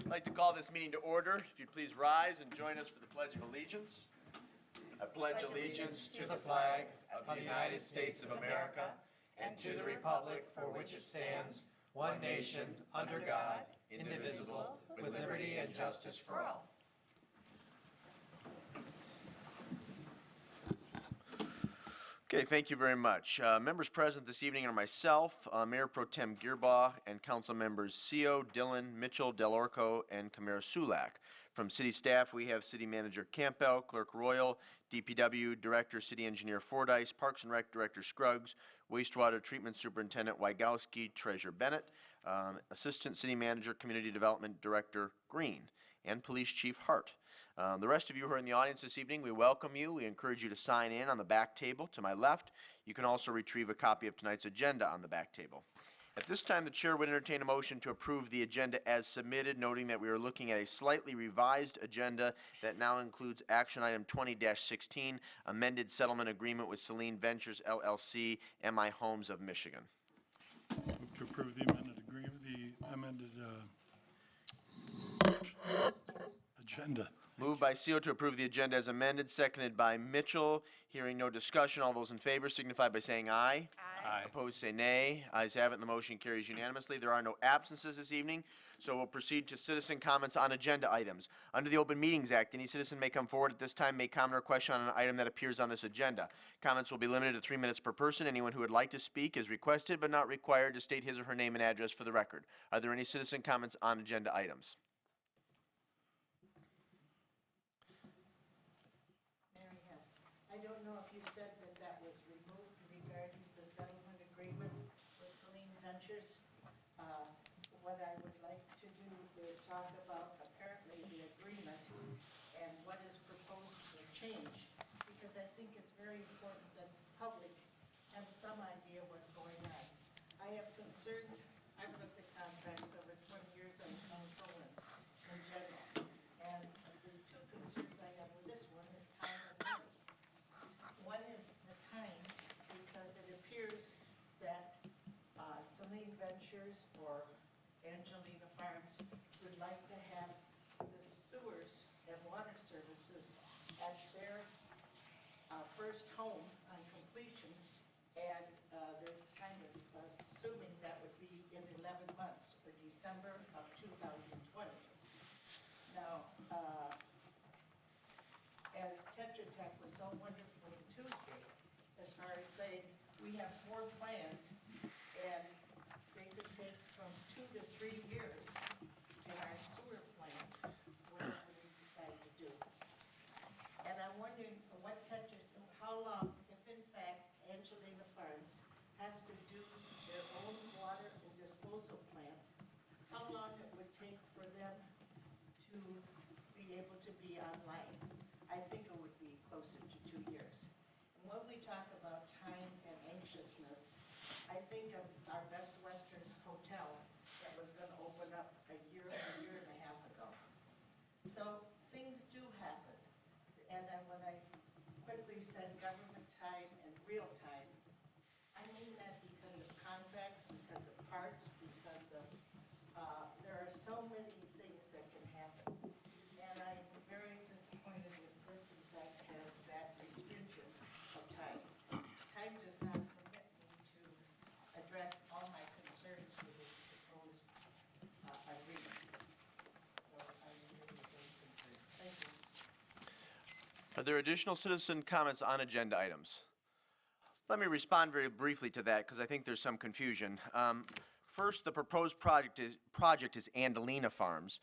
I'd like to call this meeting to order. If you'd please rise and join us for the Pledge of Allegiance. I pledge allegiance to the flag of the United States of America and to the republic for which it stands, one nation, under God, indivisible, with liberty and justice for all. Okay, thank you very much. Members present this evening are myself, Mayor Pro Tem Gearbaugh, and council members Seo, Dillon, Mitchell, Delorco, and Kamara Sulak. From city staff, we have City Manager Campbell, Clerk Royal, DPW Director, City Engineer Fordyce, Parks and Rec Director Scruggs, Wastewater Treatment Superintendent Wygowski, Treasurer Bennett, Assistant City Manager, Community Development Director Green, and Police Chief Hart. The rest of you who are in the audience this evening, we welcome you. We encourage you to sign in on the back table to my left. You can also retrieve a copy of tonight's agenda on the back table. At this time, the chair would entertain a motion to approve the agenda as submitted, noting that we are looking at a slightly revised agenda that now includes action item 20-16, amended settlement agreement with Saline Ventures LLC, MI Homes of Michigan. Move to approve the amended agreement, the amended agenda. Moved by Seo to approve the agenda as amended, seconded by Mitchell. Hearing no discussion, all those in favor signify by saying aye. Aye. Opposed, say nay. Ayes have it, and the motion carries unanimously. There are no absences this evening, so we'll proceed to citizen comments on agenda items. Under the Open Meetings Act, any citizen may come forward at this time, make comment or question on an item that appears on this agenda. Comments will be limited to 3 minutes per person. Anyone who would like to speak is requested but not required to state his or her name and address for the record. Are there any citizen comments on agenda items? I don't know if you said that was removed regarding the settlement agreement with Saline Ventures. What I would like to do is talk about apparently the agreement and what is proposed for change, because I think it's very important that the public has some idea what's going on. I have concerns. I've looked at contracts over 20 years on council and in general, and the two concerns I have with this one is time and money. One is the time, because it appears that Saline Ventures or Angelina Farms would like to have the sewers and water services as their first home on completions, and there's kind of assuming that would be in 11 months, or December of 2020. Now, as Tetra Tech was so wonderful Tuesday, as far as saying we have 4 plans and they could take from 2 to 3 years in our sewer plant, whatever we decide to do. And I'm wondering what how long, if in fact Angelina Farms has to do their own water and disposal plant, how long it would take for them to be able to be online. I think it would be closer to 2 years. And when we talk about time and anxiousness, I think of our Best Western Hotel that was going to open up a year and a half ago. So things do happen. And then when I quickly said government time and real time, I mean that because of contracts, because of parts, because of, there are so many things that can happen. And I'm very disappointed if this, in fact, has that restriction of time. Time does not permit me to address all my concerns with this proposed agreement. So I'm here with those concerns. Thank you. Are there additional citizen comments on agenda items? Let me respond very briefly to that because I think there's some confusion. First, the proposed project is Angelina Farms,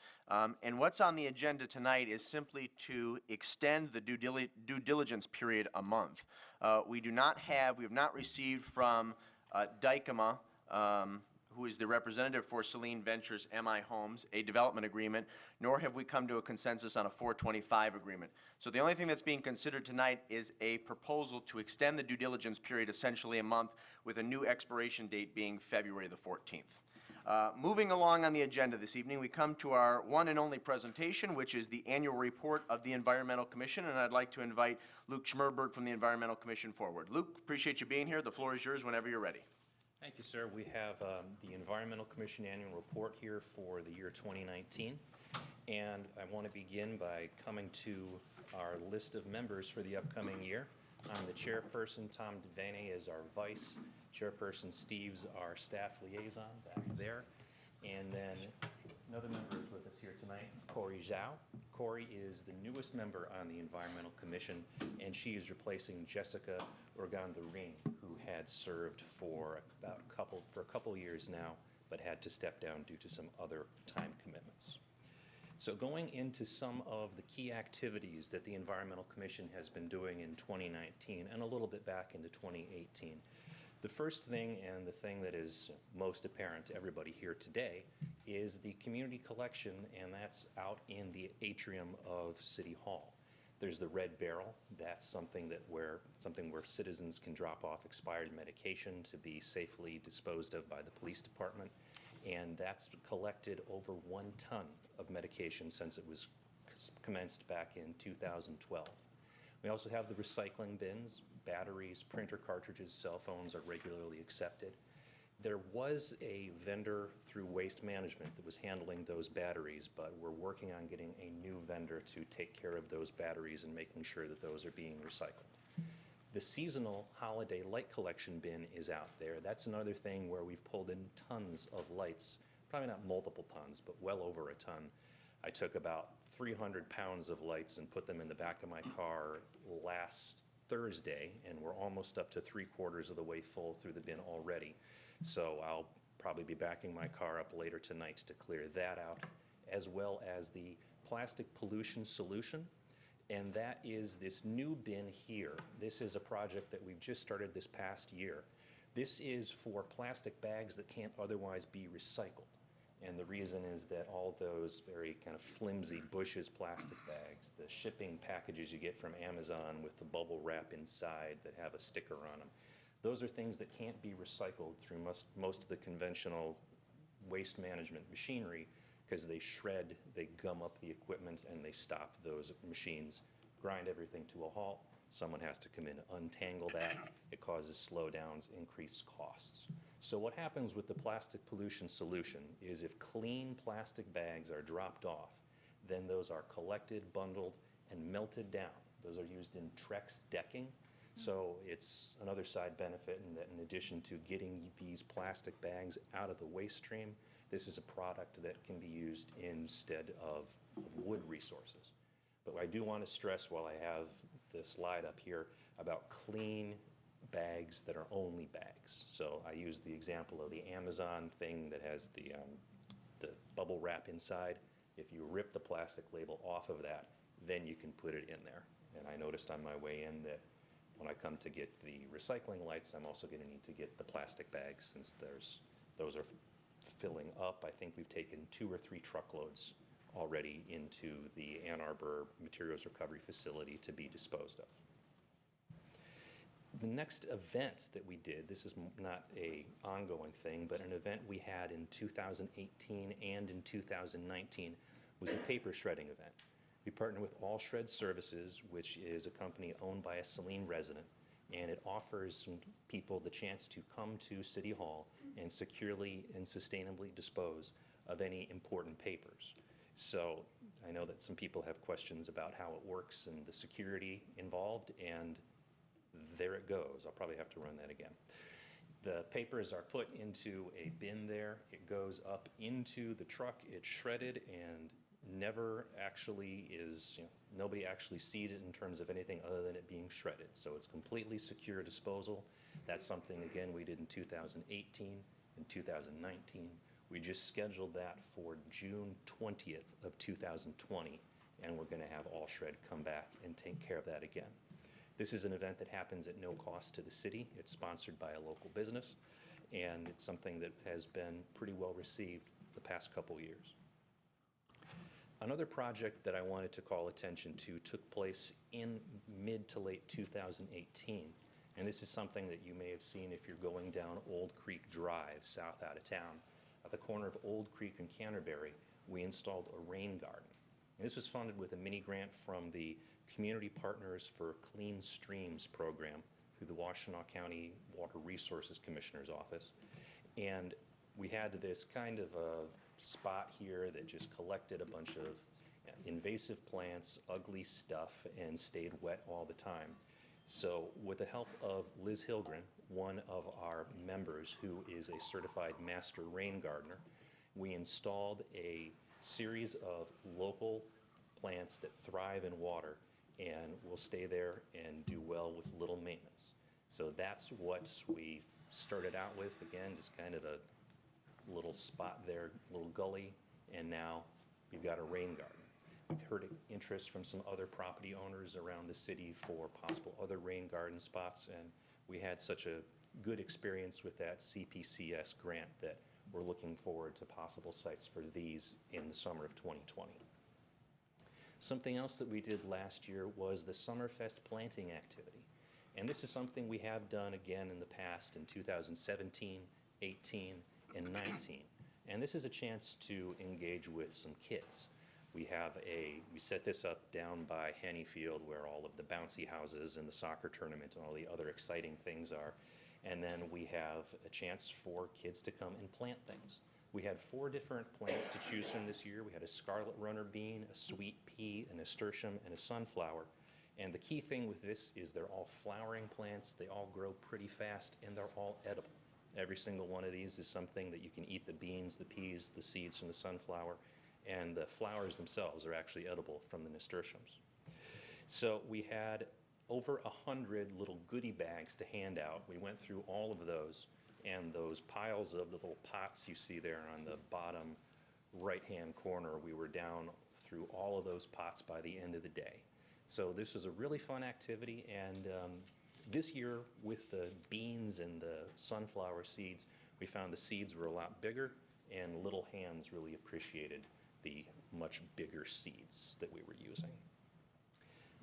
and what's on the agenda tonight is simply to extend the due diligence period a month. We have not received from Dykema, who is the representative for Saline Ventures MI Homes, a development agreement, nor have we come to a consensus on a 425 agreement. So the only thing that's being considered tonight is a proposal to extend the due diligence period essentially a month, with a new expiration date being February the 14th. Moving along on the agenda this evening, we come to our one and only presentation, which is the annual report of the Environmental Commission, and I'd like to invite Luke Schmerberg from the Environmental Commission forward. Luke, appreciate you being here. The floor is yours whenever you're ready. Thank you, sir. We have the Environmental Commission Annual Report here for the year 2019. And I want to begin by coming to our list of members for the upcoming year. I'm the chairperson, Tom Devaney is our vice. Chairperson Steve's our staff liaison back there. And then another member is with us here tonight, Corey Zhao. Corey is the newest member on the Environmental Commission, and she is replacing Jessica Urgandarin, who had served for a couple years now, but had to step down due to some other time commitments. So going into some of the key activities that the Environmental Commission has been doing in 2019 and a little bit back into 2018. The first thing, and the thing that is most apparent to everybody here today, is the community collection, and that's out in the atrium of City Hall. There's the Red Barrel. That's something where citizens can drop off expired medication to be safely disposed of by the police department. And that's collected over 1 ton of medication since it was commenced back in 2012. We also have the recycling bins. Batteries, printer cartridges, cell phones are regularly accepted. There was a vendor through Waste Management that was handling those batteries, but we're working on getting a new vendor to take care of those batteries and making sure that those are being recycled. The seasonal holiday light collection bin is out there. That's another thing where we've pulled in tons of lights, probably not multiple tons, but well over a ton. I took about 300 pounds of lights and put them in the back of my car last Thursday, and we're almost up to 3/4 of the way full through the bin already. So I'll probably be backing my car up later tonight to clear that out, as well as the plastic pollution solution. And that is this new bin here. This is a project that we've just started this past year. This is for plastic bags that can't otherwise be recycled. And the reason is that all those very kind of flimsy Bush's plastic bags, the shipping packages you get from Amazon with the bubble wrap inside that have a sticker on them, those are things that can't be recycled through most of the conventional waste management machinery, because they shred, they gum up the equipment, and they stop those machines, grind everything to a halt. Someone has to come in and untangle that. It causes slowdowns, increased costs. So what happens with the plastic pollution solution is if clean plastic bags are dropped off, then those are collected, bundled, and melted down. Those are used in Trex decking. So it's another side benefit in that in addition to getting these plastic bags out of the waste stream, this is a product that can be used instead of wood resources. But I do want to stress, while I have the slide up here, about clean bags that are only bags. So I use the example of the Amazon thing that has the bubble wrap inside. If you rip the plastic label off of that, then you can put it in there. And I noticed on my way in that when I come to get the recycling lights, I'm also going to need to get the plastic bags, since those are filling up. I think we've taken 2 or 3 truckloads already into the Ann Arbor Materials Recovery Facility to be disposed of. The next event that we did, this is not a ongoing thing, but an event we had in 2018 and in 2019, was a paper shredding event. We partnered with All Shred Services, which is a company owned by a Saline resident, and it offers some people the chance to come to City Hall and securely and sustainably dispose of any important papers. So I know that some people have questions about how it works and the security involved, and there it goes. I'll probably have to run that again. The papers are put into a bin there. It goes up into the truck. It's shredded and never actually is, nobody actually sees it in terms of anything other than it being shredded. So it's completely secure disposal. That's something, again, we did in 2018 and 2019. We just scheduled that for June 20th of 2020, and we're going to have All Shred come back and take care of that again. This is an event that happens at no cost to the city. It's sponsored by a local business, and it's something that has been pretty well received the past couple years. Another project that I wanted to call attention to took place in mid to late 2018, and this is something that you may have seen if you're going down Old Creek Drive, south out of town. At the corner of Old Creek and Canterbury, we installed a rain garden. And this was funded with a mini grant from the Community Partners for Clean Streams program through the Washtenaw County Water Resources Commissioner's Office. And we had this kind of a spot here that just collected a bunch of invasive plants, ugly stuff, and stayed wet all the time. So with the help of Liz Hilgren, one of our members who is a certified master rain gardener, we installed a series of local plants that thrive in water and will stay there and do well with little maintenance. So that's what we started out with, again, just kind of a little spot there, little gully, and now we've got a rain garden. We've heard interest from some other property owners around the city for possible other rain garden spots, and we had such a good experience with that CPCS grant that we're looking forward to possible sites for these in the summer of 2020. Something else that we did last year was the Summerfest planting activity. And this is something we have done again in the past in 2017, 18, and 19. And this is a chance to engage with some kids. We set this up down by Henny Field where all of the bouncy houses and the soccer tournament and all the other exciting things are. And then we have a chance for kids to come and plant things. We had 4 different plants to choose from this year. We had a scarlet runner bean, a sweet pea, a nasturtium, and a sunflower. And the key thing with this is they're all flowering plants, they all grow pretty fast, and they're all edible. Every single one of these is something that you can eat: the beans, the peas, the seeds from the sunflower, and the flowers themselves are actually edible from the nasturtiums. So we had over 100 little goodie bags to hand out. We went through all of those, and those piles of the little pots you see there on the bottom right-hand corner, we were down through all of those pots by the end of the day. So this was a really fun activity, and this year with the beans and the sunflower seeds, we found the seeds were a lot bigger, and little hands really appreciated the much bigger seeds that we were using.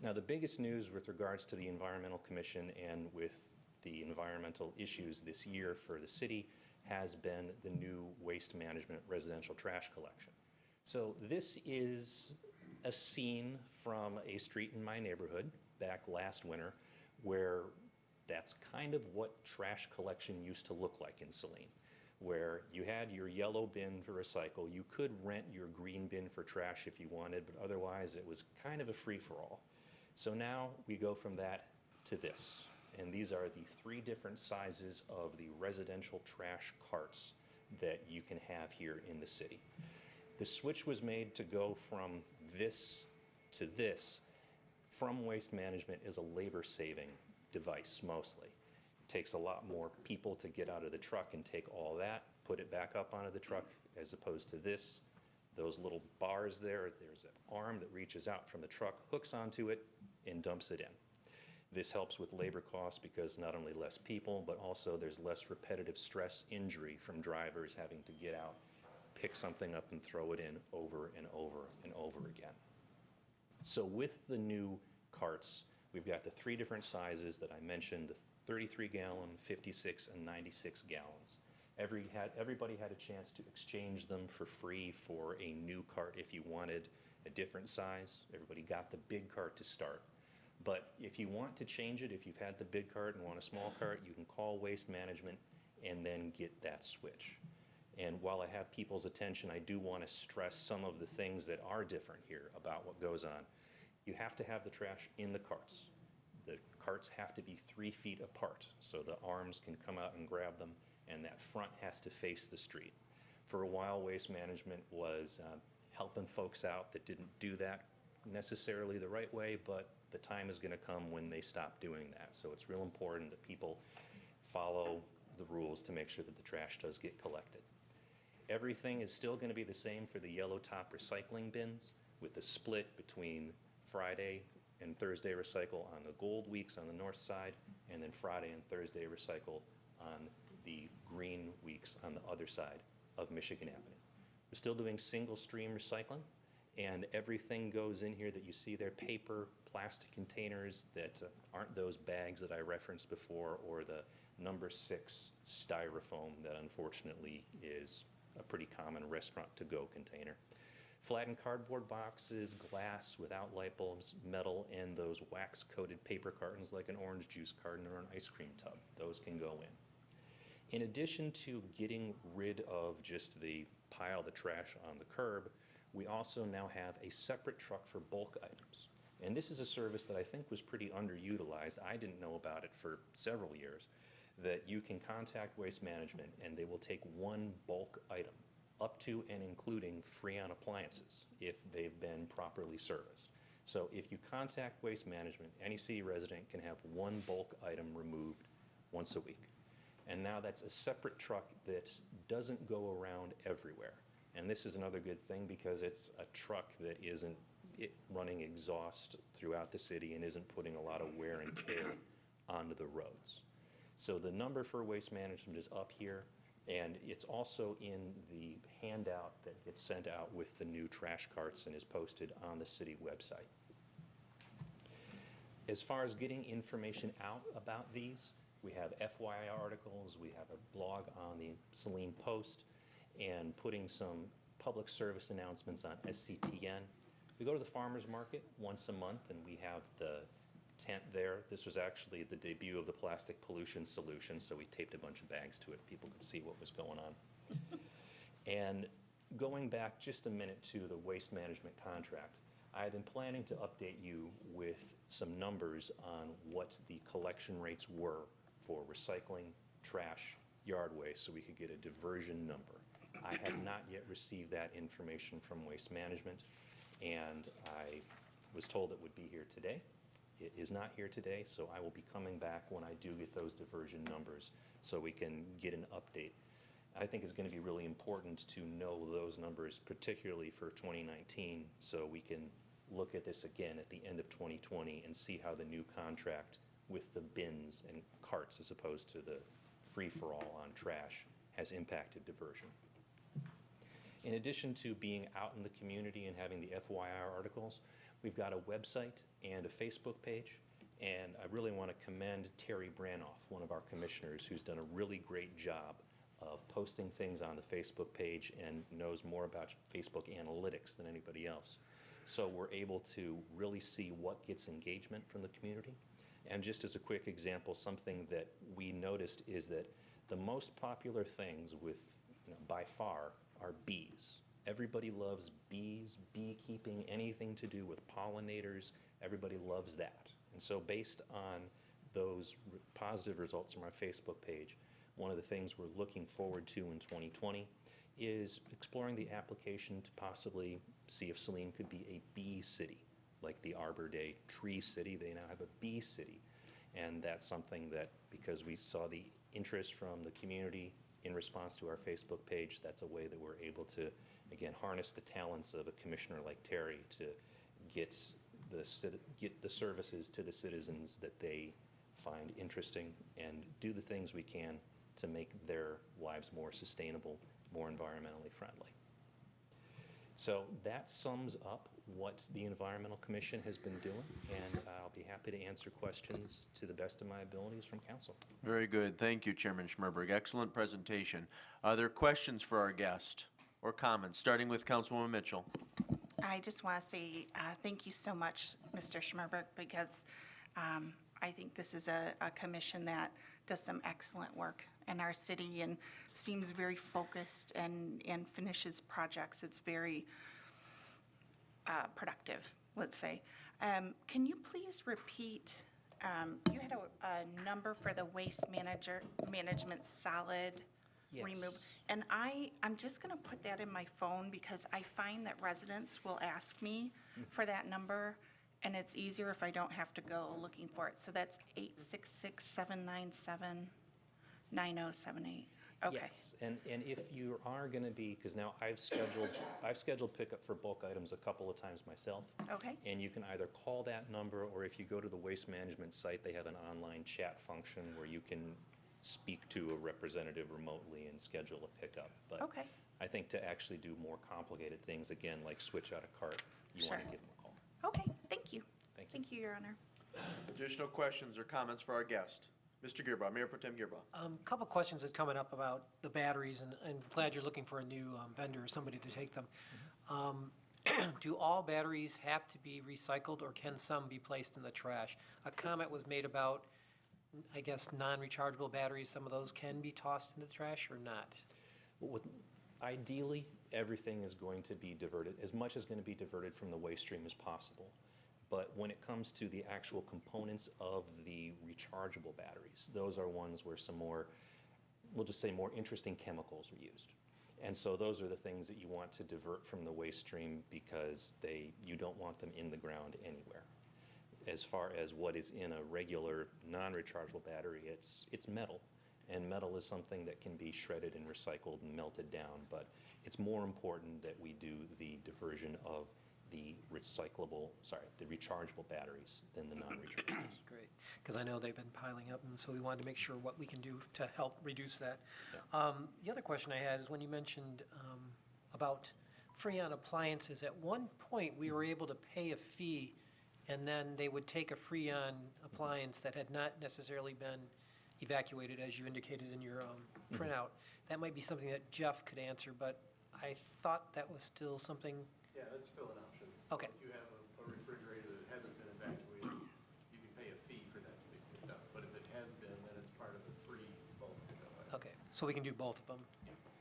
Now, the biggest news with regards to the Environmental Commission and with the environmental issues this year for the city has been the new waste management residential trash collection. So this is a scene from a street in my neighborhood back last winter where that's kind of what trash collection used to look like in Saline, where you had your yellow bin for recycle. You could rent your green bin for trash if you wanted, but otherwise it was kind of a free-for-all. So now we go from that to this, and these are the 3 different sizes of the residential trash carts that you can have here in the city. The switch was made to go from this to this from Waste Management is a labor-saving device mostly. It takes a lot more people to get out of the truck and take all that, put it back up onto the truck, as opposed to this. Those little bars there's an arm that reaches out from the truck, hooks onto it, and dumps it in. This helps with labor costs because not only less people, but also there's less repetitive stress injury from drivers having to get out, pick something up and throw it in over and over and over again. So with the new carts, we've got the 3 different sizes that I mentioned, the 33-gallon, 56, and 96 gallons. Everybody had a chance to exchange them for free for a new cart if you wanted a different size. Everybody got the big cart to start. But if you want to change it, if you've had the big cart and want a small cart, you can call Waste Management and then get that switch. And while I have people's attention, I do want to stress some of the things that are different here about what goes on. You have to have the trash in the carts. The carts have to be 3 feet apart so the arms can come out and grab them, and that front has to face the street. For a while, Waste Management was helping folks out that didn't do that necessarily the right way, but the time is going to come when they stop doing that. So it's real important that people follow the rules to make sure that the trash does get collected. Everything is still going to be the same for the yellow top recycling bins, with the split between Friday and Thursday recycle on the gold weeks on the north side, and then Friday and Thursday recycle on the green weeks on the other side of Michigan Avenue. We're still doing single stream recycling, and everything goes in here that you see there: paper, plastic containers that aren't those bags that I referenced before, or the number 6 styrofoam that unfortunately is a pretty common restaurant to-go container. Flattened cardboard boxes, glass without light bulbs, metal, and those wax-coated paper cartons like an orange juice carton or an ice cream tub. Those can go in. In addition to getting rid of just the pile the trash on the curb, we also now have a separate truck for bulk items. And this is a service that I think was pretty underutilized. I didn't know about it for several years, that you can contact Waste Management and they will take one bulk item, up to and including Freon appliances, if they've been properly serviced. So if you contact Waste Management, any city resident can have one bulk item removed once a week. And now that's a separate truck that doesn't go around everywhere. And this is another good thing because it's a truck that isn't running exhaust throughout the city and isn't putting a lot of wear and tear onto the roads. So the number for Waste Management is up here, and it's also in the handout that gets sent out with the new trash carts and is posted on the city website. As far as getting information out about these, we have FYI articles, we have a blog on the Saline Post, and putting some public service announcements on SCTN. We go to the farmer's market once a month, and we have the tent there. This was actually the debut of the plastic pollution solution, so we taped a bunch of bags to it. People could see what was going on. And going back just a minute to the waste management contract, I had been planning to update you with some numbers on what the collection rates were for recycling, trash, yard waste, so we could get a diversion number. I have not yet received that information from Waste Management, and I was told it would be here today. It is not here today, so I will be coming back when I do get those diversion numbers so we can get an update. I think it's going to be really important to know those numbers, particularly for 2019, so we can look at this again at the end of 2020 and see how the new contract with the bins and carts as opposed to the free-for-all on trash has impacted diversion. In addition to being out in the community and having the FYI articles, we've got a website and a Facebook page, and I really want to commend Terry Branoff, one of our commissioners, who's done a really great job of posting things on the Facebook page and knows more about Facebook analytics than anybody else. So we're able to really see what gets engagement from the community. And just as a quick example, something that we noticed is that the most popular things with, by far, are bees. Everybody loves bees, beekeeping, anything to do with pollinators. Everybody loves that. And so based on those positive results from our Facebook page, one of the things we're looking forward to in 2020 is exploring the application to possibly see if Saline could be a bee city, like the Arbor Day tree city. They now have a bee city. And that's something that, because we saw the interest from the community in response to our Facebook page, that's a way that we're able to, again, harness the talents of a commissioner like Terry to get the services to the citizens that they find interesting and do the things we can to make their lives more sustainable, more environmentally friendly. So that sums up what the Environmental Commission has been doing, and I'll be happy to answer questions to the best of my abilities from council. Very good. Thank you, Chairman Schmerberg. Excellent presentation. Are there questions for our guest or comments, starting with Councilwoman Mitchell? I just want to say thank you so much, Mr. Schmerberg, because I think this is a commission that does some excellent work in our city and seems very focused and finishes projects. It's very productive, let's say. Can you please repeat, you had a number for the waste management solid remove. And I'm just going to put that in my phone because I find that residents will ask me for that number, and it's easier if I don't have to go looking for it. So that's 866-797-9078. Okay. Yes, and if you are going to be, because now I've scheduled pickup for bulk items a couple of times myself. Okay. And you can either call that number, or if you go to the Waste Management site, they have an online chat function where you can speak to a representative remotely and schedule a pickup. But Okay. I think to actually do more complicated things, again, like switch out a cart, you want to Sure. give them a call. Okay, thank you. Thank you. Thank you, Your Honor. Additional questions or comments for our guest? Mr. Gearbaugh, Mayor Pro Tem Gearbaugh. Couple questions that's coming up about the batteries, and glad you're looking for a new vendor or somebody to take them. Do all batteries have to be recycled, or can some be placed in the trash? A comment was made about, I guess, non-rechargeable batteries. Some of those can be tossed into the trash or not? Ideally, everything is going to be diverted, as much is going to be diverted from the waste stream as possible. But when it comes to the actual components of the rechargeable batteries, those are ones where some more, we'll just say more interesting chemicals are used. And so those are the things that you want to divert from the waste stream because you don't want them in the ground anywhere. As far as what is in a regular non-rechargeable battery, it's metal. And metal is something that can be shredded and recycled and melted down, but it's more important that we do the diversion of the rechargeable batteries than the non-rechargeables. Great, because I know they've been piling up, and so we wanted to make sure what we can do to help reduce that. The other question I had is when you mentioned about Freon appliances, at one point, we were able to pay a fee, and then they would take a Freon appliance that had not necessarily been evacuated, as you indicated in your printout. That might be something that Jeff could answer, but I thought that was still something. Yeah, that's still an option. Okay. If you have a refrigerator that hasn't been evacuated, you can pay a fee for that to be picked up. But if it has been, then it's part of the free bulk pickup. Okay, so we can do both of them?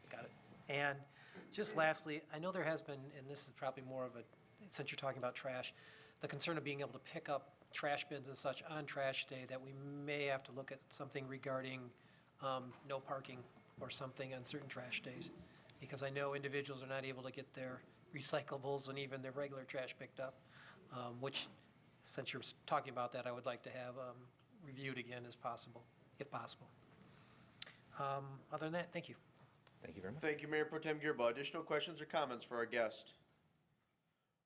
Got it. And just lastly, I know there has been, and this is probably more of a, since you're talking about trash, the concern of being able to pick up trash bins and such on trash day, that we may have to look at something regarding no parking or something on certain trash days. Because I know individuals are not able to get their recyclables and even their regular trash picked up, which, since you're talking about that, I would like to have reviewed again as possible, if possible. Other than that, thank you. Thank you very much. Thank you, Mayor Pro Tem Gearba. Additional questions or comments for our guest?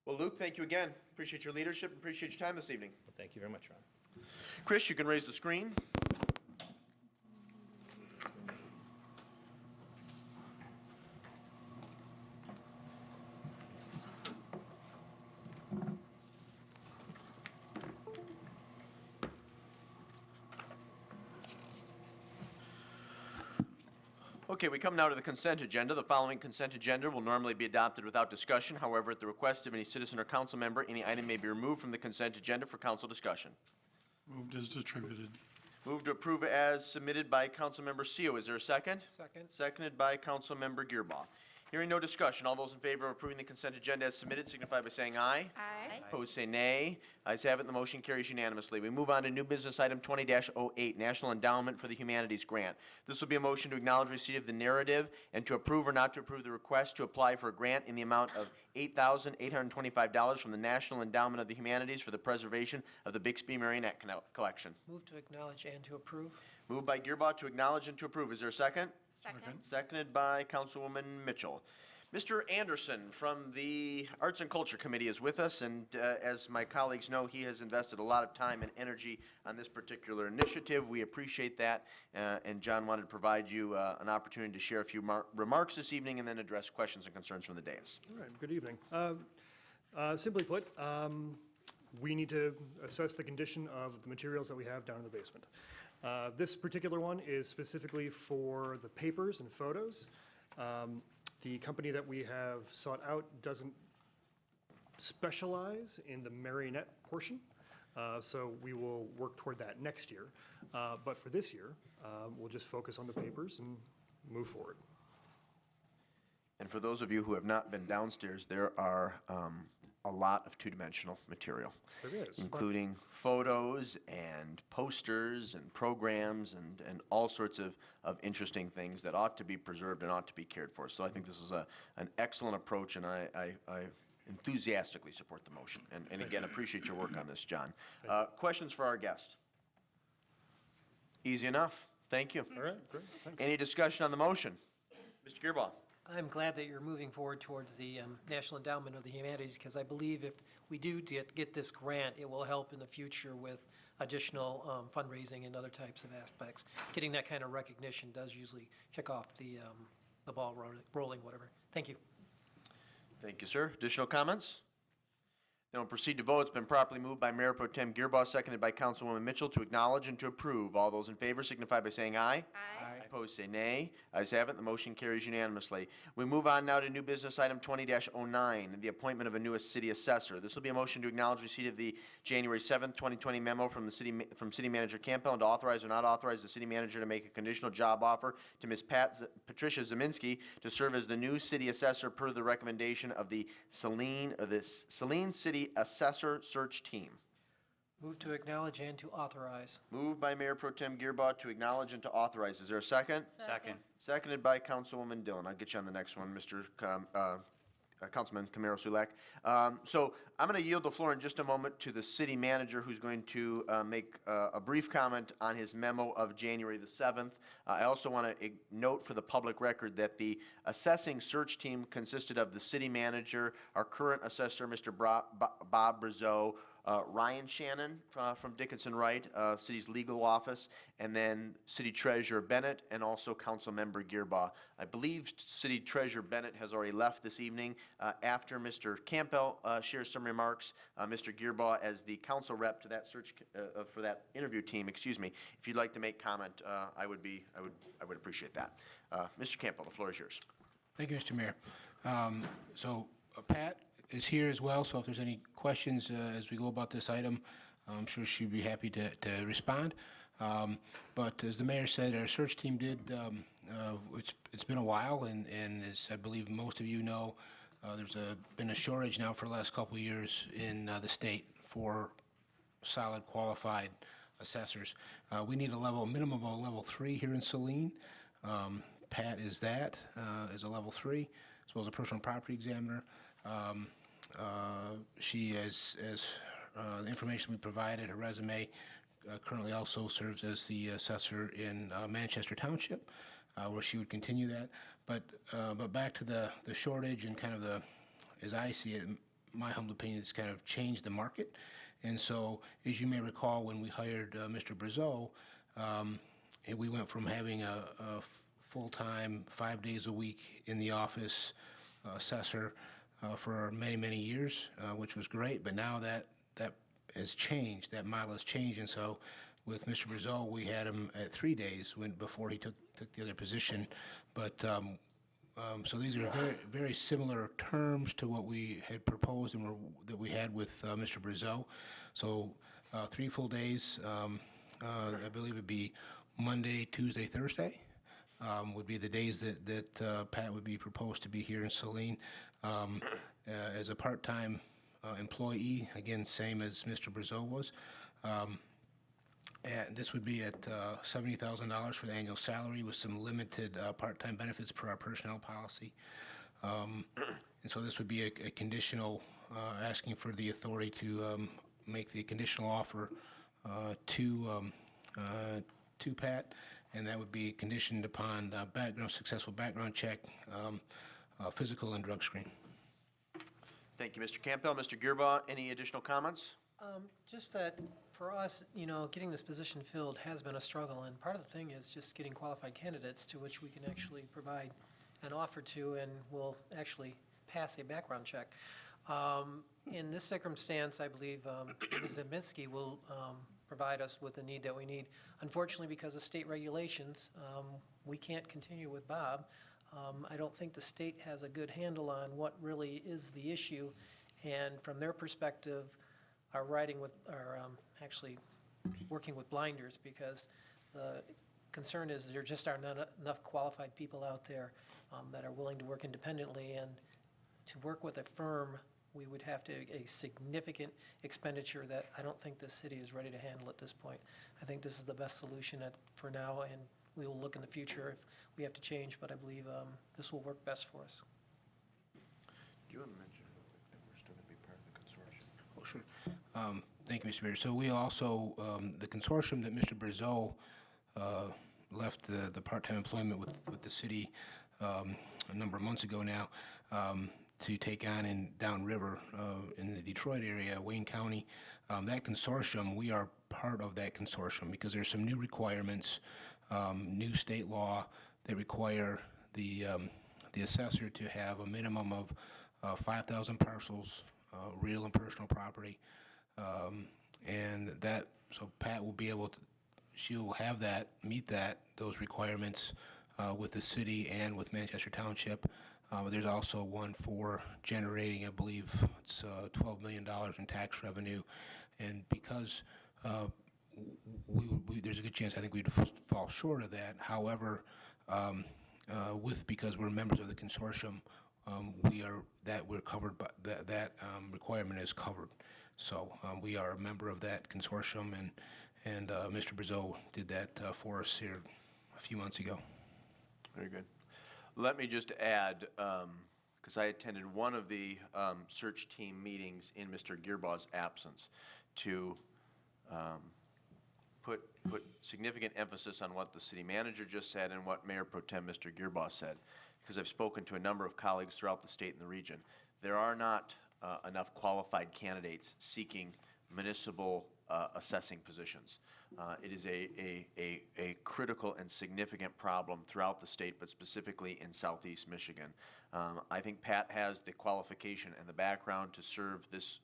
Well, Luke, thank you again. Appreciate your leadership, appreciate your time this evening. Well, thank you very much, Ron. Chris, you can raise the screen. Okay, we come now to the consent agenda. The following consent agenda will normally be adopted without discussion. However, at the request of any citizen or council member, any item may be removed from the consent agenda for council discussion. Moved as distributed. Move to approve as submitted by Councilmember Seal. Is there a second? Second. Seconded by Councilmember Gearba. Hearing no discussion, all those in favor of approving the consent agenda as submitted signify by saying aye. Aye. Opposed, say nay. Ayes have it, the motion carries unanimously. We move on to new business item 20-08, National Endowment for the Humanities Grant. This will be a motion to acknowledge receipt of the narrative and to approve or not to approve the request to apply for a grant in the amount of $8,825 from the National Endowment of the Humanities for the preservation of the Bixby Marionette Collection. Move to acknowledge and to approve. Moved by Gearba to acknowledge and to approve. Is there a second? Second. Seconded by Councilwoman Mitchell. Mr. Anderson from the Arts and Culture Committee is with us, and as my colleagues know, he has invested a lot of time and energy on this particular initiative. We appreciate that, and John wanted to provide you an opportunity to share a few remarks this evening and then address questions and concerns from the dais. All right, good evening. Simply put, we need to assess the condition of the materials that we have down in the basement. This particular one is specifically for the papers and photos. The company that we have sought out doesn't specialize in the marionette portion, so we will work toward that next year. But for this year, we'll just focus on the papers and move forward. And for those of you who have not been downstairs, there are a lot of two-dimensional material. There is. Including photos and posters and programs and all sorts of interesting things that ought to be preserved and ought to be cared for. So I think this is an excellent approach, and I enthusiastically support the motion. And again, appreciate your work on this, John. Questions for our guest? Easy enough. Thank you. All right, great, thanks. Any discussion on the motion? Mr. Gearba. I'm glad that you're moving forward towards the National Endowment of the Humanities, because I believe if we do get this grant, it will help in the future with additional fundraising and other types of aspects. Getting that kind of recognition does usually kick off the ball rolling, whatever. Thank you. Thank you, sir. Additional comments? Then we'll proceed to vote. It's been properly moved by Mayor Pro Tem Gearba, seconded by Councilwoman Mitchell, to acknowledge and to approve. All those in favor signify by saying aye. Aye. opposed say nay. Ayes have it, the motion carries unanimously. We move on now to new business item 20-09, the appointment of a newest city assessor. This will be a motion to acknowledge receipt of the January 7th, 2020 memo from City Manager Campbell and to authorize or not authorize the city manager to make a conditional job offer to Ms. Patricia Zeminski to serve as the new city assessor per the recommendation of the Saline City Assessor Search Team. Move to acknowledge and to authorize. Moved by Mayor Pro Tem Gearbaugh to acknowledge and to authorize. Is there a second? Second. Seconded by Councilwoman Dillon. I'll get you on the next one, Councilman Camaro Sulek. So I'm going to yield the floor in just a moment to the city manager, who's going to make a brief comment on his memo of January the 7th. I also want to note for the public record that the assessing search team consisted of the city manager, our current assessor, Mr. Bob Brazeau, Ryan Shannon from Dickinson Wright, city's legal office, and then City Treasurer Bennett, and also Council Member Gearbaugh. I believe City Treasurer Bennett has already left this evening. After Mr. Campbell shares some remarks, Mr. Gearbaugh, as the council rep to that search for that interview team, excuse me, if you'd like to make comment, I would appreciate that. Mr. Campbell, the floor is yours. Thank you, Mr. Mayor. Pat is here as well, so if there's any questions as we go about this item, I'm sure she'd be happy to respond. But as the mayor said, our search team did, it's been a while, and as I believe most of you know, there's been a shortage now for the last couple of years in the state for solid qualified assessors. We need a minimum of a level 3 here in Saline. Pat is that, is a level 3, as well as a personal property examiner. She, as the information we provided, her resume, currently also serves as the assessor in Manchester Township, where she would continue that. But back to the shortage and kind of as I see it, my humble opinion, it's kind of changed the market. And so, as you may recall, when we hired Mr. Brazeau, we went from having a full-time, 5 days a week in the office assessor for many, many years, which was great. But now that has changed, that model has changed. And so with Mr. Brazeau, we had him at 3 days before he took the other position. But so these are very, very similar terms to what we had proposed and that we had with Mr. Brazeau. So 3 full days, I believe would be Monday, Tuesday, Thursday. Would be the days that Pat would be proposed to be here in Saline. As a part-time employee, again, same as Mr. Brazeau was. And this would be at $70,000 for the annual salary with some limited part-time benefits per our personnel policy. And so this would be a conditional, asking for the authority to make the conditional offer to Pat, and that would be conditioned upon successful background check, physical and drug screen. Thank you, Mr. Campbell. Mr. Gearbaugh, any additional comments? Just that for us, getting this position filled has been a struggle, and part of the thing is just getting qualified candidates to which we can actually provide an offer to and will actually pass a background check. In this circumstance, I believe Ms. Zeminski will provide us with the need that we need. Unfortunately, because of state regulations, we can't continue with Bob. I don't think the state has a good handle on what really is the issue, and from their perspective, are actually working with blinders, because the concern is there just are not enough qualified people out there that are willing to work independently, and to work with a firm, we would have to a significant expenditure that I don't think the city is ready to handle at this point. I think this is the best solution for now, and we will look in the future if we have to change, but I believe this will work best for us. Do you want to mention that we're still going to be part of the consortium? Oh, sure. Thank you, Mr. Mayor. So we also, the consortium that Mr. Brazeau left the part-time employment with the city a number of months ago now, to take on in downriver in the Detroit area, Wayne County. That consortium, we are part of that consortium because there's some new requirements, new state law that require the assessor to have a minimum of 5,000 parcels, real and personal property, and so Pat will be able to, she'll have that, meet those requirements with the city and with Manchester Township. There's also one for generating, I believe, it's $12 million in tax revenue. And because there's a good chance I think we'd fall short of that. However, because we're members of the consortium, we're covered by that requirement is covered. So we are a member of that consortium, and Mr. Brazeau did that for us here a few months ago. Very good. Let me just add, because I attended one of the search team meetings in Mr. Gearbaugh's absence, to put significant emphasis on what the city manager just said and what Mayor Pro Tem Mr. Gearbaugh said, because I've spoken to a number of colleagues throughout the state and the region. There are not enough qualified candidates seeking municipal assessing positions. It is a critical and significant problem throughout the state, but specifically in southeast Michigan. I think Pat has the qualification and the background to serve this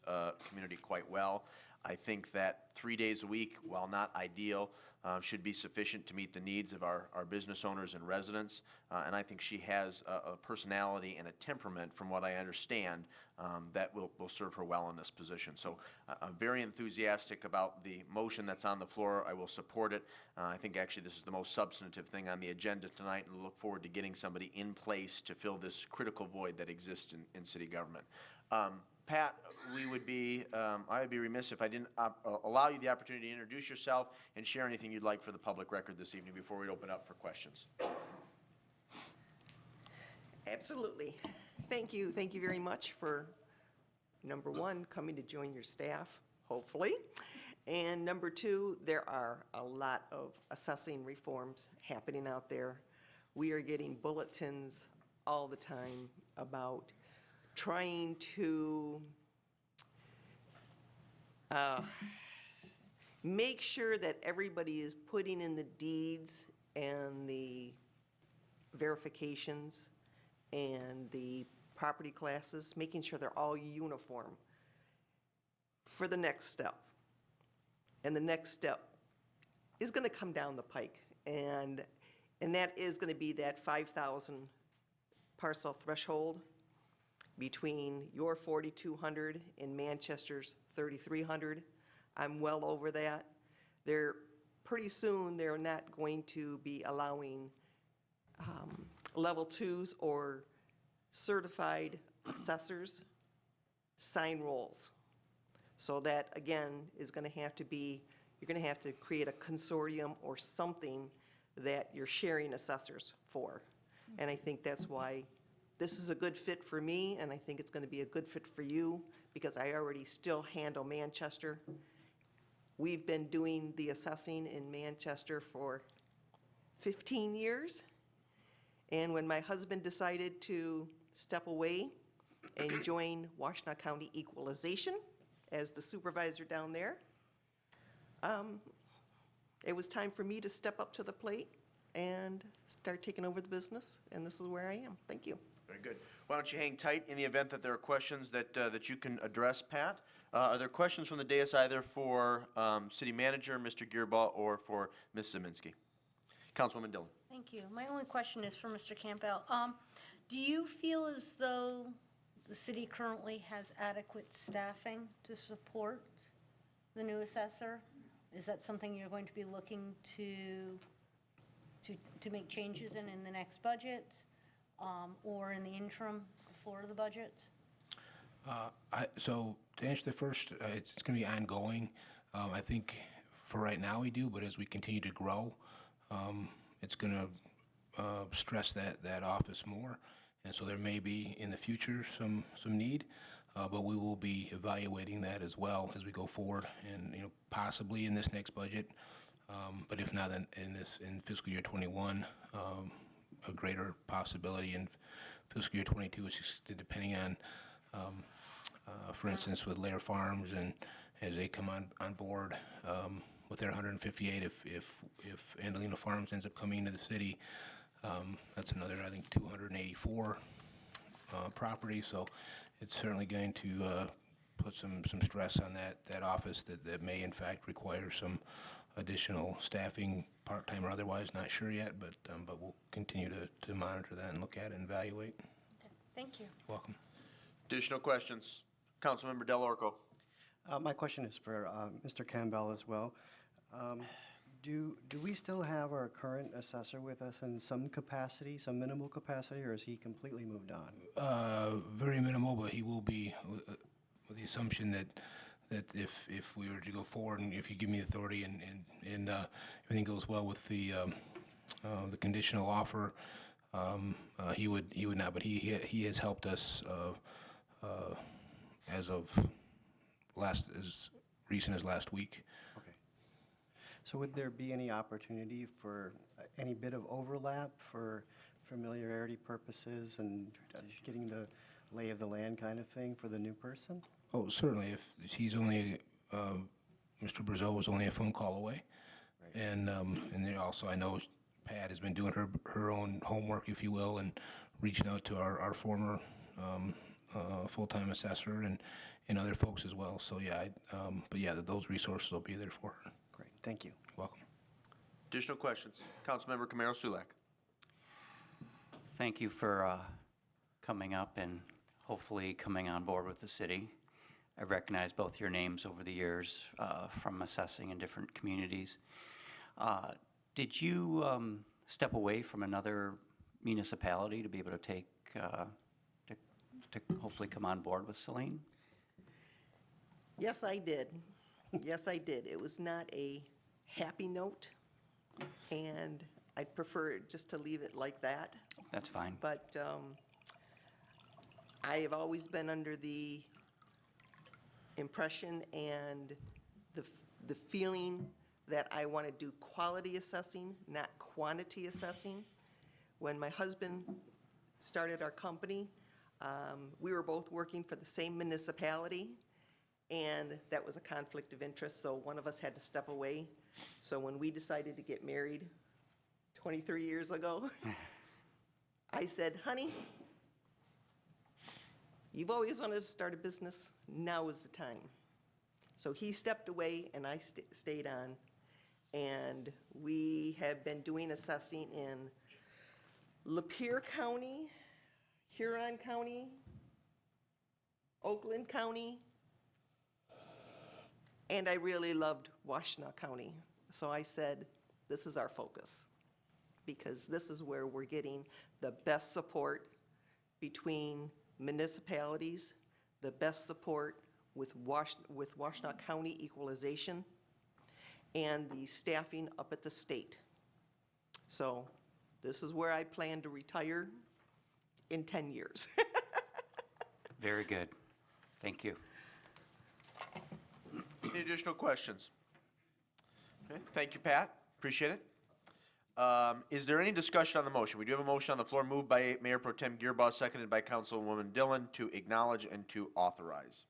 community quite well. I think that 3 days a week, while not ideal, should be sufficient to meet the needs of our business owners and residents. And I think she has a personality and a temperament, from what I understand, that will serve her well in this position. So I'm very enthusiastic about the motion that's on the floor. I will support it. I think actually this is the most substantive thing on the agenda tonight, and look forward to getting somebody in place to fill this critical void that exists in city government. Pat, I would be remiss if I didn't allow you the opportunity to introduce yourself and share anything you'd like for the public record this evening before we open up for questions. Absolutely. Thank you. Thank you very much for, number one, coming to join your staff, hopefully. And number two, there are a lot of assessing reforms happening out there. We are getting bulletins all the time about trying to make sure that everybody is putting in the deeds and the verifications and the property classes, making sure they're all uniform for the next step. And the next step is going to come down the pike, and that is going to be that 5,000 parcel threshold between your 4,200 and Manchester's 3,300. I'm well over that. Pretty soon, they're not going to be allowing level 2s or certified assessors sign rolls. So that, again, is going to have to be, you're going to have to create a consortium or something that you're sharing assessors for. And I think that's why this is a good fit for me, and I think it's going to be a good fit for you, because I already still handle Manchester. We've been doing the assessing in Manchester for 15 years. And when my husband decided to step away and join Washtenaw County Equalization as the supervisor down there, it was time for me to step up to the plate and start taking over the business, and this is where I am. Thank you. Very good. Why don't you hang tight in the event that there are questions that you can address, Pat? Are there questions from the dais either for City Manager, Mr. Gearbaugh, or for Ms. Zeminski? Councilwoman Dillon. Thank you. My only question is for Mr. Campbell. Do you feel as though the city currently has adequate staffing to support the new assessor? Is that something you're going to be looking to make changes in the next budget, or in the interim before the budget? So to answer the first, it's going to be ongoing. I think for right now we do, but as we continue to grow, it's going to stress that office more. And so there may be in the future some need, but we will be evaluating that as well as we go forward, and possibly in this next budget, but if not in fiscal year 21, a greater possibility in fiscal year 22, is just depending on, for instance, with Lair Farms, and as they come on board with their 158, if Angelina Farms ends up coming into the city, that's another, I think, 284 properties. So it's certainly going to put some stress on that office that may in fact require some additional staffing, part-time or otherwise, not sure yet, but we'll continue to monitor that and look at it and evaluate. Okay, thank you. Welcome. Additional questions? Councilmember Delorco. My question is for Mr. Campbell as well. Do we still have our current assessor with us in some capacity, some minimal capacity, or has he completely moved on? Very minimal, but he will be, with the assumption that if we were to go forward and if you give me authority and everything goes well with the conditional offer, he would not, but he has helped us as of as recent as last week. Okay. So would there be any opportunity for any bit of overlap for familiarity purposes and getting the lay of the land kind of thing for the new person? Oh, certainly. If he's only, Mr. Brazeau was only a phone call away. Right. And then also I know Pat has been doing her own homework, if you will, and reaching out to our former full-time assessor and other folks as well. So yeah, but yeah, those resources will be there for her. Great, thank you. Welcome. Additional questions? Councilmember Camaro Sulak. Thank you for coming up and hopefully coming on board with the city. I recognize both your names over the years from assessing in different communities. Did you step away from another municipality to be able to take, to hopefully come on board with Saline? Yes, I did. Yes, I did. It was not a happy note, and I'd prefer just to leave it like that. That's fine. But I have always been under the impression and the feeling that I want to do quality assessing, not quantity assessing. When my husband started our company, we were both working for the same municipality, and that was a conflict of interest, so one of us had to step away. So when we decided to get married 23 years ago, I said, honey, you've always wanted to start a business, now is the time. So he stepped away and I stayed on, and we have been doing assessing in Lapeer County, Huron County, Oakland County, and I really loved Washtenaw County. So I said, this is our focus, because this is where we're getting the best support between municipalities, the best support with Washtenaw County equalization, and the staffing up at the state. So this is where I plan to retire in 10 years. Very good. Thank you. Any additional questions? Okay, thank you, Pat. Appreciate it. Is there any discussion on the motion? We do have a motion on the floor moved by Mayor Pro Tem Gearboss, seconded by Councilwoman Dillon to acknowledge and to authorize.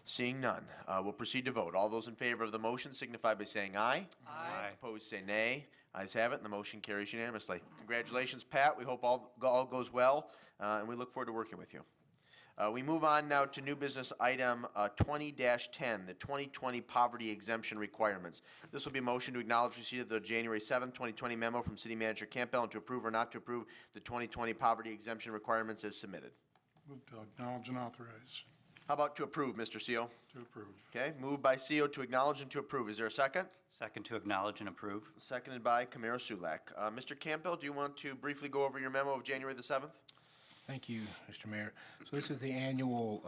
Seeing none, we'll proceed to vote. All those in favor of the motion signify by saying aye. Aye. Opposed, say nay. Ayes have it, and the motion carries unanimously. Congratulations, Pat. We hope all goes well, and we look forward to working with you. We move on now to new business item 20-10, the 2020 poverty exemption requirements. This will be a motion to acknowledge receipt of the January 7th, 2020 memo from City Manager Campbell and to approve or not to approve the 2020 poverty exemption requirements as submitted. Move to acknowledge and authorize. How about to approve, Mr. Seal? To approve. Okay, moved by Seal to acknowledge and to approve. Is there a second? Second to acknowledge and approve. Seconded by Camaro Sulak. Mr. Campbell, do you want to briefly go over your memo of January the 7th? Thank you, Mr. Mayor. So this is the annual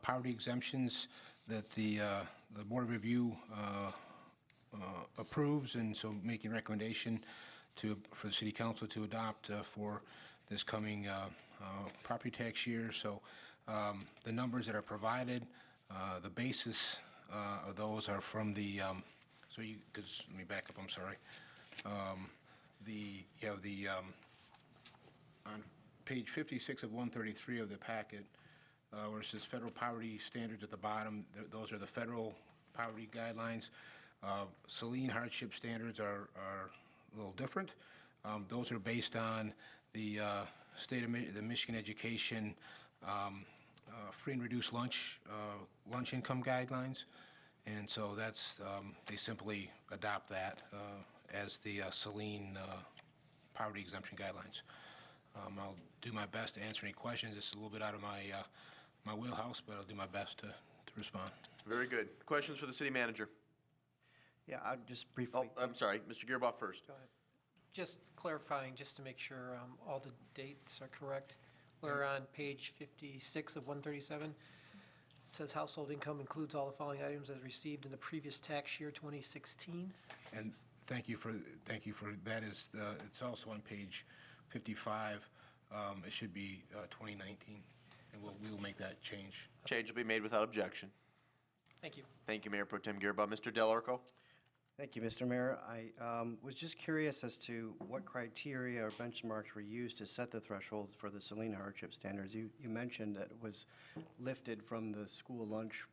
poverty exemptions that the Board of Review approves, and so making recommendation for the City Council to adopt for this coming property tax year. So the numbers that are provided, the basis of those are from the, because let me back up, I'm sorry. On page 56 of 133 of the packet, where it says federal poverty standards at the bottom, those are the federal poverty guidelines. Saline hardship standards are a little different. Those are based on the state of the Michigan Education free and reduced lunch income guidelines. And so that's, they simply adopt that as the Saline poverty exemption guidelines. I'll do my best to answer any questions. This is a little bit out of my wheelhouse, but I'll do my best to respond. Very good. Questions for the city manager? Yeah, I'll just briefly. Oh, I'm sorry, Mr. Gearboff first. Go ahead. Just clarifying, just to make sure all the dates are correct. We're on page 56 of 137. It says household income includes all the following items as received in the previous tax year, 2016. And thank you for that. It's also on page 55. It should be 2019, and we'll make that change. Change will be made without objection. Thank you. Thank you, Mayor Pro Tem Gearboff. Mr. Delorco? Thank you, Mr. Mayor. I was just curious as to what criteria or benchmarks were used to set the thresholds for the Saline hardship standards. You mentioned that it was lifted from the school lunch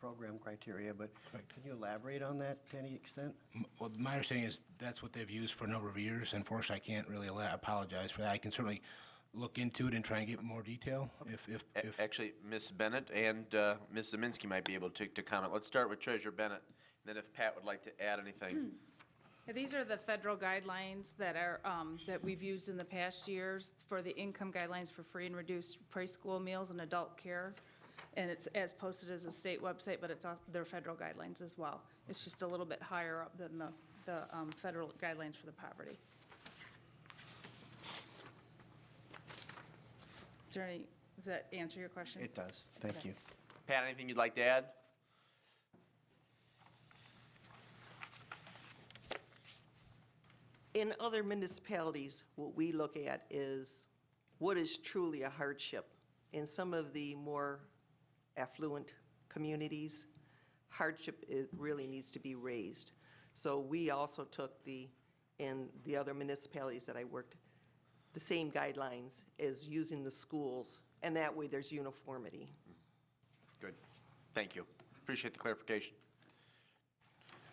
program criteria, but can you elaborate on that to any extent? Well, my understanding is that's what they've used for a number of years. Unfortunately, I can't really apologize for that. I can certainly look into it and try and get more detail if Actually, Ms. Bennett and Ms. Zeminski might be able to comment. Let's start with Treasurer Bennett, and then if Pat would like to add anything. Yeah, these are the federal guidelines that are, that we've used in the past years for the income guidelines for free and reduced preschool meals and adult care. And it's as posted as a state website, but it's their federal guidelines as well. It's just a little bit higher up than the federal guidelines for the poverty. Is there any, does that answer your question? It does. Thank Okay. you. Pat, anything you'd like to add? In other municipalities, what we look at is what is truly a hardship. In some of the more affluent communities, hardship really needs to be raised. So we also took in the other municipalities that I worked, the same guidelines as using the schools, and that way there's uniformity. Good. Thank you. Appreciate the clarification.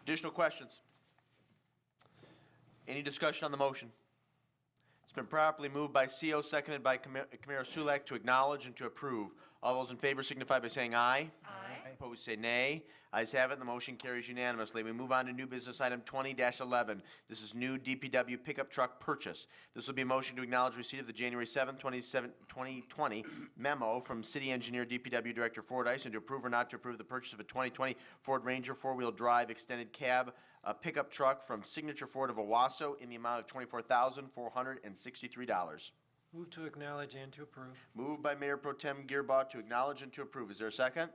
Additional questions? Any discussion on the motion? It's been properly moved by CO, seconded by Camaro Sulak to acknowledge and to approve. All those in favor signify by saying aye. Aye. Opposed say nay. Ayes have it, the motion carries unanimously. We move on to new business item 20-11. This is new DPW pickup truck purchase. This will be a motion to acknowledge receipt of the January 7, 2020 memo from City Engineer DPW Director Fordyce and to approve or not to approve the purchase of a 2020 Ford Ranger four-wheel drive extended cab pickup truck from Signature Ford of Owasso in the amount of $24,463. Move to acknowledge and to approve. Moved by Mayor Pro Tem Gearboff to acknowledge and to approve. Is there a second?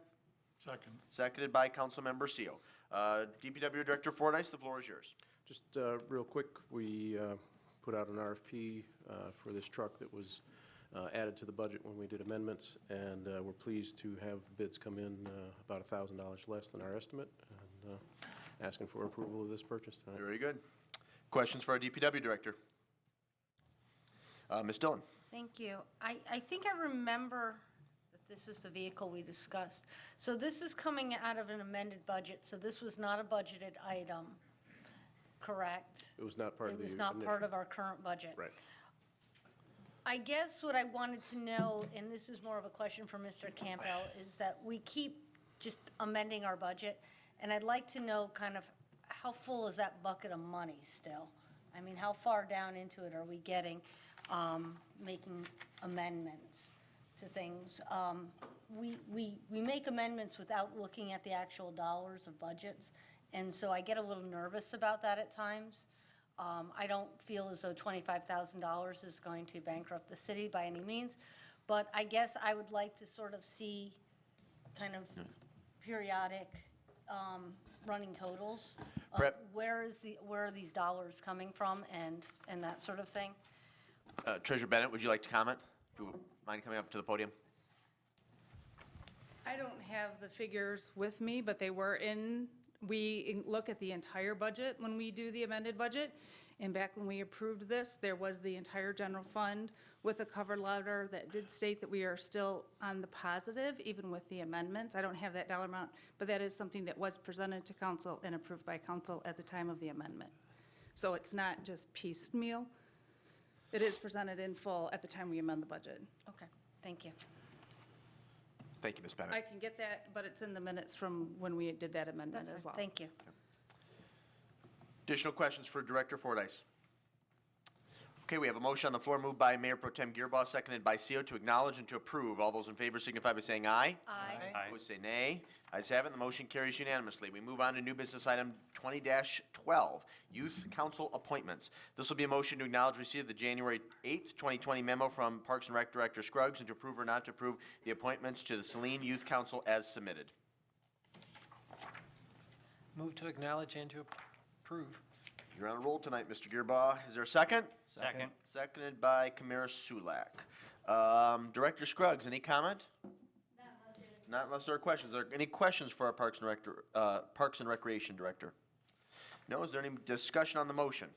Second. Seconded by Councilmember Seal. DPW Director Fordyce, the floor is yours. Just real quick, we put out an RFP for this truck that was added to the budget when we did amendments, and we're pleased to have bids come in about $1,000 less than our estimate, and asking for approval of this purchase tonight. Very good. Questions for our DPW Director? Ms. Dillon. Thank you. I think I remember that this is the vehicle we discussed. So this is coming out of an amended budget, so this was not a budgeted item, correct? It was not part of the It was not initial- part of our current budget. Right. I guess what I wanted to know, and this is more of a question for Mr. Campbell, is that we keep just amending our budget, and I'd like to know kind of how full is that bucket of money still? I mean, how far down into it are we getting, making amendments to things? We make amendments without looking at the actual dollars of budgets, and so I get a little nervous about that at times. I don't feel as though $25,000 is going to bankrupt the city by any means, but I guess I would like to sort of see kind of periodic running totals. Where are these dollars coming from and that sort of thing? Treasurer Bennett, would you like to comment? If you would mind coming up to the podium. I don't have the figures with me, but they were in, we look at the entire budget when we do the amended budget. And back when we approved this, there was the entire general fund with a cover letter that did state that we are still on the positive, even with the amendments. I don't have that dollar amount, but that is something that was presented to council and approved by council at the time of the amendment. So it's not just piecemeal. It is presented in full at the time we amend the budget. Okay, thank you. Thank you, Ms. Bennett. I can get that, but it's in the minutes from when we did that amendment That's as fine. well. Thank you. Additional questions for Director Fordyce? Okay, we have a motion on the floor moved by Mayor Pro Tem Gearboss, seconded by CO to acknowledge and to approve. All those in favor signify by saying aye. Aye. Opposed, say nay. Ayes have it, the motion carries unanimously. We move on to new business item 20-12, Youth Council Appointments. This will be a motion to acknowledge receipt of the January 8th, 2020 memo from Parks and Rec Director Scruggs and to approve or not to approve the appointments to the Saline Youth Council as submitted. Move to acknowledge and to approve. You're on a roll tonight, Mr. Gearbaugh. Is there a second? Second. Seconded by Kamara Sulak. Director Scruggs, any comment? Not unless there are questions. Are there any questions for our Parks and Recreation Director? No? Is there any discussion on the motion?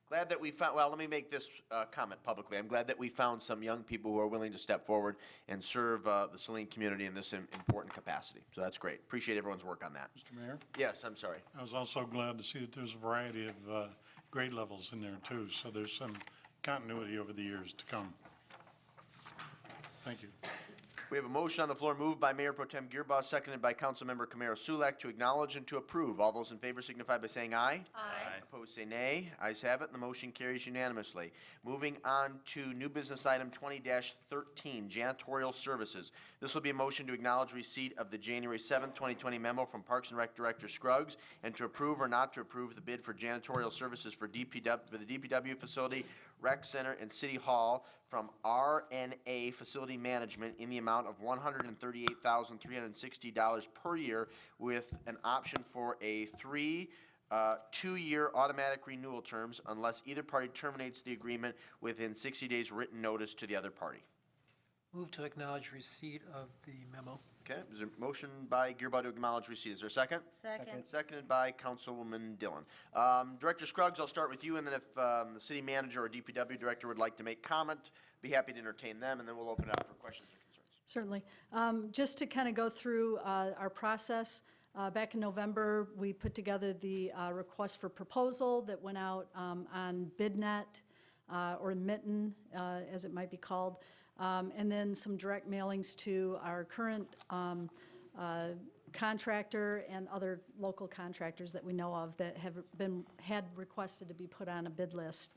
Glad that we found, well, let me make this comment publicly. I'm glad that we found some young people who are willing to step forward and serve the Saline community in this important capacity. So that's great. Appreciate everyone's work on that. Mr. Mayor, Yes, I'm sorry. I was also glad to see that there's a variety of grade levels in there too, so there's some continuity over the years to come. Thank you. We have a motion on the floor moved by Mayor Pro Tem Gearboss, seconded by Councilmember Kamara Sulak to acknowledge and to approve. All those in favor signify by saying aye. Aye. Opposed, say nay. Ayes have it, and the motion carries unanimously. Moving on to new business item 20-13, janitorial services. This will be a motion to acknowledge receipt of the January 7th, 2020 memo from Parks and Rec Director Scruggs and to approve or not to approve the bid for janitorial services for the DPW facility, Rec Center, and City Hall from RNA Facility Management in the amount of $138,360 per year with an option for a two-year automatic renewal terms unless either party terminates the agreement within 60 days written notice to the other party. Move to acknowledge receipt of the memo. Okay, there's a motion by Gearbough to acknowledge receipt. Is there a second? Second. Seconded by Councilwoman Dillon. Director Scruggs, I'll start with you, and then if the city manager or DPW director would like to make comment, be happy to entertain them, and then we'll open it up for questions or concerns. Certainly. Just to kind of go through our process, back in November, we put together the request for proposal that went out on BidNet, or Mitten, as it might be called, and then some direct mailings to our current contractor and other local contractors that we know of that had requested to be put on a bid list.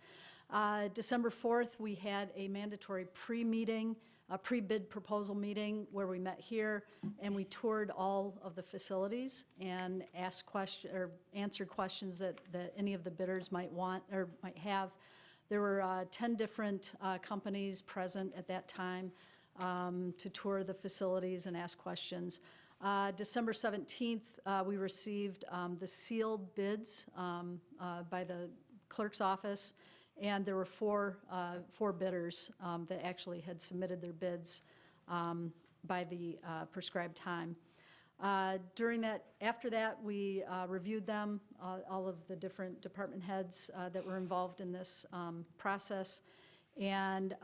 December 4th, we had a mandatory pre-meeting, a pre-bid proposal meeting where we met here and we toured all of the facilities and asked questions or answered questions that any of the bidders might want or might have. There were 10 different companies present at that time to tour the facilities and ask questions. December 17th, we received the sealed bids by the clerk's office, and there were four bidders that actually had submitted their bids by the prescribed time. After that, we reviewed them, all of the different department heads that were involved in this process. And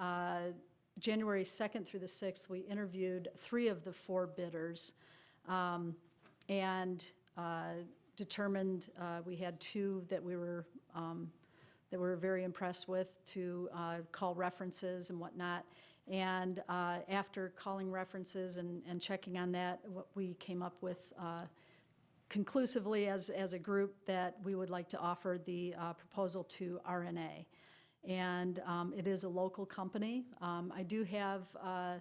January 2nd through the 6th, we interviewed 3 of the 4 bidders and determined we had 2 that we were very impressed with to call references and whatnot. And after calling references and checking on that, what we came up with conclusively as a group that we would like to offer the proposal to RNA. And it is a local company. I do have I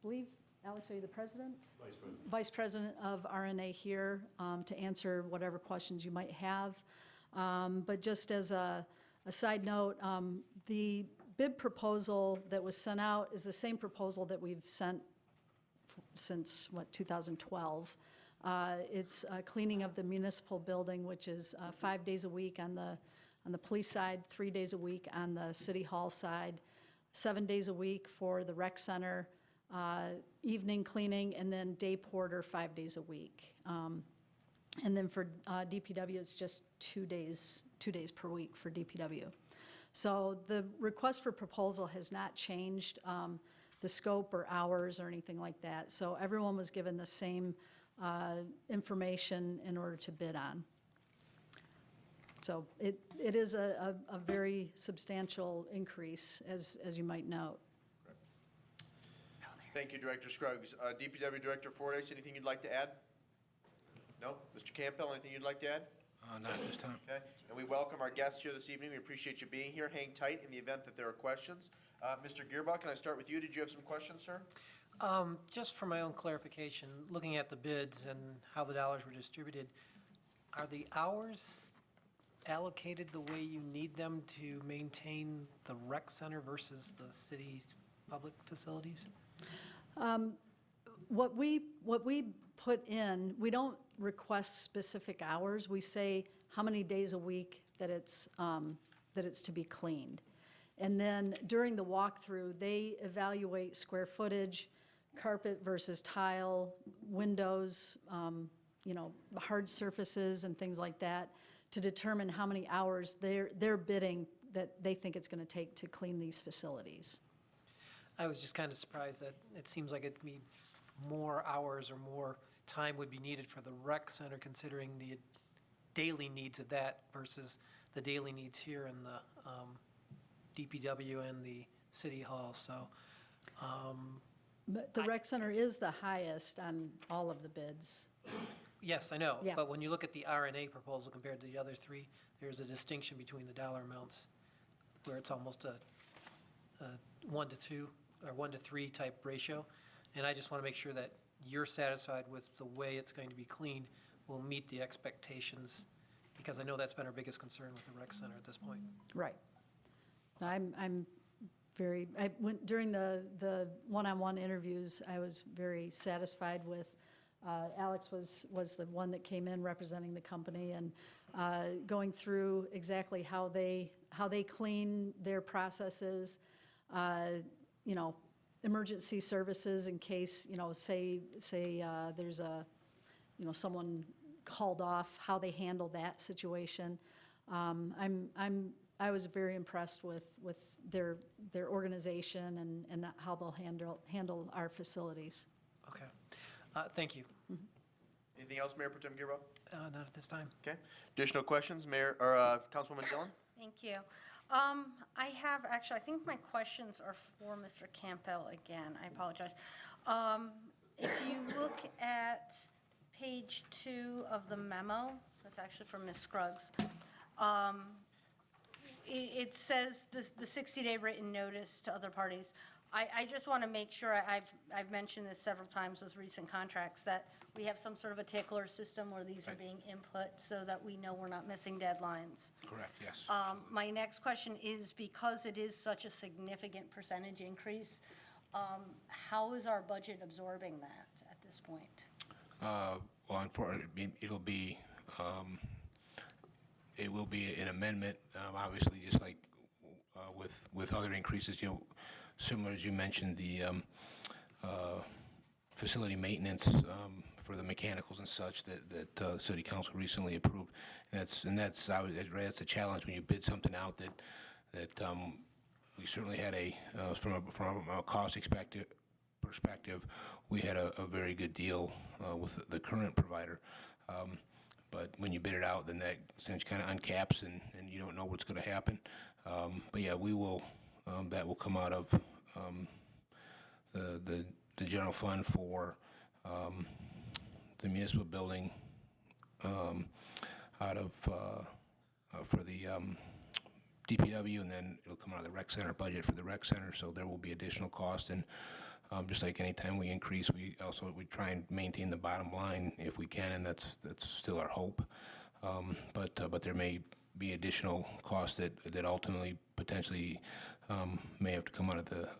believe, Alex, are you the president? Vice President. Vice President of RNA here to answer whatever questions you might have. But just as a side note, the bid proposal that was sent out is the same proposal that we've sent since, 2012. It's cleaning of the municipal building, which is 5 days a week on the police side, 3 days a week on the city hall side, 7 days a week for the rec center, evening cleaning, and then day porter 5 days a week. And then for DPW, it's just 2 days per week for DPW. So the request for proposal has not changed the scope or hours or anything like that. So everyone was given the same information in order to bid on. So it is a very substantial increase, as you might note. Thank you, Director Scruggs. DPW Director Fordyce, anything you'd like to add? No? Mr. Campbell, anything you'd like to add? Not at this time. Okay, and we welcome our guests here this evening. We appreciate you being here. Hang tight in the event that there are questions. Mr. Gearbuck, can I start with you? Did you have some questions, sir? Just for my own clarification, looking at the bids and how the dollars were distributed, are the hours allocated the way you need them to maintain the rec center versus the city's public facilities? What we put in, we don't request specific hours. We say how many days a week that it's to be cleaned. And then during the walkthrough, they evaluate square footage, carpet versus tile, windows, hard surfaces and things like that, to determine how many hours they're bidding that they think it's going to take to clean these facilities. I was just kind of surprised that it seems like it'd be more hours or more time would be needed for the rec center, considering the daily needs of that versus the daily needs here in the DPW and the city hall. So, But the rec center is the highest on all of the bids. yes, I know. Yeah. But when you look at the RNA proposal compared to the other three, there's a distinction between the dollar amounts where it's almost a 1 to 2 or 1 to 3 type ratio. And I just want to make sure that you're satisfied with the way it's going to be cleaned will meet the expectations, because I know that's been our biggest concern with the rec center at this point. Right. During the one-on-one interviews, I was very satisfied with, Alex was the one that came in representing the company, and going through exactly how they clean their processes, emergency services in case, say there's someone called off, how they handle that situation. I was very impressed with their organization and how they'll handle our facilities. Okay. Thank you. Anything else, Mayor Pro Tem Gearbuck? Not at this time. Okay. Additional questions, Mayor, or Councilwoman Dillon? Thank you. I think my questions are for Mr. Campbell again. I apologize. If you look at page 2 of the memo, that's actually from Ms. Scruggs, it says the 60-day written notice to other parties. I just want to make sure, I've mentioned this several times with recent contracts, that we have some sort of a tickler system where these are being input so that we know we're not missing deadlines. Correct, yes. My next question is, because it is such a significant percentage increase, how is our budget absorbing that at this point? Well, unfortunately, it will be an amendment, obviously, just like with other increases, similar as you mentioned, the facility maintenance for the mechanicals and such that City Council recently approved. And that's a challenge when you bid something out that we certainly had from a cost perspective, we had a very good deal with the current provider. But when you bid it out, then that essentially kind of uncaps and you don't know what's going to happen. But yeah, we will, that will come out of the general fund for the municipal building, out of, for the DPW, and then it'll come out of the rec center budget for the rec center, so there will be additional cost. And just like any time we increase, we try and maintain the bottom line if we can, and that's still our hope. But there may be additional costs that ultimately potentially may have to come out of the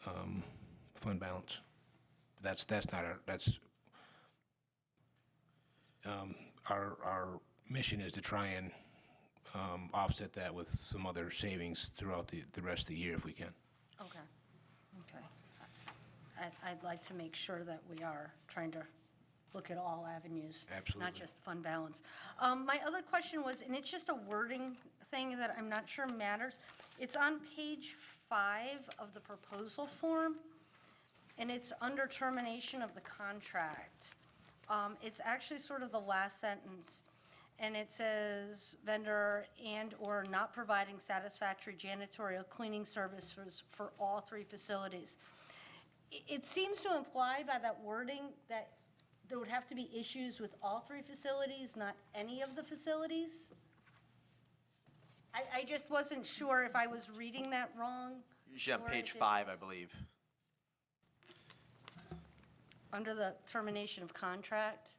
fund balance. That's our mission is to try and offset that with some other savings throughout the rest of the year if we can. Okay. I'd like to make sure that we are trying to look at all avenues. Absolutely. Not just fund balance. My other question was, and it's just a wording thing that I'm not sure matters. It's on page 5 of the proposal form, and it's under termination of the contract. It's actually sort of the last sentence, and it says vendor and/or not providing satisfactory janitorial cleaning services for all 3 facilities. It seems to imply by that wording that there would have to be issues with all three facilities, not any of the facilities. I just wasn't sure if I was reading that wrong. Usually on or page if it 5, I was believe. Under the termination of contract.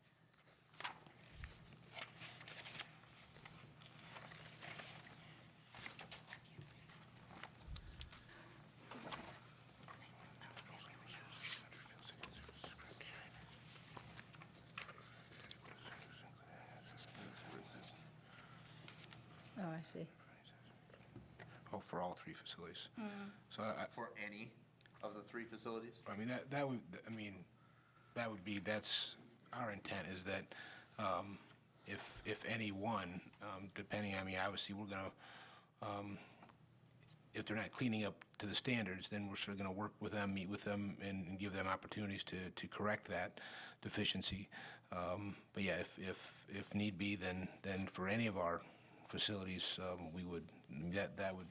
Oh, I see. Oh, for all three facilities. So For any of the 3 facilities? I mean, that would be, that's, our intent is that if any one, depending, I mean, obviously, we're gonna, if they're not cleaning up to the standards, then we're sort of gonna work with them, meet with them, and give them opportunities to correct that deficiency. But yeah, if need be, then for any of our facilities, we would,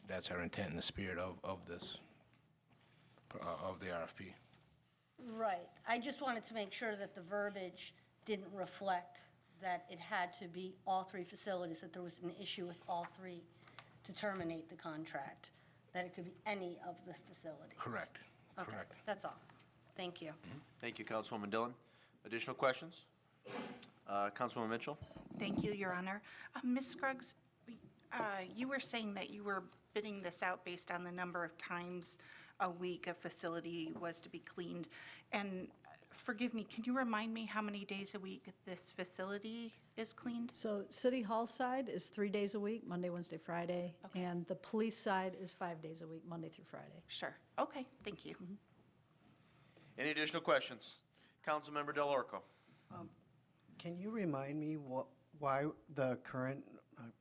that's our intent and the spirit of this, of the RFP. Right. I just wanted to make sure that the verbiage didn't reflect that it had to be all 3 facilities, that there was an issue with all 3 to terminate the contract, that it could be any of the facilities. Correct, Okay, correct. that's all. Thank you. Thank you, Councilwoman Dillon. Additional questions? Councilwoman Mitchell? Thank you, Your Honor. Ms. Scruggs, you were saying that you were bidding this out based on the number of times a week a facility was to be cleaned. And forgive me, can you remind me how many days a week this facility is cleaned? So City Hall side is 3 days a week, Monday, Wednesday, Friday. Okay. And the police side is 5 days a week, Monday through Friday. Sure. Okay, thank you. Any additional questions? Councilmember Del Orco? Can you remind me why the current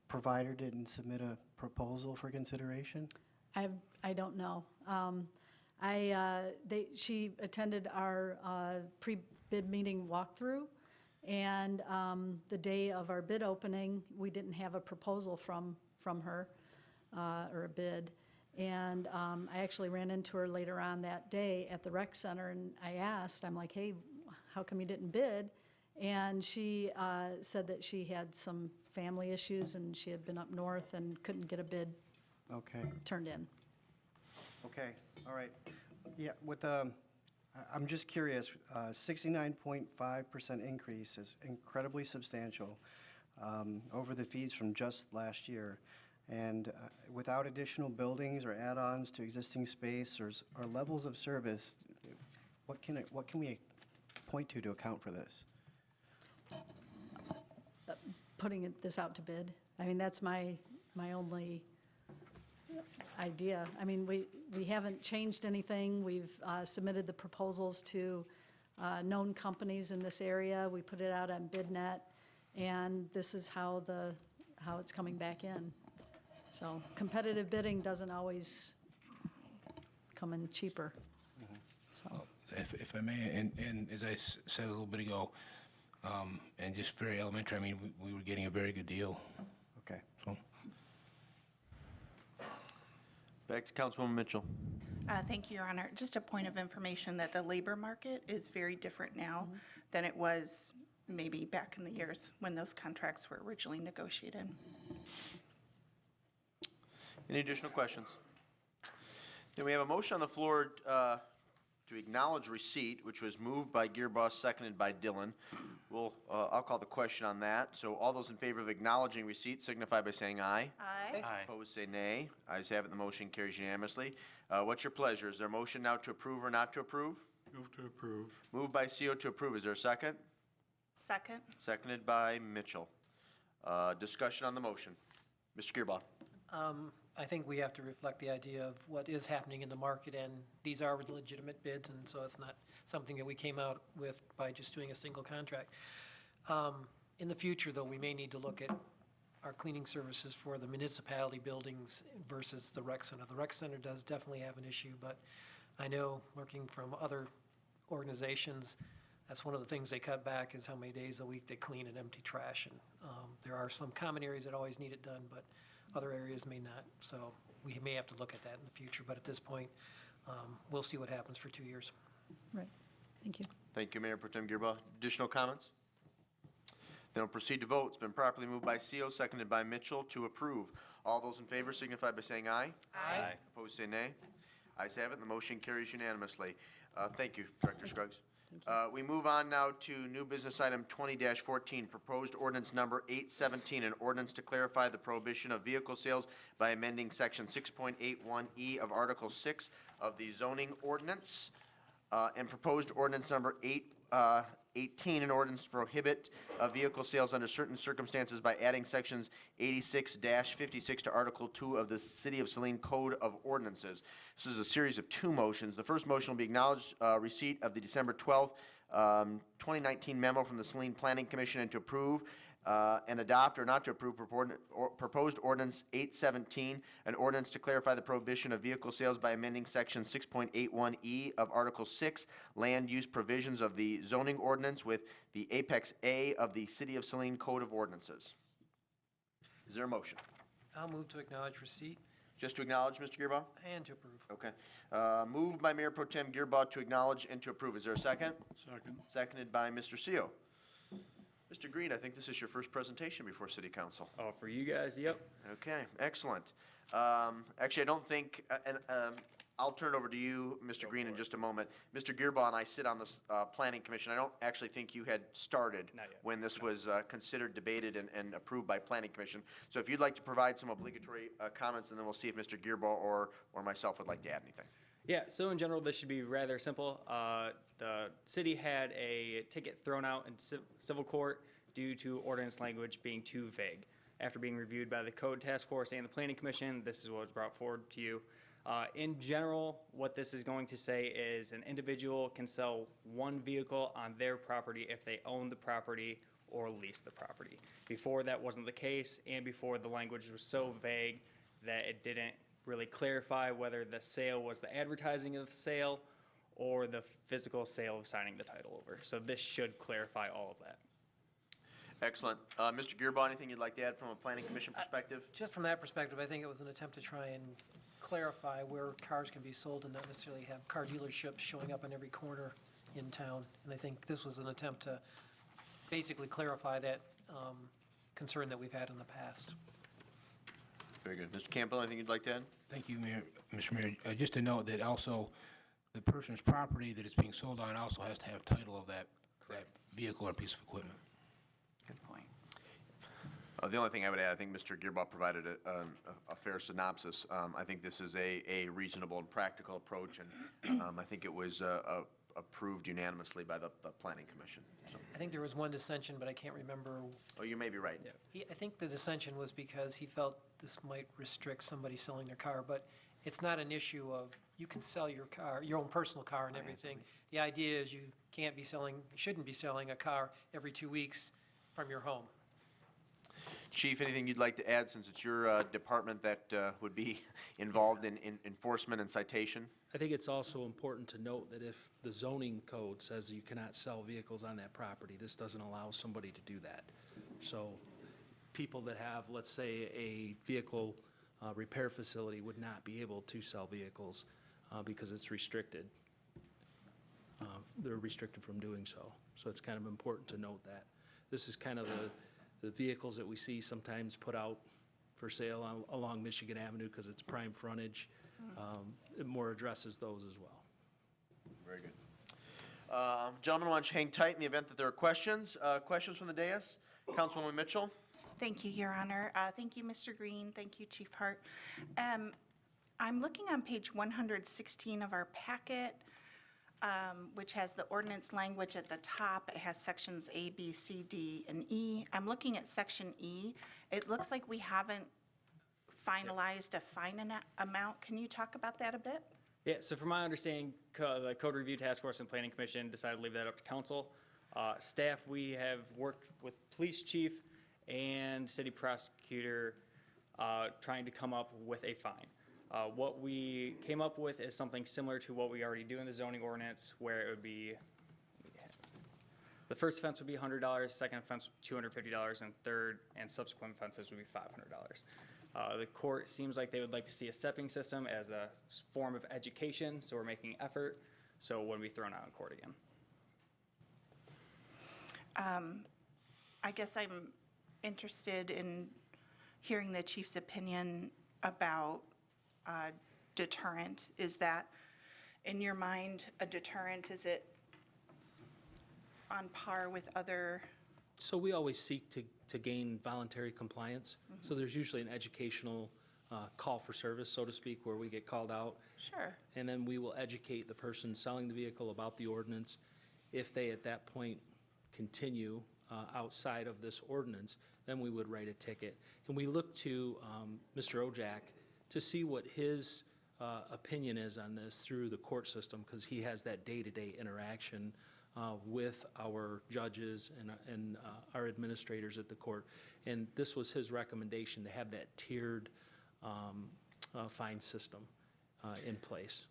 provider didn't submit a proposal for consideration? I don't know. She attended our pre-bid meeting walkthrough, and the day of our bid opening, we didn't have a proposal from her, or a bid. And I actually ran into her later on that day at the rec center, and I asked, I'm like, hey, how come you didn't bid? And she said that she had some family issues, and she had been up north and couldn't get a bid Okay, turned in. okay, all right. Yeah, I'm just curious, 69.5% increase is incredibly substantial over the fees from just last year. And without additional buildings or add-ons to existing space or levels of service, what can we point to account for this? Putting this out to bid. I mean, that's my only idea. I mean, we haven't changed anything. We've submitted the proposals to known companies in this area. We put it out on BidNet, and this is how it's coming back in. So competitive bidding doesn't always come in cheaper. So. If I may, and as I said a little bit ago, and just very elementary, I mean, we were getting a very good deal. Okay. So, Back to Councilwoman Mitchell. Thank you, Your Honor. Just a point of information that the labor market is very different now than it was maybe back in the years when those contracts were originally negotiated. Any additional questions? Then we have a motion on the floor to acknowledge receipt, which was moved by Gearboss, seconded by Dillon. I'll call the question on that. So all those in favor of acknowledging receipt signify by saying aye. Aye. Opposed, say nay. Ayes have it, the motion carries unanimously. What's your pleasure? Is there a motion now to approve or not to approve? Move to approve. Moved by CO to approve. Is there a second? Second. Seconded by Mitchell. Discussion on the motion. Mr. Gearboss. I think we have to reflect the idea of what is happening in the market, and these are legitimate bids, and so it's not something that we came out with by just doing a single contract. In the future, though, we may need to look at our cleaning services for the municipality buildings versus the rec center. The rec center does definitely have an issue, but I know, working from other organizations, that's one of the things they cut back is how many days a week they clean and empty trash. And there are some common areas that always need it done, but other areas may not. So we may have to look at that in the future, but at this point, we'll see what happens for 2 years. Right. Thank you. Thank you, Mayor Pro Tem Girbach. Additional comments? Then we'll proceed to vote. It's been properly moved by CO, seconded by Mitchell to approve. All those in favor signify by saying aye. Aye. Opposed, say nay. Ayes have it, the motion carries unanimously. Thank you, Director Scruggs. We move on now to new business item 20-14, proposed ordinance number 817, an ordinance to clarify the prohibition of vehicle sales by amending section 6.81E of Article 6 of the zoning ordinance, and proposed ordinance number 818, an ordinance to prohibit vehicle sales under certain circumstances by adding sections 86-56 to Article 2 of the City of Saline Code of Ordinances. This is a series of two motions. The first motion will be acknowledged receipt of the December 12th, 2019 memo from the Saline Planning Commission and to approve and adopt or not to approve proposed ordinance 817, an ordinance to clarify the prohibition of vehicle sales by amending section 6.81E of Article 6, land use provisions of the zoning ordinance with the Apex A of the City of Saline Code of Ordinances. Is there a motion? I'll move to acknowledge receipt Just to acknowledge, Mr. Gearbaugh? and to approve. Okay. Moved by Mayor Pro Tem Gearbaugh to acknowledge and to approve. Is there a second? Second. Seconded by Mr. Seal. Mr. Green, I think this is your first presentation before City Council. Oh, for you guys, yep. Okay, excellent. Actually, I don't think, I'll turn it over to you, Mr. Green, in just a moment. Mr. Gearbaugh and I sit on this Planning Commission. I don't actually think you had started Not yet. when this was considered, debated, and approved by Planning Commission. So if you'd like to provide some obligatory comments, and then we'll see if Mr. Gearbaugh or myself would like to add anything. Yeah, so in general, this should be rather simple. The city had a ticket thrown out in civil court due to ordinance language being too vague. After being reviewed by the Code Task Force and the Planning Commission, this is what was brought forward to you. In general, what this is going to say is an individual can sell one vehicle on their property if they own the property or lease the property. Before that wasn't the case, and before the language was so vague that it didn't really clarify whether the sale was the advertising of the sale or the physical sale of signing the title over. So this should clarify all of that. Excellent. Mr. Gearbaugh, anything you'd like to add from a Planning Commission perspective? Just from that perspective, I think it was an attempt to try and clarify where cars can be sold and not necessarily have car dealerships showing up on every corner in town. And I think this was an attempt to basically clarify that concern that we've had in the past. Very good. Mr. Campbell, anything you'd like to add? Thank you, Mayor, Mr. Mayor. Just to note that also the person's property that it's being sold on also has to have title of that vehicle or piece of equipment. Good point. The only thing I would add, I think Mr. Gearbaugh provided a fair synopsis. I think this is a reasonable and practical approach, and I think it was approved unanimously by the Planning Commission. So. I think there was one dissension, but I can't remember. Oh, you may be right. I think the dissension was because he felt this might restrict somebody selling their car, but it's not an issue of, you can sell your car, your own personal car and everything. The idea is you can't be selling, shouldn't be selling a car every 2 weeks from your home. Chief, anything you'd like to add, since it's your department that would be involved in enforcement and citation? I think it's also important to note that if the zoning code says you cannot sell vehicles on that property, this doesn't allow somebody to do that. So people that have, let's say, a vehicle repair facility would not be able to sell vehicles because it's restricted. They're restricted from doing so. So it's kind of important to note that. This is kind of the vehicles that we see sometimes put out for sale along Michigan Avenue because it's prime frontage. It more addresses those as well. Very good. Gentlemen, why don't you hang tight in the event that there are questions? Questions from the dais? Councilwoman Mitchell? Thank you, Your Honor. Thank you, Mr. Green. Thank you, Chief Hart. I'm looking on page 116 of our packet, which has the ordinance language at the top. It has sections A, B, C, D, and E. I'm looking at section E. It looks like we haven't finalized a fine amount. Can you talk about that a bit? Yeah, so from my understanding, the Code Review Task Force and Planning Commission decided to leave that up to council. Staff, we have worked with police chief and city prosecutor trying to come up with a fine. What we came up with is something similar to what we already do in the zoning ordinance, where it would be, the first offense would be $100, second offense $250, and third and subsequent offenses would be $500. The court seems like they would like to see a stepping system as a form of education, so we're making effort. so it wouldn't be thrown out in court again. I guess I'm interested in hearing the chief's opinion about deterrent. Is that, in your mind, a deterrent? Is it on par with other? So we always seek to gain voluntary compliance. So there's usually an educational call for service, so to speak, where we get called out. Sure. And then we will educate the person selling the vehicle about the ordinance. If they, at that point, continue outside of this ordinance, then we would write a ticket. And we look to Mr. Ojak to see what his opinion is on this through the court system, because he has that day-to-day interaction with our judges and our administrators at the court. And this was his recommendation, to have that tiered fine system in place.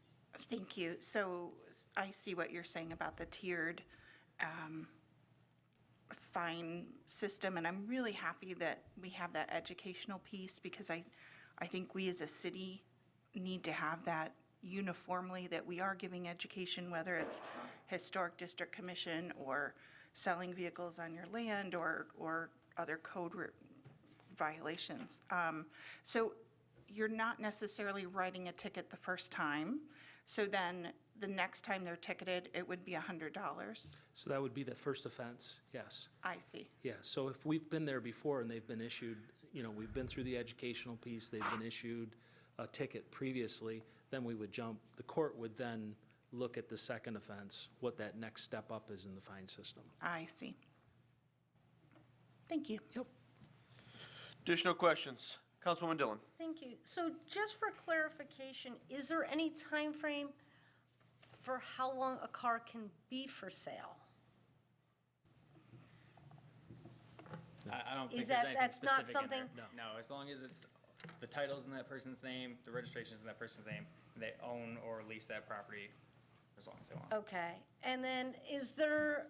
Thank you. So I see what you're saying about the tiered fine system, and I'm really happy that we have that educational piece, because I think we as a city need to have that uniformly, that we are giving education, whether it's Historic District Commission or selling vehicles on your land or other code violations. So you're not necessarily writing a ticket the first time, so then the next time they're ticketed, it would be $100? So that would be the first offense, yes. I see. Yeah, so if we've been there before and they've been issued, we've been through the educational piece, they've been issued a ticket previously, then we would jump. The court would then look at the second offense, what that next step up is in the fine system. I see. Thank you. Yep. Additional questions? Councilwoman Dillon. Thank you. So just for clarification, is there any time frame for how long a car can be for sale? I don't Is think there's that- anything that's not specific in there. something- No, as long as it's, the title's in that person's name, the registration's in that person's name, they own or lease that property as long as they want. Okay, and then is there,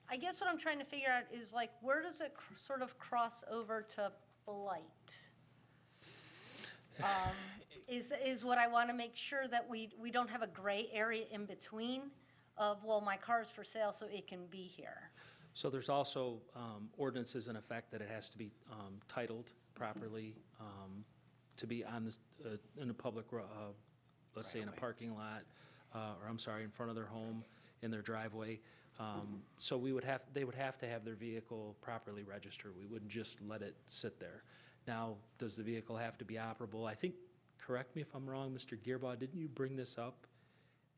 I guess what I'm trying to figure out is like, where does it sort of cross over to blight? Is what I want to make sure that we don't have a gray area in between of, well, my car's for sale, so it can be here. So there's also ordinances in effect that it has to be titled properly, to be on this, in a public, let's say in a parking lot, or I'm sorry, in front of their home, in their driveway. So they would have to have their vehicle properly registered. We wouldn't just let it sit there. Now, does the vehicle have to be operable? I think, correct me if I'm wrong, Mr. Gearbaugh, didn't you bring this up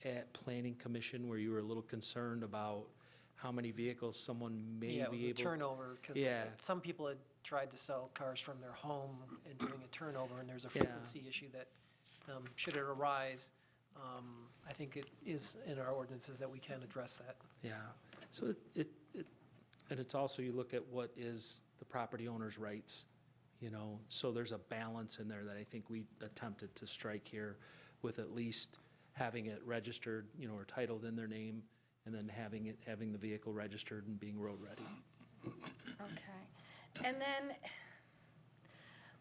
at Planning Commission where you were a little concerned about how many vehicles someone may be able? Yeah, it was a turnover, because Yeah. some people had tried to sell cars from their home and doing a turnover, and there's a Yeah. frequency issue that, should it arise, I think it is in our ordinances that we can address that. Yeah, so and it's also, you look at what is the property owner's rights, so there's a balance in there that I think we attempted to strike here with at least having it registered, or titled in their name, and then having the vehicle registered and being road ready. Okay. And then,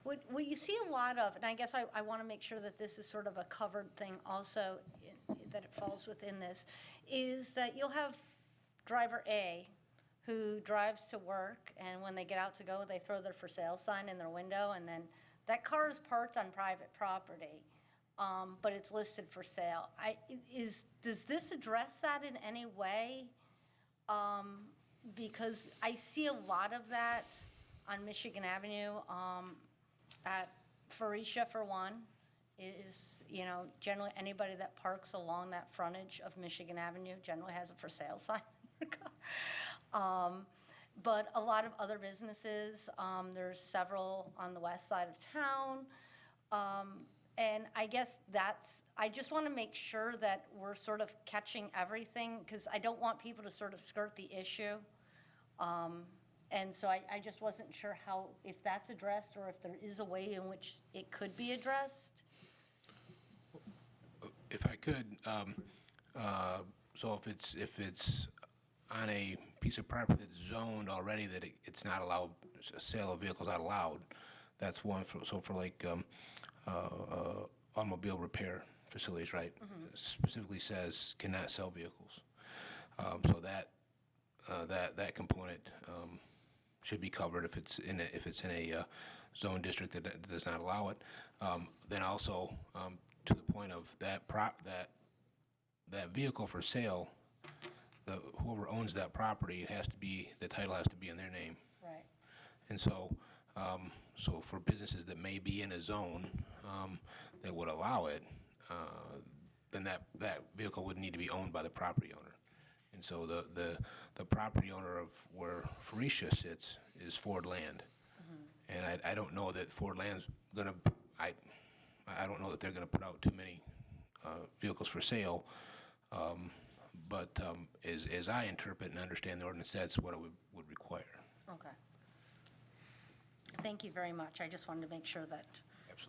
what you see a lot of, and I guess I want to make sure that this is sort of a covered thing also, that it falls within this, is that you'll have driver A who drives to work, and when they get out to go, they throw their for sale sign in their window, and then that car is parked on private property, but it's listed for sale. Does this address that in any way? Because I see a lot of that on Michigan Avenue, at Phoenicia, for one, is, generally anybody that parks along that frontage of Michigan Avenue generally has a for sale sign. But a lot of other businesses, there's several on the west side of town. And I guess I just want to make sure that we're sort of catching everything, because I don't want people to sort of skirt the issue. And so I just wasn't sure if that's addressed, or if there is a way in which it could be addressed. If I could, so if it's on a piece of property that's zoned already, that it's not allowed, a sale of vehicles not allowed, that's one. So for like automobile repair facilities, right? Specifically says cannot sell vehicles. So that component should be covered if it's in a zone district that does not allow it. Then also, to the point of that vehicle for sale, whoever owns that property, the title has to be in their name. Right. And so, so for businesses that may be in a zone that would allow it, then that vehicle would need to be owned by the property owner. And so the property owner of where Felicia sits is Ford Land. And I don't know that Ford Land's gonna, I don't know that they're gonna put out too many vehicles for sale. But as I interpret and understand the ordinance, that's what it would require. Okay. Thank you very much. I just wanted to make sure that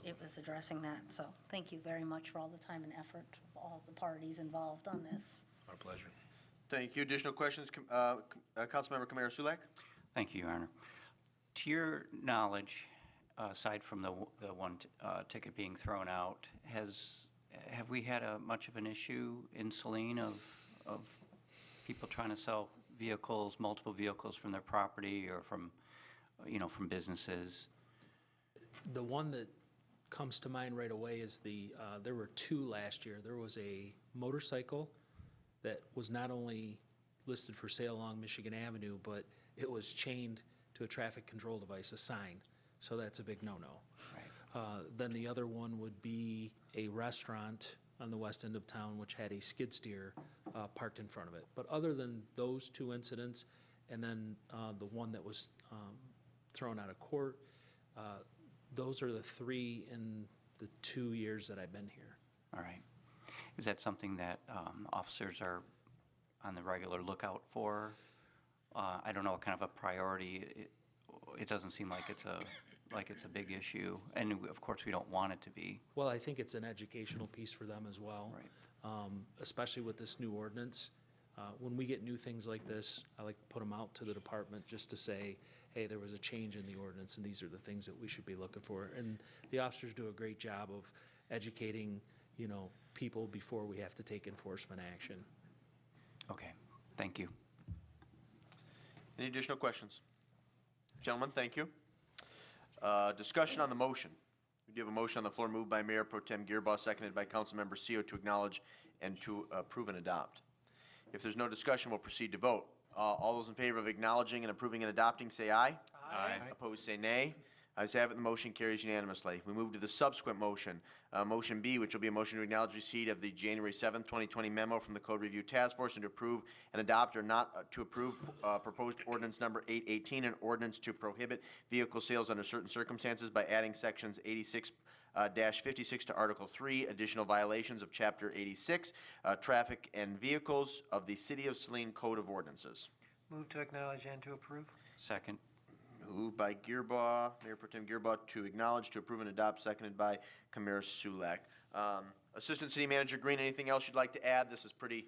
it was addressing that. So thank you very much for all the time and effort of all the parties involved on this. Our pleasure. Thank you. Additional questions, Councilmember Kamara Sulak? Thank you, Your Honor. To your knowledge, aside from the one ticket being thrown out, have we had much of an issue in Saline of people trying to sell vehicles, multiple vehicles from their property or from businesses? The one that comes to mind right away is there were two last year. There was a motorcycle that was not only listed for sale along Michigan Avenue, but it was chained to a traffic control device, a sign. So that's a big no-no. Right. Then the other one would be a restaurant on the west end of town which had a skid steer parked in front of it. But other than those two incidents, and then the one that was thrown out of court, those are the three in the 2 years that I've been here. All right. Is that something that officers are on the regular lookout for? I don't know what kind of a priority. It doesn't seem like it's a big issue, and of course we don't want it to be. Well, I think it's an educational piece for them as well. Right. Especially with this new ordinance. When we get new things like this, I like to put them out to the department just to say, hey, there was a change in the ordinance, and these are the things that we should be looking for. And the officers do a great job of educating, people before we have to take enforcement action. Okay. Thank you. Any additional questions? Gentlemen, thank you. Discussion on the motion. We do have a motion on the floor moved by Mayor Pro Tem Gearboss, seconded by Councilmember Seo to acknowledge and to approve and adopt. If there's no discussion, we'll proceed to vote. All those in favor of acknowledging and approving and adopting, say aye. Aye. Opposed, say nay. Ayes have it, the motion carries unanimously. We move to the subsequent motion, Motion B, which will be a motion to acknowledge receipt of the January 7th, 2020 memo from the Code Review Task Force and to approve and adopt or not to approve proposed ordinance number 818, an ordinance to prohibit vehicle sales under certain circumstances by adding sections 86-56 to Article 3, additional violations of Chapter 86, Traffic and Vehicles of the City of Saline Code of Ordinances. Move to acknowledge and to approve. Second. Moved by Gearbaugh, Mayor Pro Tem Gearbaugh, to acknowledge, to approve, and adopt, seconded by Kamara Sulak. Assistant City Manager Green, anything else you'd like to add? This is pretty,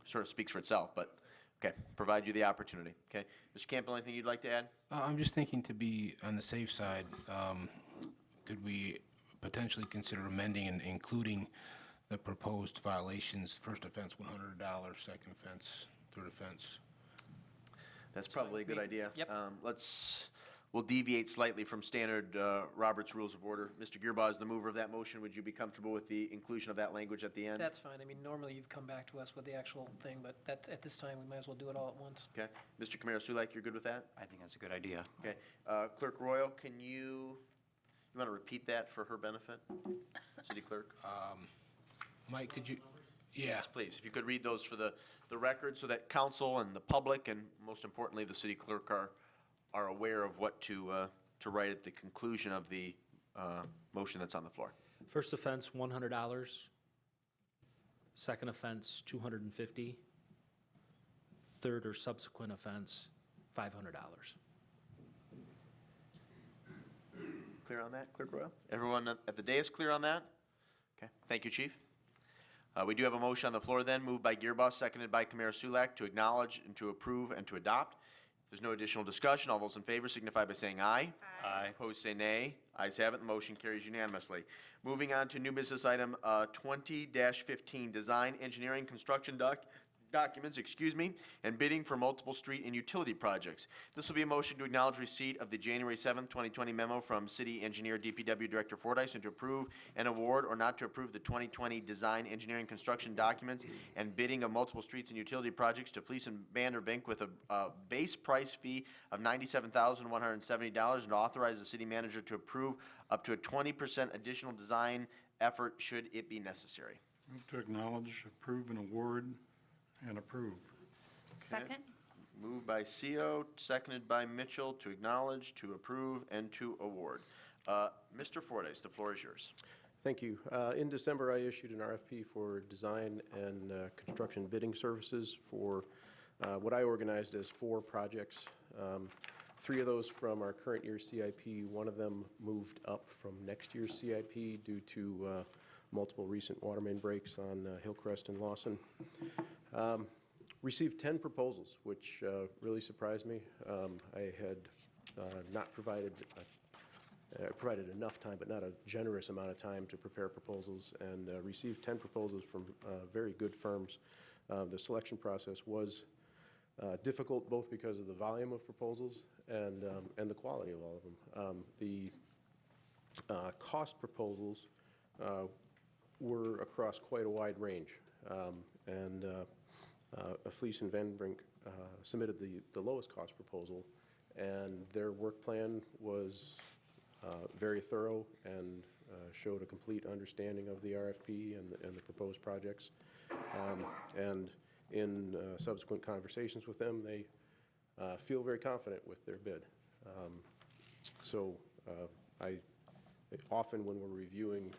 sort of speaks for itself, but, okay, provide you the opportunity. Okay. Mr. Campbell, anything you'd like to add? I'm just thinking, to be on the safe side, could we potentially consider amending and including the proposed violations, first offense $100, second offense, third offense? That's probably a good idea. Yep. We'll deviate slightly from standard Robert's Rules of Order. Mr. Gearbaugh, as the mover of that motion, would you be comfortable with the inclusion of that language at the end? That's fine. I mean, normally you've come back to us with the actual thing, but at this time, we might as well do it all at once. Okay. Mr. Kamara Sulak, you're good with that? I think that's a good idea. Okay. Clerk Royal, can you want to repeat that for her benefit? City Clerk? Mike, could you? Yeah. Yes, please. If you could read those for the record so that council and the public and most importantly the city clerk are aware of what to write at the conclusion of the motion that's on the floor. First offense, $100. Second offense, $250. Third or subsequent offense, $500. Clear on that, Clerk Royal? Everyone at the dais clear on that? Okay. Thank you, Chief. We do have a motion on the floor then, moved by Gearboss, seconded by Kamara Sulak, to acknowledge and to approve and to adopt. If there's no additional discussion, all those in favor signify by saying aye. Aye. Opposed, say nay. Ayes have it, the motion carries unanimously. Moving on to new business item 20-15, design, engineering, construction documents, and bidding for multiple street and utility projects. This will be a motion to acknowledge receipt of the January 7th, 2020 memo from City Engineer DPW Director Fordyce and to approve an award or not to approve the 2020 design, engineering, construction documents and bidding of multiple streets and utility projects to Fleece and Vanderbank with a base price fee of $97,170 and authorize the city manager to approve up to a 20% additional design effort should it be necessary. Move to acknowledge, approve, and award, and approve. Second? Moved by CO, seconded by Mitchell to acknowledge, to approve, and to award. Mr. Fordyce, the floor is yours. Thank you. In December, I issued an RFP for design and construction bidding services for what I organized as 4 projects. 3 of those from our current year's CIP. One of them moved up from next year's CIP due to multiple recent water main breaks on Hillcrest and Lawson. Received 10 proposals, which really surprised me. I had not provided enough time, but not a generous amount of time to prepare proposals, and received 10 proposals from very good firms. The selection process was difficult both because of the volume of proposals and the quality of all of them. The cost proposals were across quite a wide range, and Fleece and Vandenbrink submitted the lowest cost proposal, and their work plan was very thorough and showed a complete understanding of the RFP and the proposed projects. And in subsequent conversations with them, they feel very confident with their bid. Often when we're reviewing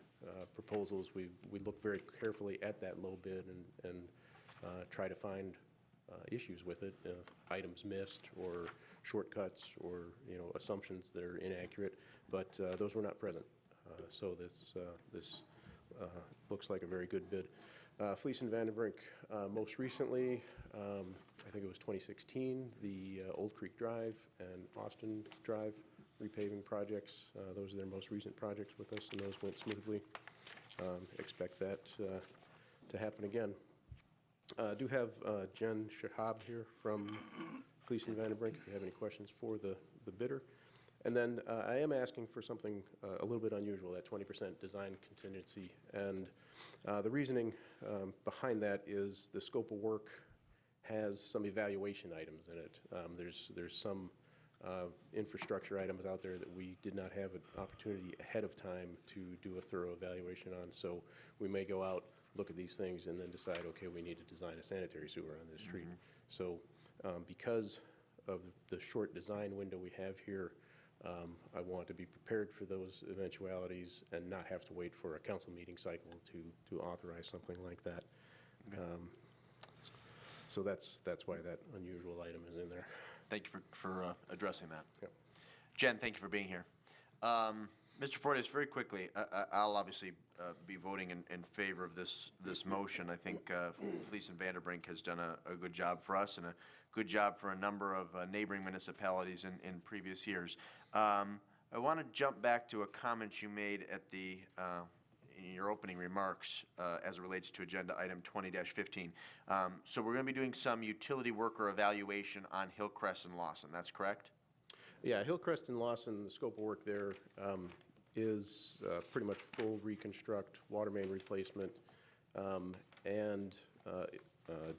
proposals, we look very carefully at that low bid and try to find issues with it, items missed or shortcuts or assumptions that are inaccurate, but those were not present. So this looks like a very good bid. Fleece and Vandenbrink, most recently, I think it was 2016, the Old Creek Drive and Austin Drive repaving projects. Those are their most recent projects with us, and those went smoothly. Expect that to happen again. I do have Jen Shahab here from Fleece and Vandenbrink, if you have any questions for the bidder. And then I am asking for something a little bit unusual, that 20% design contingency. And the reasoning behind that is the scope of work has some evaluation items in it. There's some infrastructure items out there that we did not have an opportunity ahead of time to do a thorough evaluation on. So we may go out, look at these things, and then decide, okay, we need to design a sanitary sewer on this street. So because of the short design window we have here, I want to be prepared for those eventualities and not have to wait for a council meeting cycle to authorize something like that. Okay. So that's why that unusual item is in there. Thank you for addressing that. Yep. Jen, thank you for being here. Mr. Fordyce, very quickly, I'll obviously be voting in favor of this motion. I think Fleece and Vanderbrink has done a good job for us and a good job for a number of neighboring municipalities in previous years. I want to jump back to a comment you made at in your opening remarks as it relates to agenda item 20-15. So we're going to be doing some utility worker evaluation on Hillcrest and Lawson, that's correct? Yeah, Hillcrest and Lawson, the scope of work there is pretty much full reconstruct, water main replacement, and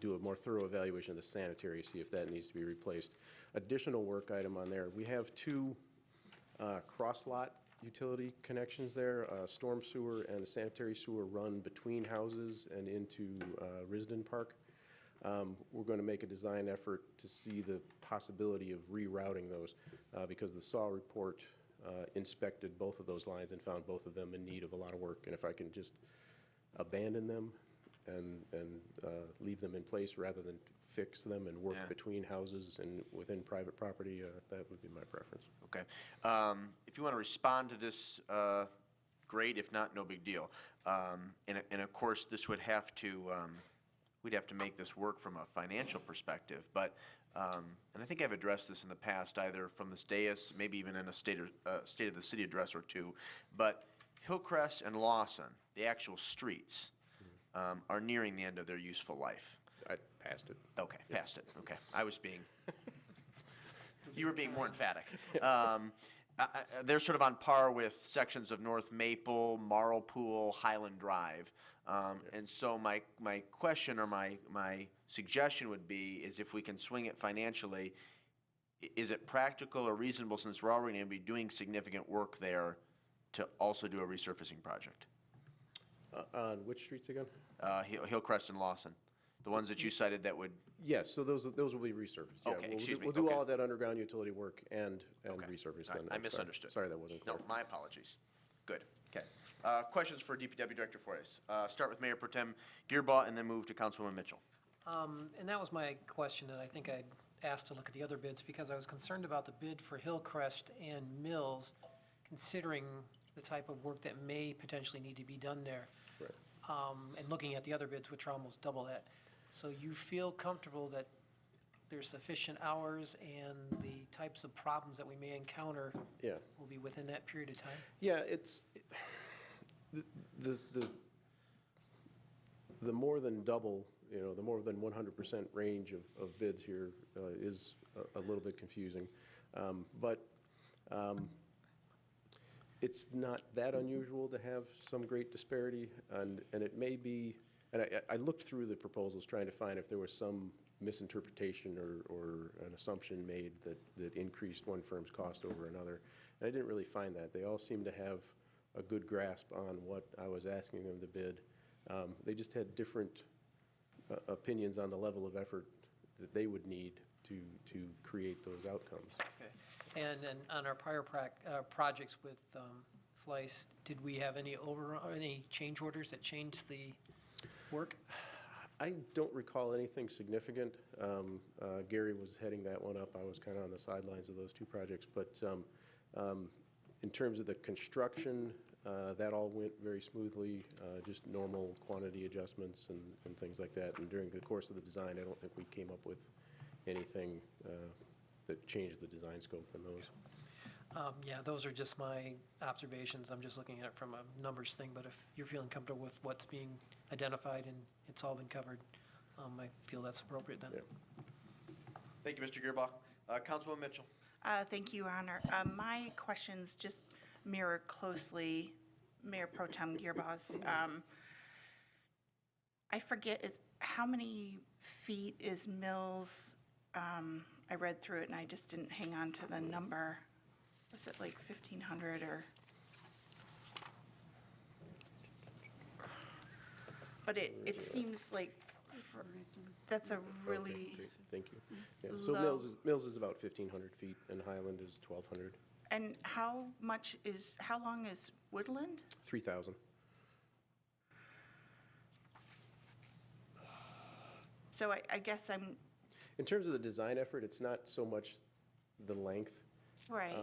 do a more thorough evaluation of the sanitary, see if that needs to be replaced. Additional work item on there, we have 2 cross-lot utility connections there, storm sewer and a sanitary sewer run between houses and into Risden Park. We're going to make a design effort to see the possibility of rerouting those because the SAW report inspected both of those lines and found both of them in need of a lot of work. And if I can just abandon them and leave them in place rather than fix them and work between houses and within private property, that would be my preference. Okay. If you want to respond to this, great. If not, no big deal. And of course, this would have to, we'd have to make this work from a financial perspective. But and I think I've addressed this in the past, either from this dais, maybe even in a State of the City address or two, but Hillcrest and Lawson, the actual streets, are nearing the end of their useful life. I passed it. Okay, past it, okay. I was being, you were being more emphatic. They're sort of on par with sections of North Maple, Marlpool, Highland Drive. And so my question or my suggestion would be is if we can swing it financially, is it practical or reasonable, since we're already going to be doing significant work there, to also do a resurfacing project? On which streets again? Hillcrest and Lawson, the ones that you cited that would. Yes, so those will be resurfaced. Yeah, Okay, excuse me, We'll do okay. all of that underground utility work and Okay. resurface All right, then. I I'm sorry. misunderstood. Sorry, that wasn't clear. No, my apologies. Good, okay. Questions for DPW Director Fortes? Start with Mayor Pro Tem Gearbaugh and then move to Councilwoman Mitchell. And that was my question, and I think I'd asked to look at the other bids because I was concerned about the bid for Hillcrest and Mills, considering the type of work that may potentially need to be done there. Right. And looking at the other bids, which are almost double that. So you feel comfortable that there's sufficient hours and the types of problems that we may encounter Yeah. will be within that period of time? Yeah, the more than double, the more than 100% range of bids here is a little bit confusing. But it's not that unusual to have some great disparity, and it may be, and I looked through the proposals trying to find if there was some misinterpretation or an assumption made that increased one firm's cost over another, and I didn't really find that. They all seem to have a good grasp on what I was asking them to bid. They just had different opinions on the level of effort that they would need to create those outcomes. Okay. And then on our prior projects with Fleiss, did we have any change orders that changed the work? I don't recall anything significant. Gary was heading that one up. I was kind of on the sidelines of those two projects. But in terms of the construction, that all went very smoothly, just normal quantity adjustments and things like that. And during the course of the design, I don't think we came up with anything that changed the design scope in those. Yeah, those are just my observations. I'm just looking at it from a numbers thing, but if you're feeling comfortable with what's being identified and it's all been covered, I feel that's appropriate then. Yeah. Thank you, Mr. Gearbaugh. Councilwoman Mitchell. Thank you, Your Honor. My questions just mirror closely Mayor Pro Tem Gearbaugh's. I forget, how many feet is Mills? I read through it and I just didn't hang on to the number. Was it like 1,500 or? But it seems like that's a really. Great, thank you. Yeah, so low. Mills is about 1,500 feet and Highland is 1,200. And how long is Woodland? 3,000. So I guess I'm, In terms of the design effort, it's not so much the length. right.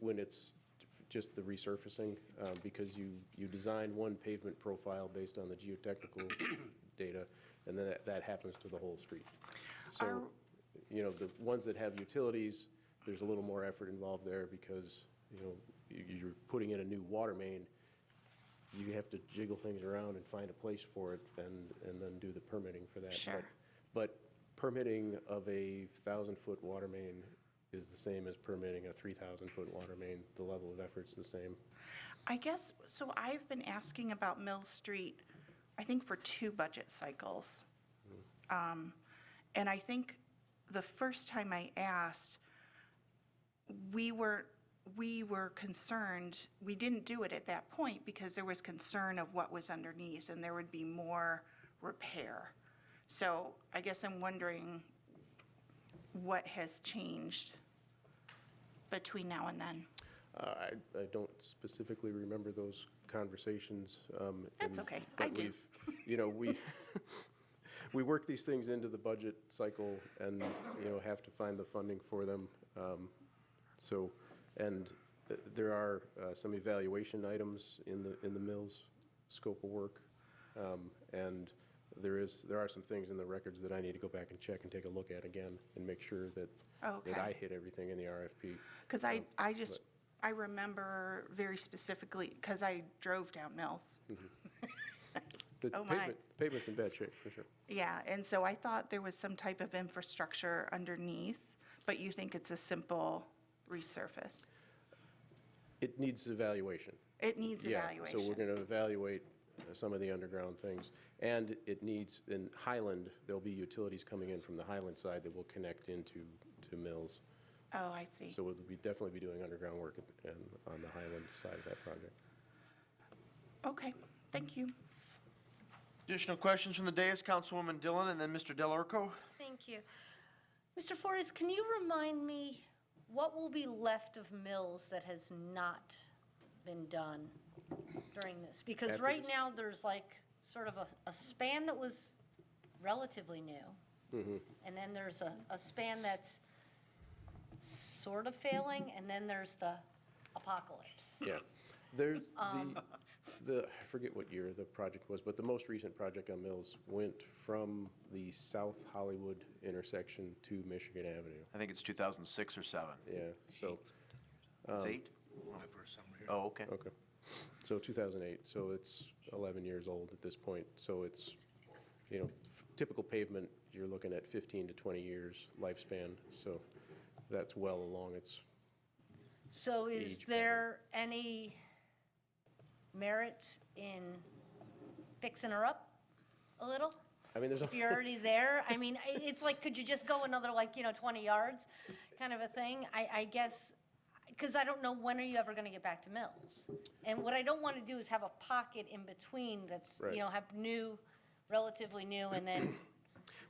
When it's just the resurfacing, because you design one pavement profile based on the geotechnical data, and then that happens to the whole street. So, the ones that have utilities, there's a little more effort involved there because, you're putting in a new water main. You have to jiggle things around and find a place for it and then do the permitting for that. Sure. But permitting of a 1,000-foot water main is the same as permitting a 3,000-foot water main. The level of effort's the same. I guess, so I've been asking about Mill Street, I think for 2 budget cycles. And I think the first time I asked, we were concerned, we didn't do it at that point because there was concern of what was underneath and there would be more repair. So I guess I'm wondering what has changed between now and then. I don't specifically remember those conversations. That's okay, I do. We work these things into the budget cycle and, have to find the funding for them. There are some evaluation items in the Mills scope of work. And there are some things in the records that I need to go back and check and take a look at again and make sure that Okay. I hit everything in the RFP. Because I remember very specifically, because I drove down Mills. The Oh, my. pavement's in bad shape, for sure. Yeah, and so I thought there was some type of infrastructure underneath, but you think it's a simple resurface? It needs evaluation. It needs Yeah, evaluation. so we're going to evaluate some of the underground things. And it needs, in Highland, there'll be utilities coming in from the Highland side that will connect into Mills. Oh, I see. So we'll definitely be doing underground work on the Highland side of that project. Okay, thank you. Additional questions from the dais, Councilwoman Dillon and then Mr. Delarico. Thank you. Mr. Fortas, can you remind me what will be left of Mills that has not been done during this? Because After right this? now, there's like sort of a span that was relatively new. And then there's a span that's sort of failing, and then there's the apocalypse. Yeah. There's I forget what year the project was, but the most recent project on Mills went from the South Hollywood intersection to Michigan Avenue. I think it's 2006 or 7. Yeah, so. It's 8? Oh, okay. Okay. So 2008, so it's 11 years old at this point. So it's, typical pavement, you're looking at 15 to 20 years lifespan. So that's well along its So is age there any merit in fixing her up a little? I mean, there's If you're already there, I mean, it's like, could you just go another, 20 yards kind of a thing? I guess, because I don't know, when are you ever going to get back to Mills? And what I don't want to do is have a pocket in between that's, Right. have new, relatively new, and then,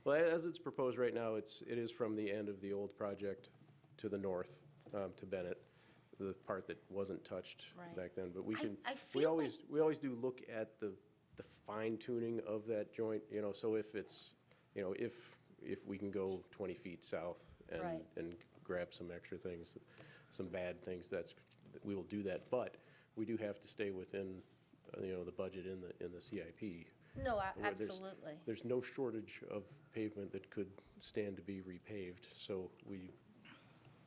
Well, as it's proposed right now, it is from the end of the old project to the north, to Bennett, the part that wasn't touched Right. back then. But we I- can, I we feel always do look at the fine tuning of that joint, so if it's, if we can go 20 feet south Right. and grab some extra things, some bad things, we will do that. But we do have to stay within, the budget in the CIP. no, where there's- absolutely. There's no shortage of pavement that could stand to be repaved, so we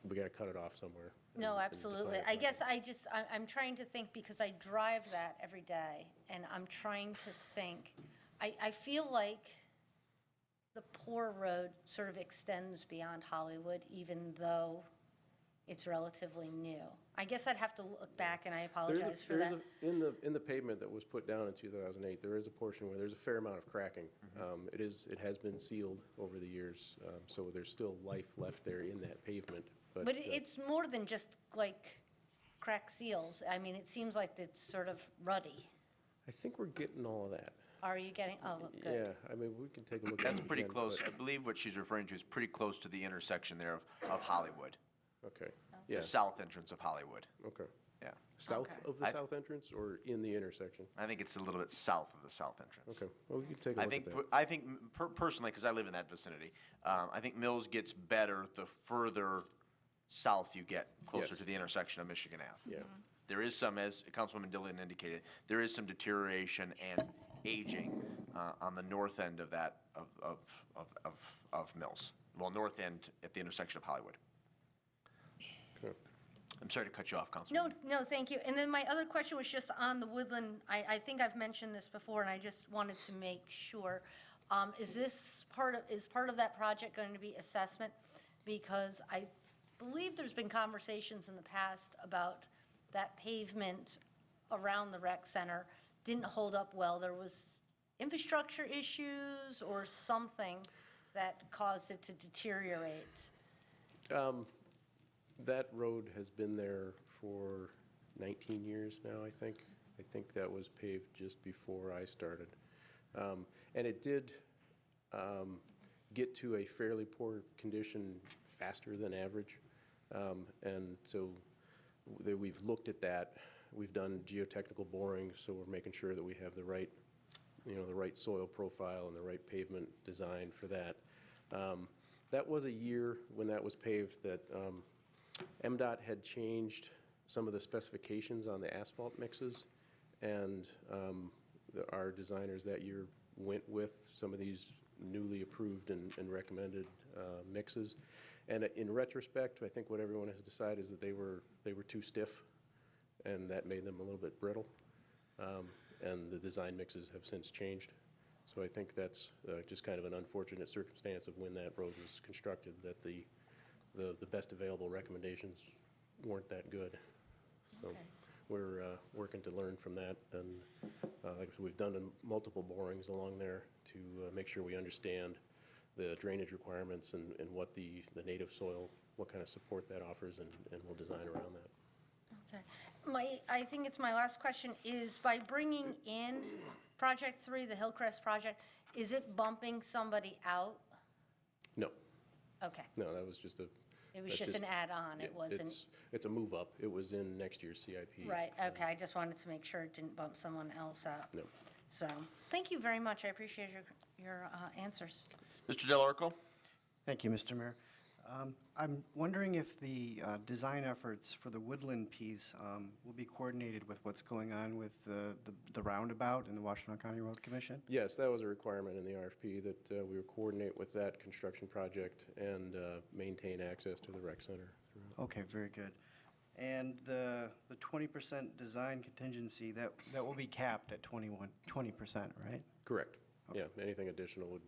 got to cut it off somewhere. No, and absolutely. define it I properly. guess I'm trying to think, because I drive that every day, and I'm trying to think. I feel like the Poor Road sort of extends beyond Hollywood, even though it's relatively new. I guess I'd have to look back, and I apologize for that. In the pavement that was put down in 2008, there is a portion where there's a fair amount of cracking. It has been sealed over the years, so there's still life left there in that pavement. But it's more than just like crack seals. I mean, it seems like it's sort of ruddy. I think we're getting all of that. Are you getting, oh, good. Yeah, I mean, we can take a look at it That's pretty again, close. but- I believe what she's referring to is pretty close to the intersection there of Hollywood, Okay, yeah, the south entrance of Hollywood. okay. Yeah. South Okay. of the I- south entrance or in the intersection? I think it's a little bit south of the south entrance. Okay, well, we can take a look at that. I think personally, because I live in that vicinity, I think Mills gets better the further south you get, closer Yes. to the intersection of Michigan Ave. Yeah. There is some, as Councilwoman Dillon indicated, there is some deterioration and aging on the north end of that, of Mills. Well, north end at the intersection of Hollywood. Okay. I'm sorry to cut you off, Councilwoman. No, thank you. And then my other question was just on the Woodland. I think I've mentioned this before, and I just wanted to make sure. Is part of that project going to be assessment? Because I believe there's been conversations in the past about that pavement around the rec center didn't hold up well. There was infrastructure issues or something that caused it to deteriorate. That road has been there for 19 years now, I think. I think that was paved just before I started. And it did get to a fairly poor condition faster than average. And so we've looked at that. We've done geotechnical boring, so we're making sure that we have the right, the right soil profile and the right pavement design for that. That was a year when that was paved that MDOT had changed some of the specifications on the asphalt mixes, and our designers that year went with some of these newly approved and recommended mixes. And in retrospect, I think what everyone has decided is that they were too stiff, and that made them a little bit brittle. And the design mixes have since changed. So I think that's just kind of an unfortunate circumstance of when that road was constructed, that the best available recommendations weren't that good. So we're working to learn from that, and like I said, we've done multiple borings along there to make sure we understand the drainage requirements and what the native soil, what kind of support that offers, and we'll design around that. Okay. I think it's my last question, is by bringing in Project 3, the Hillcrest project, is it bumping somebody out? No. Okay. No, that was just a... It was just an add-on, it wasn't... It's a move up. It was in next year's CIP. Right, okay, I just wanted to make sure it didn't bump someone else out. No. So, thank you very much, I appreciate your answers. Mr. DelOrco? Thank you, Mr. Mayor. I'm wondering if the design efforts for the Woodland piece will be coordinated with what's going on with the roundabout in the Washington County Road Commission? Yes, that was a requirement in the RFP that we would coordinate with that construction project and maintain access to the rec center. Okay, very good. And the 20% design contingency, that will be capped at 20%, right? Correct. Yeah, anything additional would,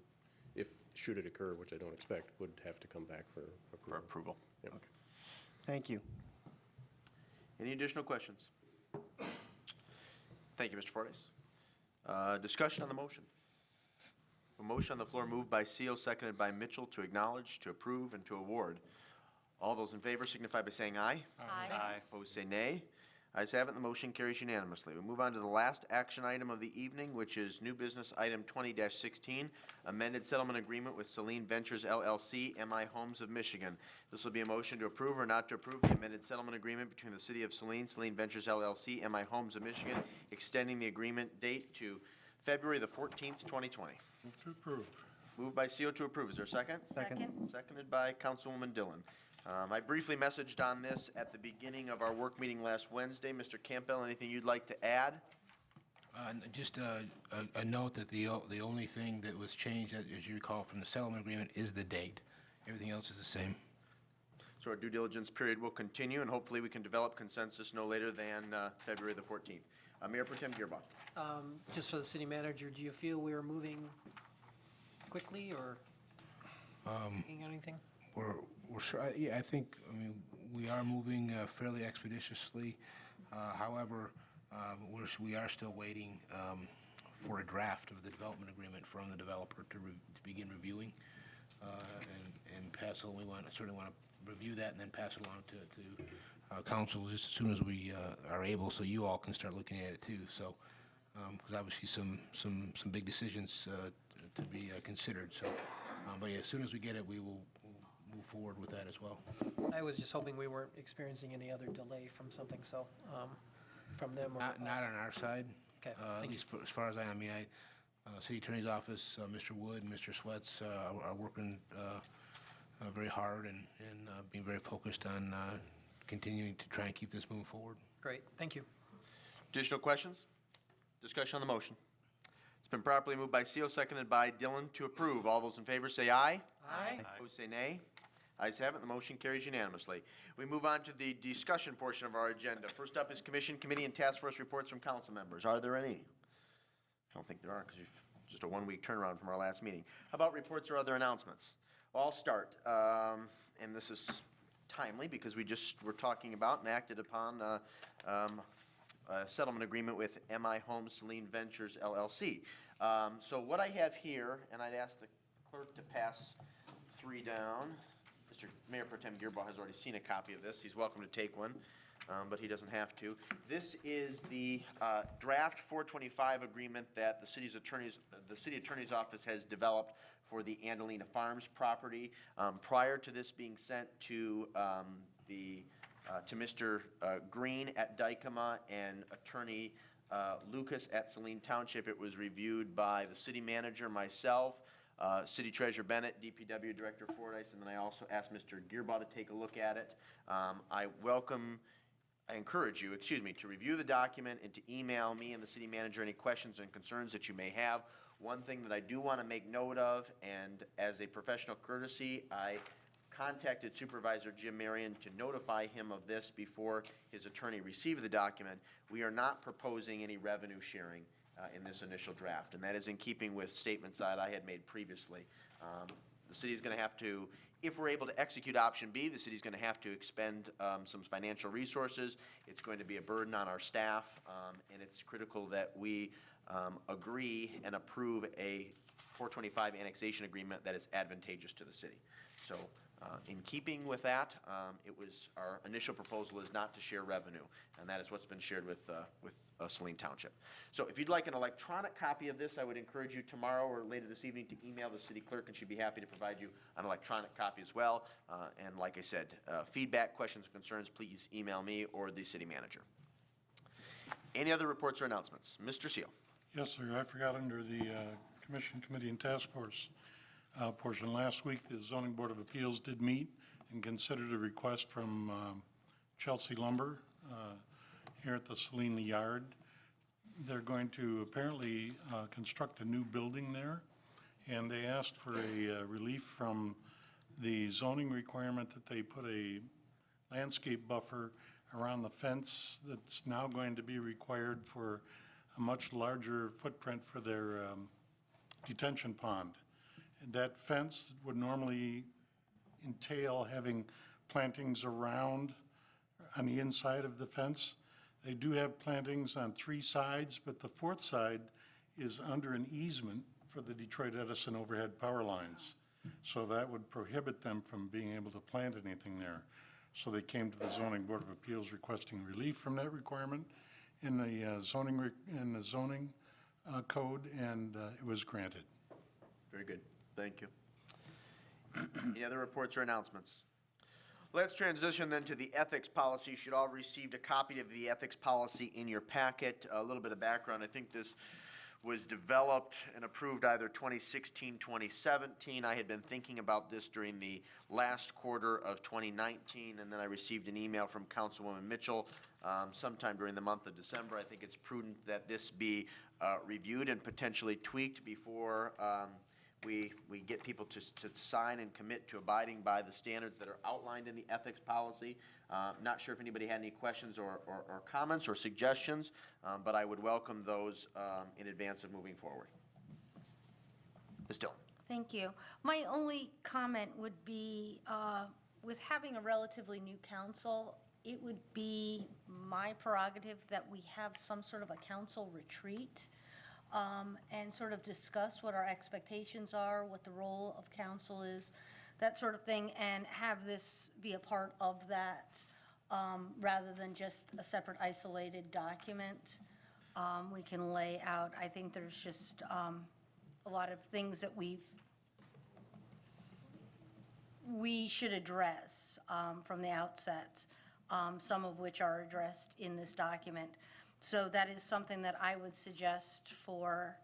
should it occur, which I don't expect, would have to come back for approval. Yep. Okay. Thank you. Any additional questions? Thank you, Mr. Fordyce. Discussion on the motion. A motion on the floor moved by Seal, seconded by Mitchell, to acknowledge, to approve, and to award. All those in favor signify by saying aye. Aye. Opposed, say nay. Ayes have it, the motion carries unanimously. We move on to the last action item of the evening, which is new business item 20-16, amended settlement agreement with Saline Ventures LLC, MI Homes of Michigan. This will be a motion to approve or not to approve the amended settlement agreement between the City of Saline, Saline Ventures LLC, MI Homes of Michigan, extending the agreement date to February the 14th, 2020. Move to approve. Moved by CO to approve. Is there a second? Second. Seconded by Councilwoman Dillon. I briefly messaged on this at the beginning of our work meeting last Wednesday. Mr. Campbell, anything you'd like to add? Just a note that the only thing that was changed, as you recall from the settlement agreement, is the date. Everything else is the same. So our due diligence period will continue, and hopefully we can develop consensus no later than February the 14th. Mayor Pro Tem Gearbaugh. Just for the city manager, do you feel we are moving quickly or looking at anything? We're sure, yeah, I think, we are moving fairly expeditiously. However, we are still waiting for a draft of the development agreement from the developer to begin reviewing and pass along. We certainly want to review that and then pass it along to council just as soon as we are able, so you all can start looking at it too. So, because obviously some big decisions to be considered. So, but yeah, as soon as we get it, we will move forward with that as well. I was just hoping we weren't experiencing any other delay from something, so, from them or us. Not on our side. Okay, At thank you. least as far as I mean, City Attorney's Office, Mr. Wood, Mr. Sweats are working very hard and being very focused on continuing to try and keep this moving forward. Great, thank you. Additional questions? Discussion on the motion. It's been properly moved by Seal, seconded by Dillon to approve. All those in favor say aye. Aye. Opposed, say nay. Ayes have it, the motion carries unanimously. We move on to the discussion portion of our agenda. First up is commission, committee, and task force reports from council members. Are there any? I don't think there are, because you've just a one-week turnaround from our last meeting. How about reports or other announcements? Well, I'll start, and this is timely because we just were talking about and acted upon a settlement agreement with MI Homes Saline Ventures LLC. So what I have here, and I'd ask the clerk to pass 3 down. Mr. Mayor Pro Tem Gearbaugh has already seen a copy of this. He's welcome to take one, but he doesn't have to. This is the draft 425 agreement that the city attorney's office has developed for the Andalina Farms property. Prior to this being sent to to Mr. Green at Dykema and Attorney Lucas at Saline Township, it was reviewed by the city manager, myself, City Treasurer Bennett, DPW Director Fordyce, and then I also asked Mr. Gearbaugh to take a look at it. I encourage you, to review the document and to email me and the city manager any questions and concerns that you may have. One thing that I do want to make note of, and as a professional courtesy, I contacted Supervisor Jim Marion to notify him of this before his attorney received the document. We are not proposing any revenue sharing in this initial draft, and that is in keeping with statements that I had made previously. The city is going to have to, if we're able to execute option B, the city's going to have to expend some financial resources. It's going to be a burden on our staff, and it's critical that we agree and approve a 425 annexation agreement that is advantageous to the city. So in keeping with that, our initial proposal is not to share revenue, and that is what's been shared with Saline Township. So if you'd like an electronic copy of this, I would encourage you tomorrow or later this evening to email the city clerk, and she'd be happy to provide you an electronic copy as well. And like I said, feedback, questions, or concerns, please email me or the city manager. Any other reports or announcements? Mr. Seal. Yes, sir. I forgot under the Commission, Committee, and Task Force portion. Last week, the Zoning Board of Appeals did meet and considered a request from Chelsea Lumber here at the Saline Yard. They're going to apparently construct a new building there, and they asked for a relief from the zoning requirement that they put a landscape buffer around the fence that's now going to be required for a much larger footprint for their detention pond. And that fence would normally entail having plantings around on the inside of the fence. They do have plantings on 3 sides, but the 4th side is under an easement for the Detroit Edison overhead power lines. So that would prohibit them from being able to plant anything there. So they came to the Zoning Board of Appeals requesting relief from that requirement in the zoning code, and it was granted. Very good. Thank you. Any other reports or announcements? Let's transition then to the ethics policy. You should all have received a copy of the ethics policy in your packet. A little bit of background. I think this was developed and approved either 2016, 2017. I had been thinking about this during the last quarter of 2019, and then I received an email from Councilwoman Mitchell sometime during the month of December. I think it's prudent that this be reviewed and potentially tweaked before we get people to sign and commit to abiding by the standards that are outlined in the ethics policy. Not sure if anybody had any questions or comments or suggestions, but I would welcome those in advance of moving forward. Ms. Dillon. Thank you. My only comment would be, with having a relatively new council, it would be my prerogative that we have some sort of a council retreat and sort of discuss what our expectations are, what the role of council is, that sort of thing, and have this be a part of that rather than just a separate isolated document. We can lay out, I think there's just a lot of things that we should address from the outset, some of which are addressed in this document. So that is something that I would suggest for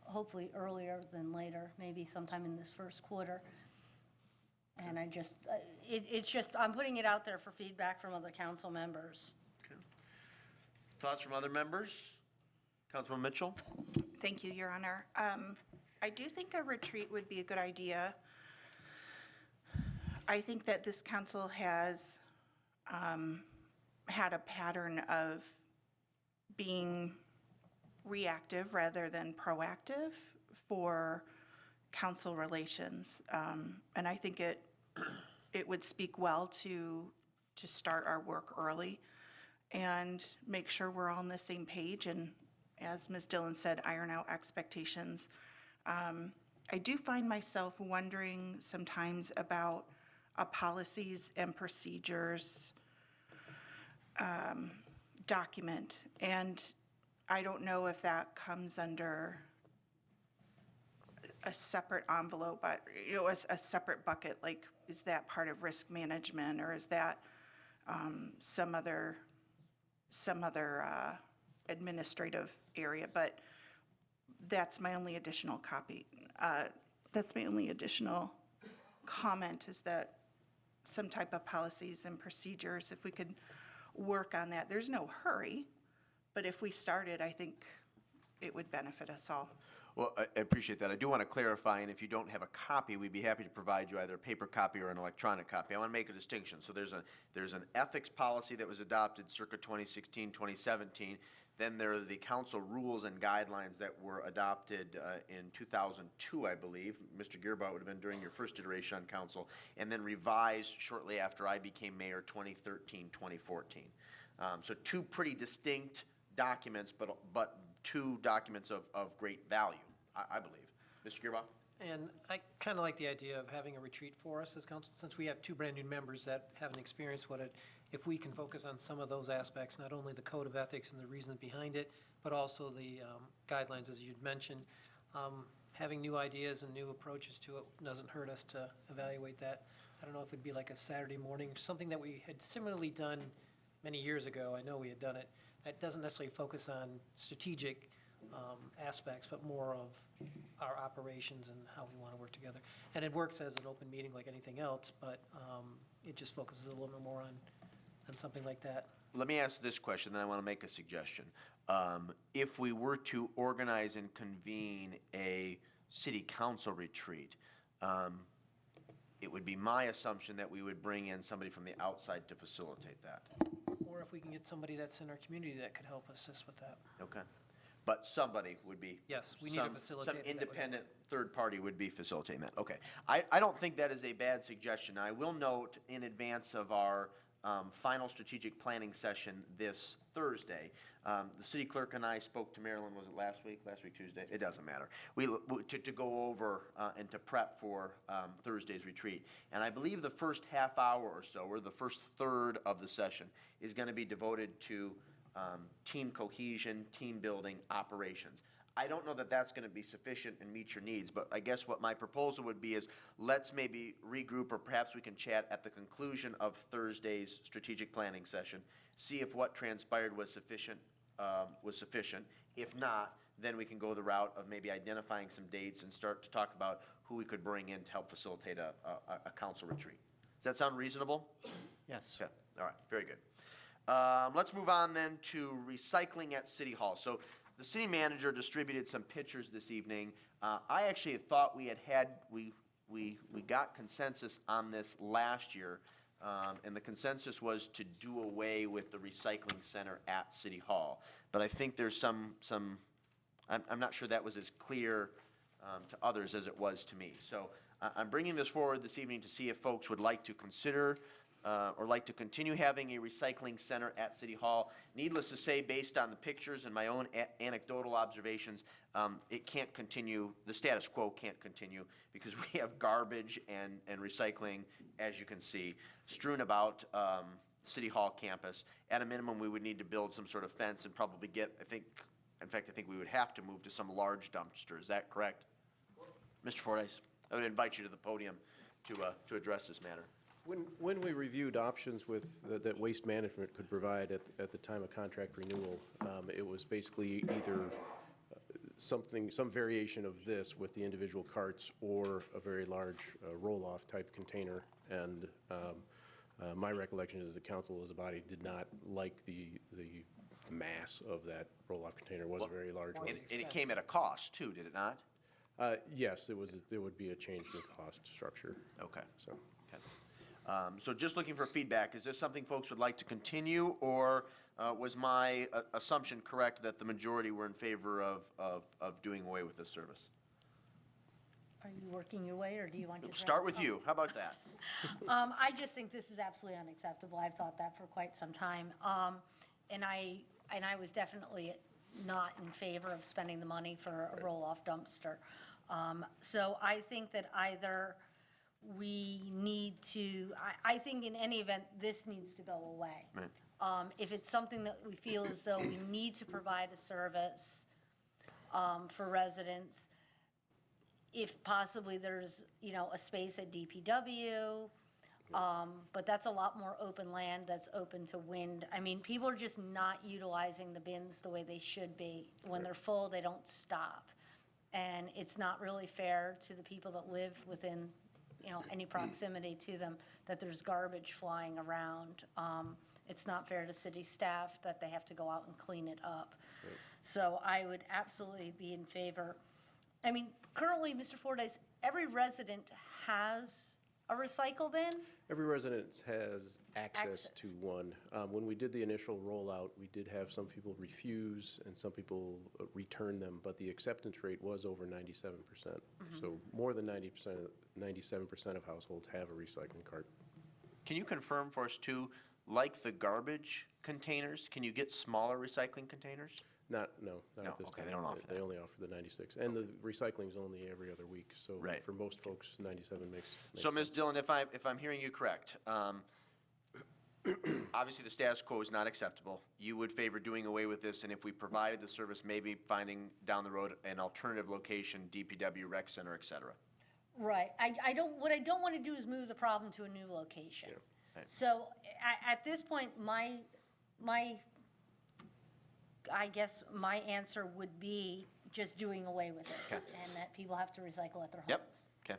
hopefully earlier than later, maybe sometime in this first quarter. And I just, it's just, I'm putting it out there for feedback from other council members. Okay. Thoughts from other members? Councilwoman Mitchell? Thank you, Your Honor. I do think a retreat would be a good idea. I think that this council has had a pattern of being reactive rather than proactive for council relations. And I think it would speak well to start our work early and make sure we're all on the same page, and as Ms. Dillon said, iron out expectations. I do find myself wondering sometimes about a policies and procedures document, and I don't know if that comes under a separate envelope, but a separate bucket. Like, is that part of risk management, or is that some other administrative area? But that's my only additional copy. That's my only additional comment, is that some type of policies and procedures, if we could work on that. There's no hurry, but if we started, I think it would benefit us all. Well, I appreciate that. I do want to clarify, and if you don't have a copy, we'd be happy to provide you either a paper copy or an electronic copy. I want to make a distinction. So there's an ethics policy that was adopted circa 2016, 2017. Then there are the council rules and guidelines that were adopted in 2002, I believe. Mr. Gearbout would have been during your first iteration on council, and then revised shortly after I became mayor, 2013, 2014. So two pretty distinct documents, but two documents of great value, I believe. Mr. Gearbout? And I kind of like the idea of having a retreat for us as council, since we have two brand-new members that haven't experienced what it, if we can focus on some of those aspects, not only the code of ethics and the reasons behind it, but also the guidelines, as you'd mentioned. Having new ideas and new approaches to it doesn't hurt us to evaluate that. I don't know if it'd be like a Saturday morning, something that we had similarly done many years ago. I know we had done it. That doesn't necessarily focus on strategic aspects, but more of our operations and how we want to work together. And it works as an open meeting like anything else, but it just focuses a little bit more on something like that. Let me ask this question, then I want to make a suggestion. If we were to organize and convene a city council retreat, it would be my assumption that we would bring in somebody from the outside to facilitate that. Or if we can get somebody that's in our community that could help assist with that. Okay. But somebody would be. Yes, we need to facilitate Some it that way. independent third party would be facilitating that. Okay. I don't think that is a bad suggestion. I will note in advance of our final strategic planning session this Thursday, the city clerk and I spoke to Marilyn, was it last week Tuesday? It doesn't matter. To go over and to prep for Thursday's retreat. And I believe the first half hour or so, or the first third of the session, is going to be devoted to team cohesion, team building, operations. I don't know that that's going to be sufficient and meet your needs, but I guess what my proposal would be is let's maybe regroup, or perhaps we can chat at the conclusion of Thursday's strategic planning session, see if what transpired was sufficient. If not, then we can go the route of maybe identifying some dates and start to talk about who we could bring in to help facilitate a council retreat. Does that sound reasonable? Yes. Okay, all right, very good. Let's move on then to recycling at City Hall. So the city manager distributed some pictures this evening. I actually thought we got consensus on this last year, and the consensus was to do away with the recycling center at City Hall. But I think there's some I'm not sure that was as clear to others as it was to me. So I'm bringing this forward this evening to see if folks would like to consider or like to continue having a recycling center at City Hall. Needless to say, based on the pictures and my own anecdotal observations, it can't continue, the status quo can't continue, because we have garbage and recycling, as you can see, strewn about City Hall campus. At a minimum, we would need to build some sort of fence and probably get, I think we would have to move to some large dumpster. Is that correct? Mr. Fordyce, I would invite you to the podium to address this matter. When we reviewed options with, that Waste Management could provide at the time of contract renewal, it was basically either some variation of this with the individual carts or a very large roll-off type container. And my recollection is the council as a body did not like the mass of that roll-off container. Was a very large one. And it came at a cost too, did it not? Yes, there would be a change in cost structure. Okay. So. Okay. So just looking for feedback, is this something folks would like to continue, or was my assumption correct that the majority were in favor of doing away with this service? Are you working your way, or do you want to? Start with you. How about that? I just think this is absolutely unacceptable. I've thought that for quite some time. And I was definitely not in favor of spending the money for a roll-off dumpster. So I think that either we need to, I think in any event, this needs to go away. Right. If it's something that we feel as though we need to provide a service for residents, if possibly there's, a space at DPW, but that's a lot more open land that's open to wind. I mean, people are just not utilizing the bins the way they should be. When they're full, they don't stop. And it's not really fair to the people that live within any proximity to them, that there's garbage flying around. it's not fair to city staff that they have to go out and clean it up. So I would absolutely be in favor. I mean, currently, Mr. Fordyce, every resident has a recycle bin? Every resident has access to Access. one. When we did the initial rollout, we did have some people refuse and some people return them, but the acceptance rate was over 97%. So more than 97% of households have a recycling cart. Can you confirm for us too, like the garbage containers, can you get smaller recycling containers? Not at No, this okay, time. they don't offer They that. only offer the 96. And the recycling's only every other week, so Right. for most folks, 97 makes So, Ms. sense. Dillon, if I'm hearing you correct, obviously the status quo is not acceptable. You would favor doing away with this, and if we provided the service, maybe finding down the road an alternative location, DPW, rec center, et cetera. Right. What I don't want to do is move the problem to a new location. Right. So at this point, I guess my answer would be just doing away with it. Okay. And that people have to recycle at their homes. Yep, okay.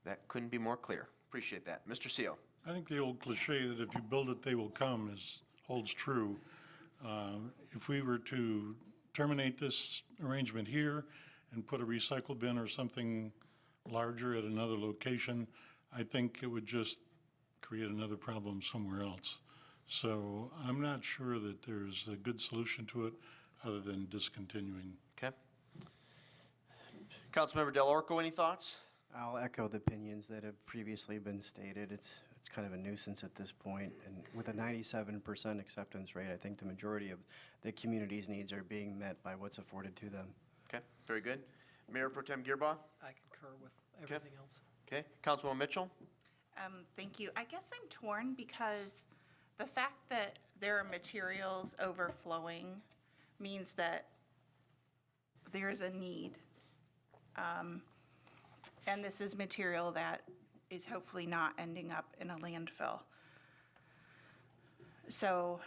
That couldn't be more clear. Appreciate that. Mr. Seal? I think the old cliche that if you build it, they will come holds true. If we were to terminate this arrangement here and put a recycle bin or something larger at another location, I think it would just create another problem somewhere else. So I'm not sure that there's a good solution to it other than discontinuing. Okay. Councilmember Del Orco, any thoughts? I'll echo the opinions that have previously been stated. It's kind of a nuisance at this point, and with a 97% acceptance rate, I think the majority of the community's needs are being met by what's afforded to them. Okay, very good. Mayor Pro Tem Gearbaugh? I concur with everything else. Okay. Councilwoman Mitchell? Thank you. I guess I'm torn because the fact that there are materials overflowing means that there is a need. And this is material that is hopefully not ending up in a landfill. So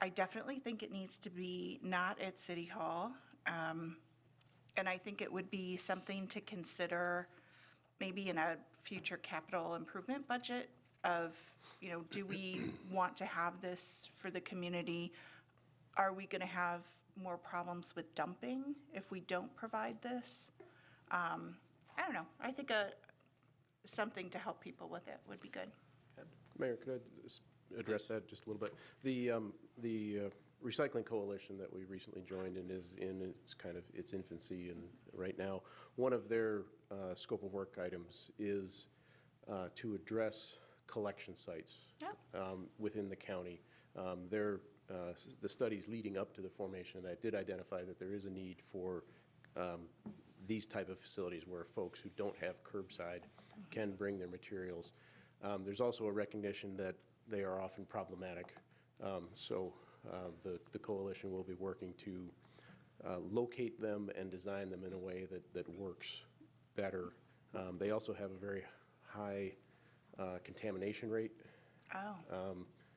I definitely think it needs to be not at City Hall. And I think it would be something to consider maybe in a future capital improvement budget of, do we want to have this for the community? Are we going to have more problems with dumping if we don't provide this? I don't know. I think something to help people with it would be good. Mayor, could I just address that just a little bit? The Recycling Coalition that we recently joined and is in its infancy, and right now, one of their scope of work items is to address collection sites within the county. The studies leading up to the formation, I did identify that there is a need for these type of facilities where folks who don't have curbside can bring their materials. There's also a recognition that they are often problematic. So the coalition will be working to locate them and design them in a way that works better. They also have a very high contamination rate.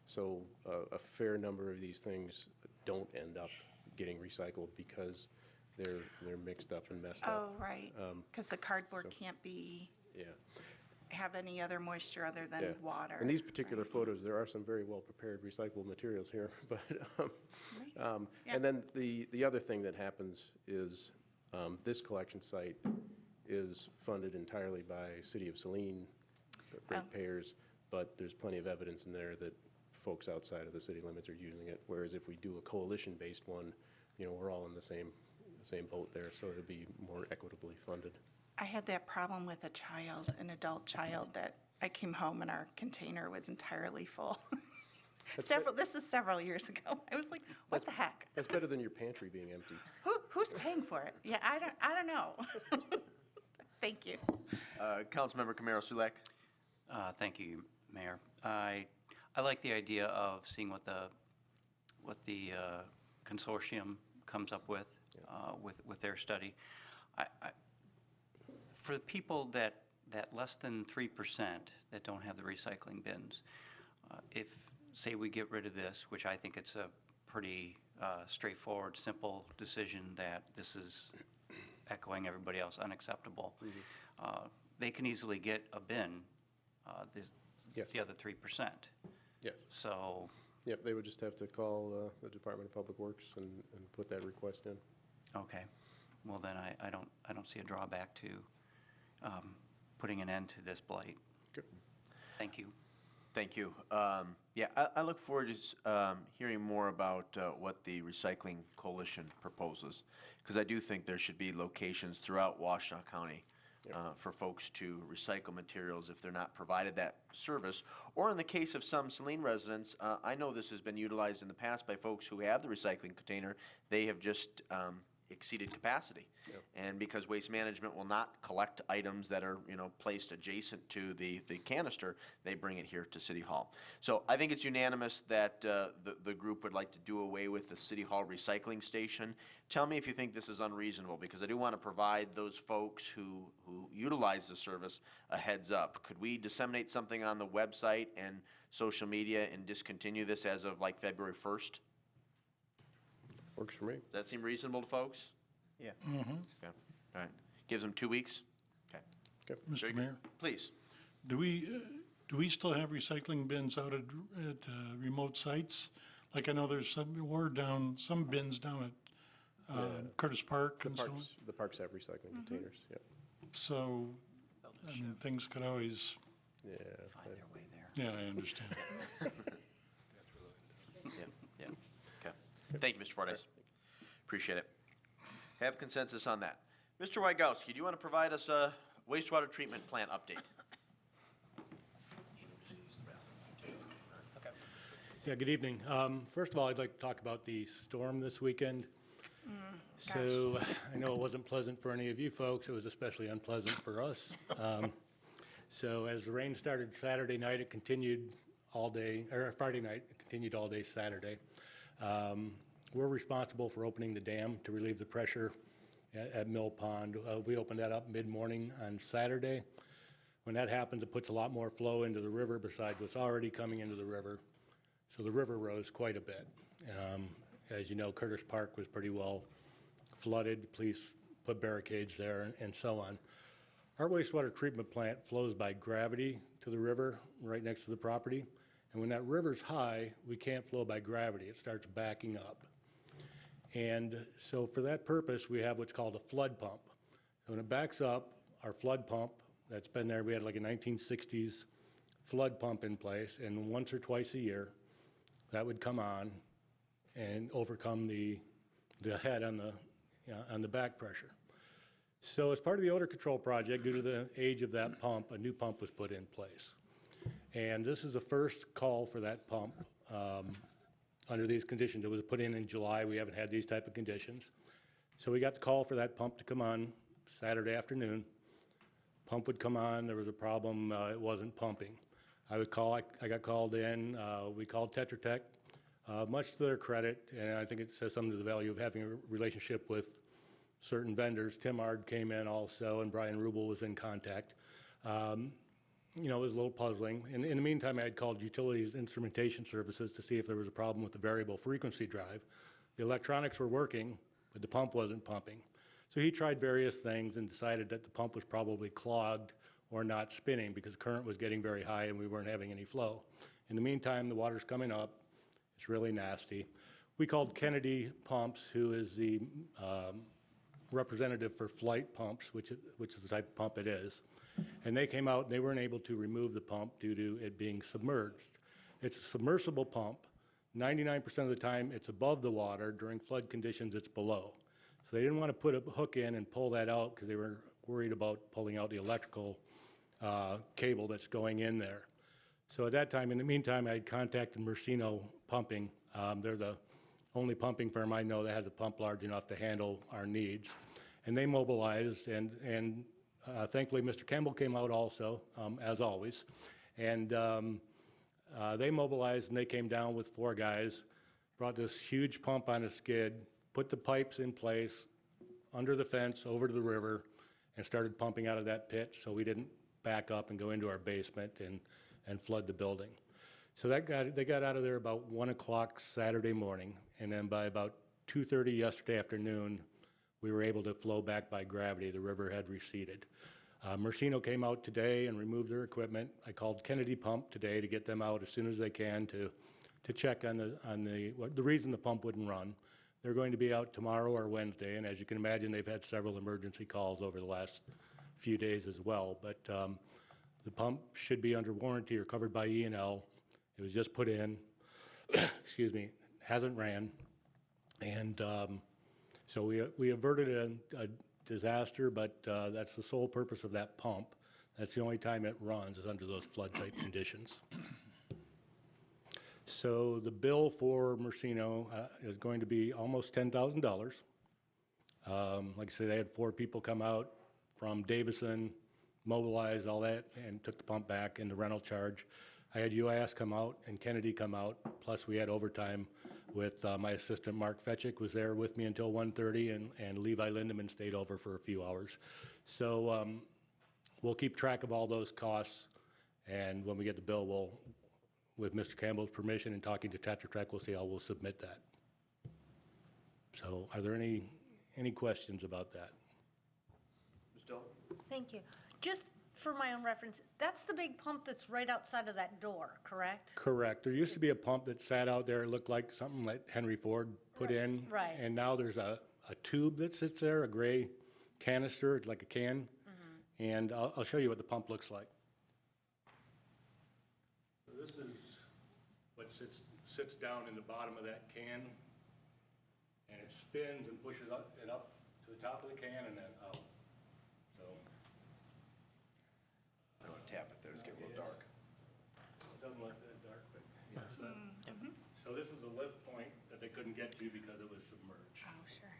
So a fair number of these things don't end up getting recycled because they're mixed up and messed up. Oh, right. Because the cardboard can't have any other moisture other than water. In these particular photos, there are some very well-prepared recyclable materials here. But and then the other thing that happens is this collection site is funded entirely by City of Saline ratepayers, but there's plenty of evidence in there that folks outside of the city limits are using it. Whereas if we do a coalition-based one, we're all in the same boat there, so it'll be more equitably funded. I had that problem with an adult child, that I came home and our container was entirely full. This is several years ago. I was like, what the heck? That's better than your pantry being empty. Who's paying for it? Yeah, I don't know. Thank you. Councilmember Camaro Sulek? Thank you, Mayor. I like the idea of seeing what the consortium comes up with their study. For the people that less than 3% that don't have the recycling bins, if, say, we get rid of this, which I think it's a pretty straightforward, simple decision that this is echoing everybody else unacceptable, they can easily get a bin, the other 3%. Yes. So Yep, they would just have to call the Department of Public Works and put that request in. Okay. Well, then I don't see a drawback to putting an end to this blight. Good. Thank you. Thank you. Yeah, I look forward to hearing more about what the Recycling Coalition proposes, because I do think there should be locations throughout Washtenaw County for folks to recycle materials if they're not provided that service. Or in the case of some Saline residents, I know this has been utilized in the past by folks who have the recycling container. They have just exceeded capacity. And because Waste Management will not collect items that are, placed adjacent to the canister, they bring it here to City Hall. So I think it's unanimous that the group would like to do away with the City Hall recycling station. Tell me if you think this is unreasonable, because I do want to provide those folks who utilize the service a heads up. Could we disseminate something on the website and social media and discontinue this as of like February 1st? Works for me. Does that seem reasonable to folks? Yeah. Okay, all right. Gives them 2 weeks? Okay. Okay. Very Mr. good. Mayor, Please. do we still have recycling bins out at remote sites? Like I know there's some bins down at Curtis Park and so on. The parks have recycling containers, yep. So, I mean, things could always, Yeah. Find their way there. yeah, I understand. Yeah, okay. Thank you, Mr. Fordyce. Appreciate it. Have consensus on that. Mr. Wygowski, do you want to provide us a wastewater treatment plant update? Yeah, good evening. First of all, I'd like to talk about the storm this weekend. So I know it wasn't pleasant for any of you folks. It was especially unpleasant for us. So as the rain started Saturday night, it continued all day, or Friday night, it continued all day Saturday. We're responsible for opening the dam to relieve the pressure at Mill Pond. We opened that up mid-morning on Saturday. When that happens, it puts a lot more flow into the river besides what's already coming into the river. So the river rose quite a bit. As you know, Curtis Park was pretty well flooded. Police put barricades there and so on. Our wastewater treatment plant flows by gravity to the river right next to the property. And when that river's high, we can't flow by gravity. It starts backing up. And so for that purpose, we have what's called a flood pump. So when it backs up, our flood pump that's been there, we had like a 1960s flood pump in place, and once or twice a year, that would come on and overcome the head on the back pressure. So as part of the odor control project, due to the age of that pump, a new pump was put in place. And this is the first call for that pump under these conditions. It was put in July. We haven't had these type of conditions. So we got the call for that pump to come on Saturday afternoon. Pump would come on. There was a problem. It wasn't pumping. I got called in. We called Tetra Tech. Much to their credit, and I think it says something to the value of having a relationship with certain vendors. Tim Ard came in also, and Brian Rubel was in contact. It was a little puzzling. In the meantime, I had called Utilities Instrumentation Services to see if there was a problem with the variable frequency drive. The electronics were working, but the pump wasn't pumping. So he tried various things and decided that the pump was probably clogged or not spinning because current was getting very high and we weren't having any flow. In the meantime, the water's coming up. It's really nasty. We called Kennedy Pumps, who is the representative for Flight Pumps, which is the type of pump it is. And they came out and they weren't able to remove the pump due to it being submerged. It's a submersible pump. 99% of the time it's above the water. During flood conditions, it's below. So they didn't want to put a hook in and pull that out because they were worried about pulling out the electrical cable that's going in there. So at that time, in the meantime, I had contacted Mercino Pumping. They're the only pumping firm I know that has a pump large enough to handle our needs. And they mobilized, and thankfully, Mr. Campbell came out also, as always. And they mobilized, and they came down with 4 guys, brought this huge pump on a skid, put the pipes in place under the fence over to the river, and started pumping out of that pit so we didn't back up and go into our basement and flood the building. So they got out of there about 1 o'clock Saturday morning, and then by about 2:30 yesterday afternoon, we were able to flow back by gravity. The river had receded. Mercino came out today and removed their equipment. I called Kennedy Pump today to get them out as soon as they can to to check on the reason the pump wouldn't run. They're going to be out tomorrow or Wednesday, and as you can imagine, they've had several emergency calls over the last few days as well. But the pump should be under warranty or covered by E&L. It was just put in, excuse me, hasn't ran. And so we averted a disaster, but that's the sole purpose of that pump. That's the only time it runs is under those flood-type conditions. So the bill for Mercino is going to be almost $10,000. Like I said, they had 4 people come out from Davison, mobilize all that, and took the pump back and the rental charge. I had UIS come out and Kennedy come out, plus we had overtime with my assistant Mark Fetchick was there with me until 1:30, and Levi Lindeman stayed over for a few hours. So we'll keep track of all those costs, and when we get the bill, we'll, with Mr. Campbell's permission and talking to Tetra Tech, we'll see how we'll submit that. So are there any questions about that? Ms. Dillon? Thank you. Just for my own reference, that's the big pump that's right outside of that door, correct? Correct. There used to be a pump that sat out there, it looked like something like Henry Ford put in. Right. And now there's a tube that sits there, a gray canister, like a can. And I'll show you what the pump looks like. So this is what sits down in the bottom of that can. And it spins and pushes it up to the top of the can and then out. So. I don't want to tap it there, it's getting a little dark. It doesn't look that dark, but yes. So this is a lift point that they couldn't get to because it was submerged. Oh, sure.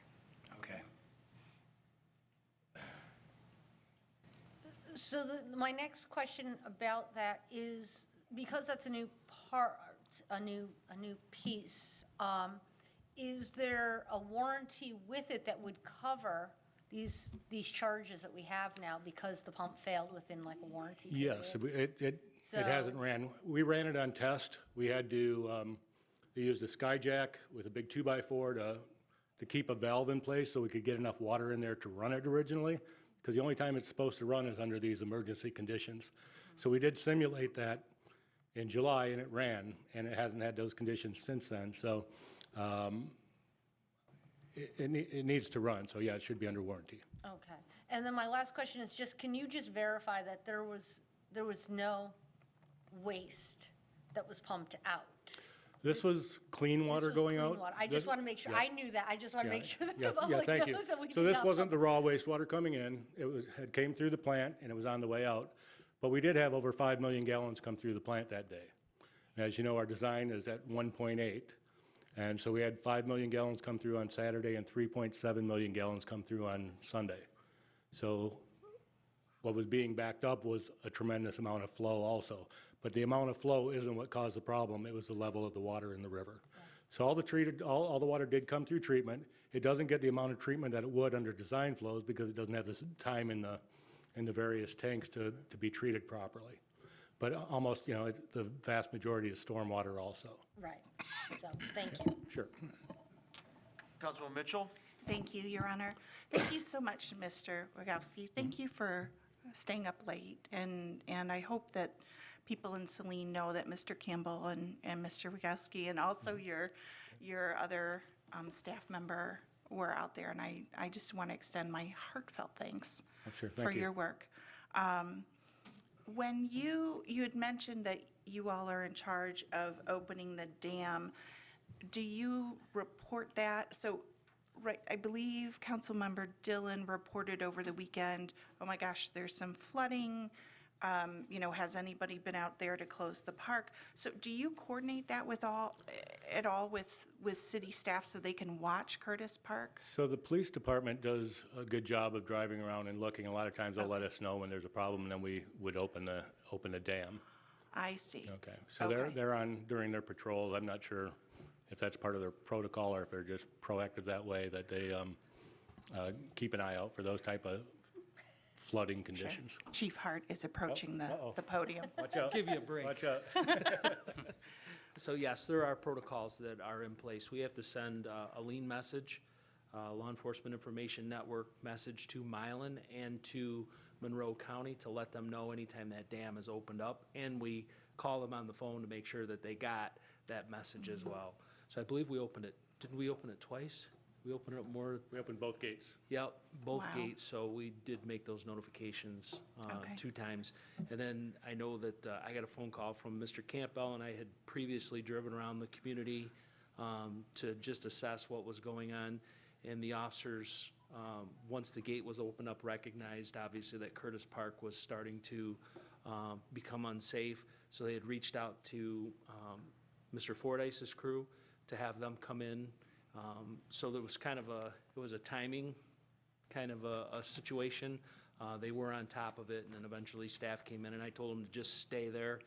Okay. So my next question about that is, because that's a new part, a new piece, is there a warranty with it that would cover these charges that we have now because the pump failed within like a warranty period? Yes, it hasn't ran. We ran it on test. We had to, they used a Skyjack with a big 2x4 to keep a valve in place so we could get enough water in there to run it originally, because the only time it's supposed to run is under these emergency conditions. So we did simulate that in July, and it ran, and it hasn't had those conditions since then. So it needs to run. So yeah, it should be under warranty. Okay. And then my last question is just, can you just verify that there was no waste that was pumped out? This was clean water This was going clean out. water. I just want to make sure, Yeah. I knew that, I just want to make sure that the Yeah, public thank you. knows that we So did this not wasn't pump- the raw wastewater coming in, it came through the plant and it was on the way out. But we did have over 5 million gallons come through the plant that day. And as you know, our design is at 1.8. And so we had 5 million gallons come through on Saturday and 3.7 million gallons come through on Sunday. So what was being backed up was a tremendous amount of flow also. But the amount of flow isn't what caused the problem, it was the level of the water in the river. So all the water did come through treatment. It doesn't get the amount of treatment that it would under design flows because it doesn't have this time in the various tanks to be treated properly. But almost, the vast majority is stormwater also. Right. So, thank you. Sure. Councilwoman Mitchell? Thank you, Your Honor. Thank you so much, Mr. Rogowski. Thank you for staying up late, and I hope that people in Saline know that Mr. Campbell and Mr. Rogowski and also your other staff member were out there, and I just want to extend my heartfelt thanks Sure, for thank you. your work. When you had mentioned that you all are in charge of opening the dam, do you report that? So, right, I believe Councilmember Dillon reported over the weekend, oh my gosh, there's some flooding. Has anybody been out there to close the park? So do you coordinate that with city staff so they can watch Curtis Park? So the police department does a good job of driving around and looking. A lot of times they'll let us know when there's a problem, and then we would open the dam. I see. Okay. So Okay. they're on during their patrols. I'm not sure if that's part of their protocol or if they're just proactive that way, that they keep an eye out for those type of flooding conditions. Chief Hart is approaching the podium. Watch out. Give you a break. Watch out. So yes, there are protocols that are in place. We have to send a lean message, Law Enforcement Information Network message to Milan and to Monroe County to let them know anytime that dam is opened up. And we call them on the phone to make sure that they got that message as well. So I believe we opened it, didn't we open it twice? We opened it more? We opened both gates. Yep, both Wow. gates, so we did make those notifications Okay. 2 times. And then I know that I got a phone call from Mr. Campbell, and I had previously driven around the community to just assess what was going on. And the officers, once the gate was opened up, recognized obviously that Curtis Park was starting to become unsafe. So they had reached out to Mr. Fordyce's crew to have them come in. So there was kind of it was a timing kind of a situation. They were on top of it, and then eventually staff came in, and I told them to just stay there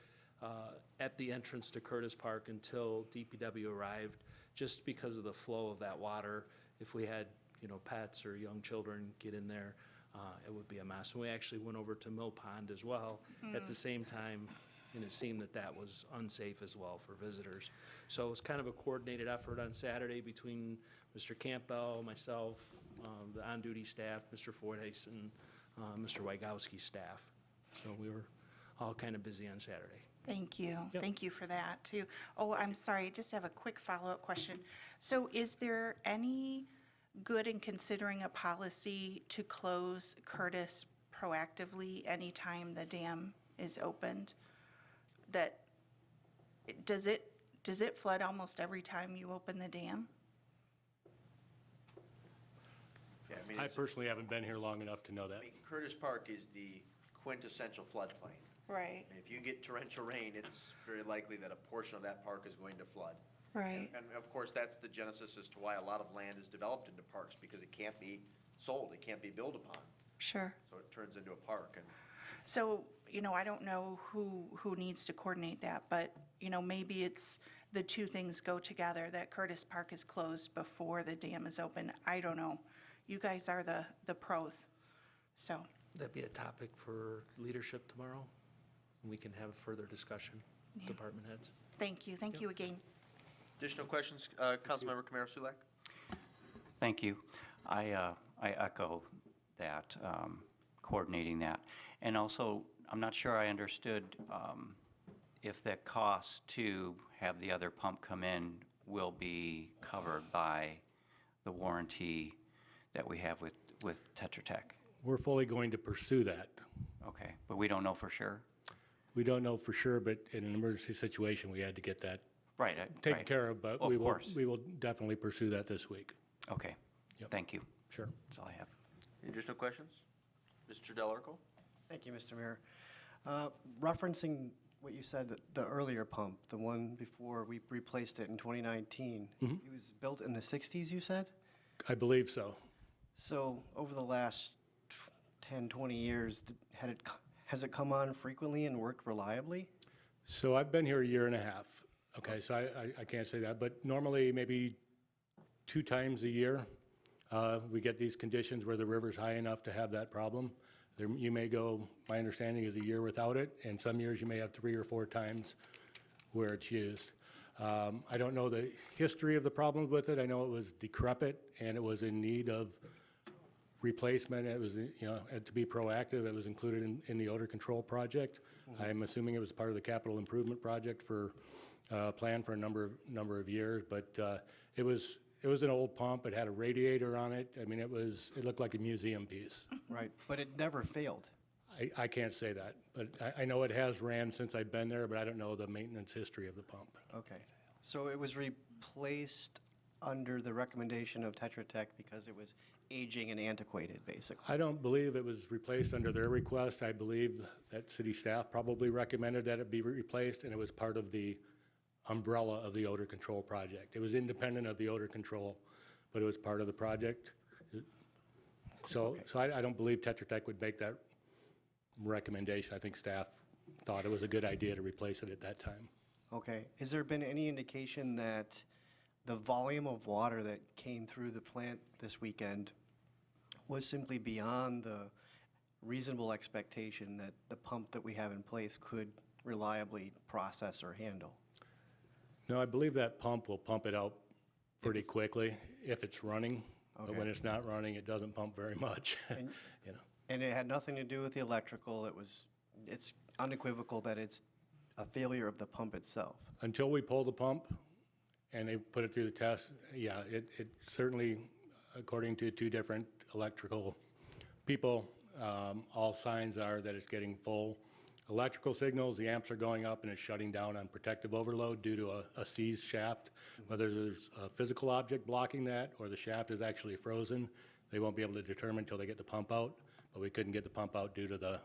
at the entrance to Curtis Park until DPW arrived, just because of the flow of that water. If we had, pets or young children get in there, it would be a mess. And we actually went over to Mill Pond as well at the same time, and it seemed that was unsafe as well for visitors. So it was kind of a coordinated effort on Saturday between Mr. Campbell, myself, the on-duty staff, Mr. Fordyce, and Mr. Wygowski's staff. So we were all kind of busy on Saturday. Thank you. Yep. Thank you for that, too. Oh, I'm sorry, I just have a quick follow-up question. So is there any good in considering a policy to close Curtis proactively anytime the dam is opened? That, does it flood almost every time you open the dam? Yeah, I mean, I personally haven't been here long enough to know that. Curtis Park is the quintessential floodplain. Right, And if you get torrential rain, it's very likely that a portion of that park is going to flood. right. And of course, that's the genesis as to why a lot of land is developed into parks, because it can't be sold, it can't be built upon. Sure. So it turns into a park, and So, I don't know who needs to coordinate that, but, maybe it's the two things go together, that Curtis Park is closed before the dam is open. I don't know. You guys are the pros, so. That'd be a topic for leadership tomorrow. We can have further discussion, department heads. Thank you. Thank you again. additional questions, Councilmember Camaro Sulak? Thank you. I echo that, coordinating that. And also, I'm not sure I understood if the cost to have the other pump come in will be covered by the warranty that we have with Tetra Tech. We're fully going to pursue that. Okay, but we don't know for sure? We don't know for sure, but in an emergency situation, we had to get that Right. taken right. care of, but Of course. we will definitely pursue that this week. Okay, Yep. thank you. Sure. That's all I have. Any additional questions? Mr. Delarco? Thank you, Mr. Mayor. Referencing what you said, the earlier pump, the one before we replaced it in 2019, it was built in the 60s, you said? I believe so. So over the last 10, 20 years, has it come on frequently and worked reliably? So I've been here a year and a half. Okay, so I can't say that, but normally maybe 2 times a year, we get these conditions where the river's high enough to have that problem. You may go, my understanding is a year without it, and some years you may have 3 or 4 times where it's used. I don't know the history of the problems with it. I know it was decrepit and it was in need of replacement. It was, had to be proactive. It was included in the odor control project. I'm assuming it was part of the capital improvement project for plan for a number of years, but it was an old pump. It had a radiator on it. I mean, it looked like a museum piece. Right, but it never failed. I can't say that, but I know it has ran since I've been there, but I don't know the maintenance history of the pump. Okay, so it was replaced under the recommendation of Tetra Tech because it was aging and antiquated, basically? I don't believe it was replaced under their request. I believe that city staff probably recommended that it be replaced, and it was part of the umbrella of the odor control project. It was independent of the odor control, but it was part of the project. So I don't believe Tetra Tech would make that recommendation. I think staff thought it was a good idea to replace it at that time. Okay, has there been any indication that the volume of water that came through the plant this weekend was simply beyond the reasonable expectation that the pump that we have in place could reliably process or handle? No, I believe that pump will pump it out pretty quickly if it's running. But Okay. when it's not running, it doesn't pump very much. And, you know. and it had nothing to do with the electrical. It's unequivocal that it's a failure of the pump itself? Until we pull the pump and they put it through the test, yeah, it certainly, according to two different electrical people, all signs are that it's getting full electrical signals, the amps are going up, and it's shutting down on protective overload due to a seized shaft. Whether there's a physical object blocking that or the shaft is actually frozen, they won't be able to determine until they get the pump out, but we couldn't get the pump out due to the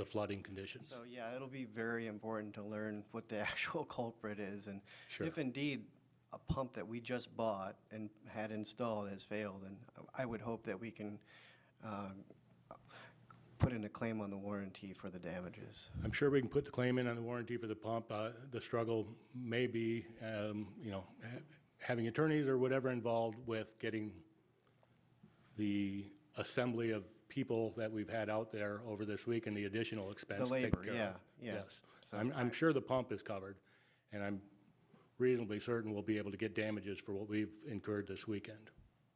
flooding conditions. So, yeah, it'll be very important to learn what the actual culprit is, and Sure. if indeed a pump that we just bought and had installed has failed, and I would hope that we can put in a claim on the warranty for the damages. I'm sure we can put the claim in on the warranty for the pump. The struggle may be, having attorneys or whatever involved with getting the assembly of people that we've had out there over this week and the additional expense The taken labor, care yeah, of. yeah. Yes. So I'm sure the pump is covered, and I'm reasonably certain we'll be able to get damages for what we've incurred this weekend.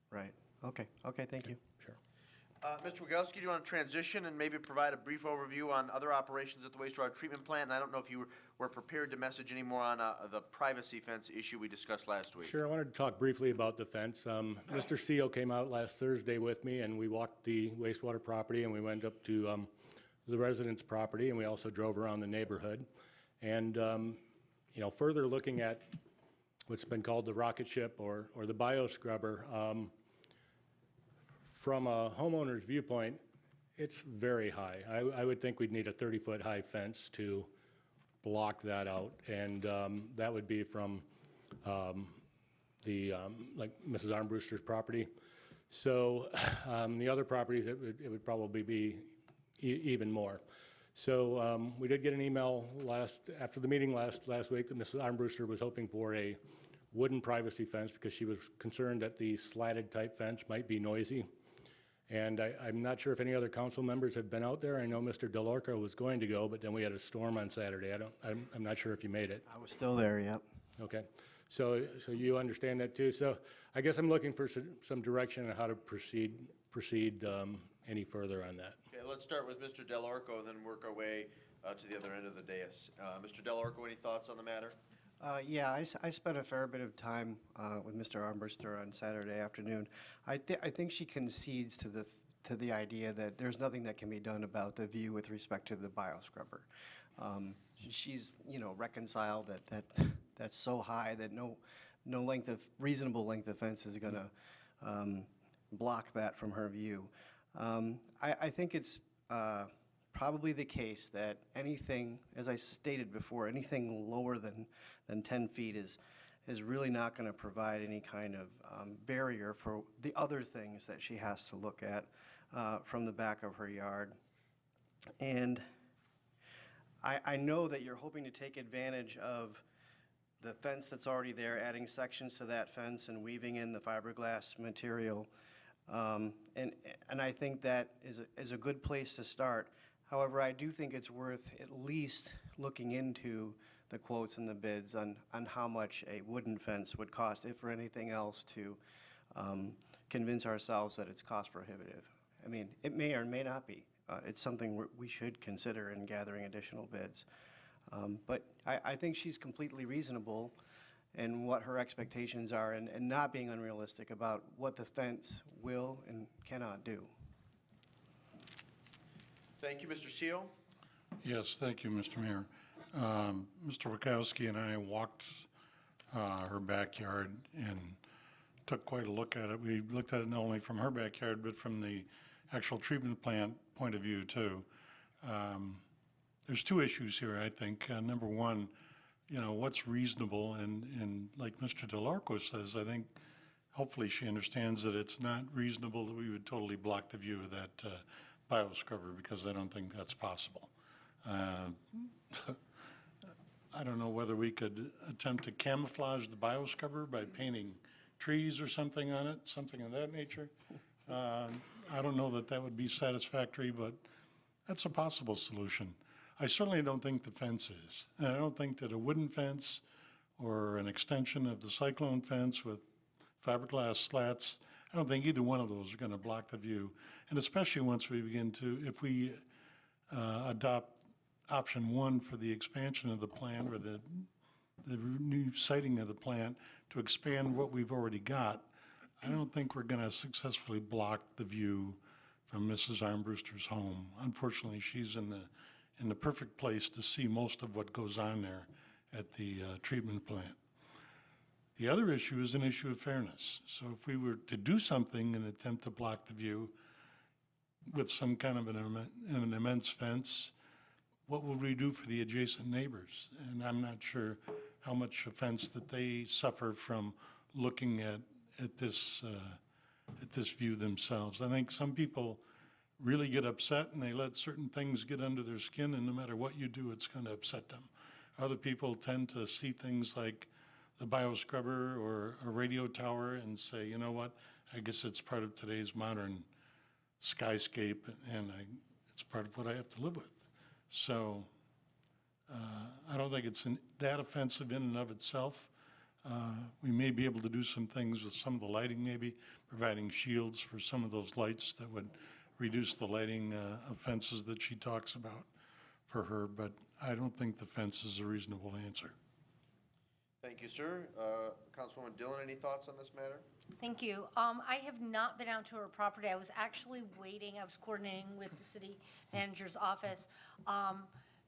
Right. Okay, thank you. Sure. Mr. Wagowski, do you want to transition and maybe provide a brief overview on other operations at the wastewater treatment plant? And I don't know if you were prepared to message any more on the privacy fence issue we discussed last week. Sure, I wanted to talk briefly about the fence. Mr. CEO came out last Thursday with me, and we walked the wastewater property, and we went up to the residents' property, and we also drove around the neighborhood. And, further looking at what's been called the rocket ship or the bioscrubber, from a homeowner's viewpoint, it's very high. I would think we'd need a 30-foot high fence to block that out, and that would be from like Mrs. Armbruster's property. So the other properties, it would probably be even more. So we did get an email after the meeting last week that Mrs. Armbruster was hoping for a wooden privacy fence because she was concerned that the slatted type fence might be noisy. And I'm not sure if any other council members have been out there. I know Mr. DeLorco was going to go, but then we had a storm on Saturday. I'm not sure if you made it. I was still there, yep. Okay. So you understand that too. So I guess I'm looking for some direction on how to proceed any further on that. Okay, let's start with Mr. DeLorco and then work our way to the other end of the dais. Mr. DeLorco, any thoughts on the matter? Yeah, I spent a fair bit of time with Mr. Armbruster on Saturday afternoon. I think she concedes to the idea that there's nothing that can be done about the view with respect to the bioscrubber. She's reconciled that that's so high that no reasonable length of fence is going to block that from her view. I think it's probably the case that anything, as I stated before, anything lower than 10 feet is really not going to provide any kind of barrier for the other things that she has to look at from the back of her yard. And I know that you're hoping to take advantage of the fence that's already there, adding sections to that fence and weaving in the fiberglass material. And I think that is a good place to start. However, I do think it's worth at least looking into the quotes and the bids on how much a wooden fence would cost, if for anything else, to convince ourselves that it's cost prohibitive. I mean, it may or may not be. It's something we should consider in gathering additional bids. But I think she's completely reasonable in what her expectations are and not being unrealistic about what the fence will and cannot do. Thank you, Mr. Seal. Yes, thank you, Mr. Mayor. Mr. Wachowski and I walked her backyard and took quite a look at it. We looked at it not only from her backyard, but from the actual treatment plant point of view, too. There's two issues here, I think. Number one, what's reasonable, and like Mr. DeLarco says, I think hopefully she understands that it's not reasonable that we would totally block the view of that bioscrubber, because I don't think that's possible. I don't know whether we could attempt to camouflage the bioscrubber by painting trees or something on it, something of that nature. I don't know that would be satisfactory, but that's a possible solution. I certainly don't think the fence is. And I don't think that a wooden fence or an extension of the cyclone fence with fiberglass slats, I don't think either one of those are going to block the view. And especially once we begin to, if we adopt option one for the expansion of the plant or the new siting of the plant to expand what we've already got, I don't think we're going to successfully block the view from Mrs. Armbruster's home. Unfortunately, she's in the perfect place to see most of what goes on there at the treatment plant. The other issue is an issue of fairness. So if we were to do something and attempt to block the view with some kind of an immense fence, what will we do for the adjacent neighbors? And I'm not sure how much offense that they suffer from looking at this view themselves. I think some people really get upset and they let certain things get under their skin, and no matter what you do, it's going to upset them. Other people tend to see things like the bioscrubber or a radio tower and say, you know what, I guess it's part of today's modern skyscape, and it's part of what I have to live with. So I don't think it's that offensive in and of itself. We may be able to do some things with some of the lighting, maybe providing shields for some of those lights that would reduce the lighting offenses that she talks about for her, but I don't think the fence is a reasonable answer. Thank you, sir. Councilwoman Dillon, any thoughts on this matter? Thank you. I have not been out to her property. I was actually waiting, I was coordinating with the city manager's office,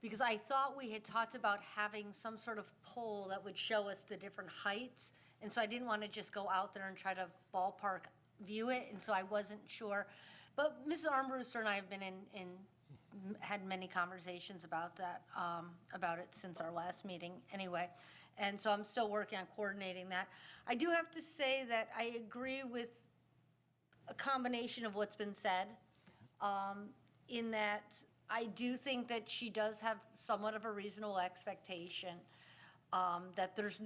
because I thought we had talked about having some sort of pole that would show us the different heights, and so I didn't want to just go out there and try to ballpark view it, and so I wasn't sure. But Mrs. Armbruster and I have been had many conversations about that, about it since our last meeting anyway. And so I'm still working on coordinating that. I do have to say that I agree with a combination of what's been said, in that I do think that she does have somewhat of a reasonable expectation that there's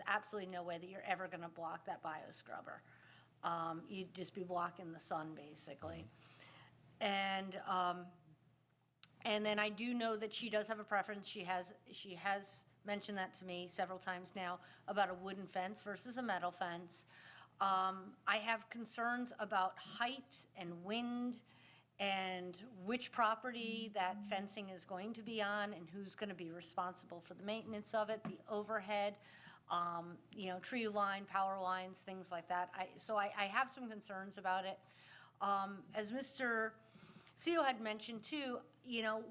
absolutely no way that you're ever going to block that bioscrubber. You'd just be blocking the sun, basically. And then I do know that she does have a preference. She has mentioned that to me several times now about a wooden fence versus a metal fence. I have concerns about height and wind and which property that fencing is going to be on and who's going to be responsible for the maintenance of it, the overhead, tree line, power lines, things like that. So I have some concerns about it. As Mr. CEO had mentioned too,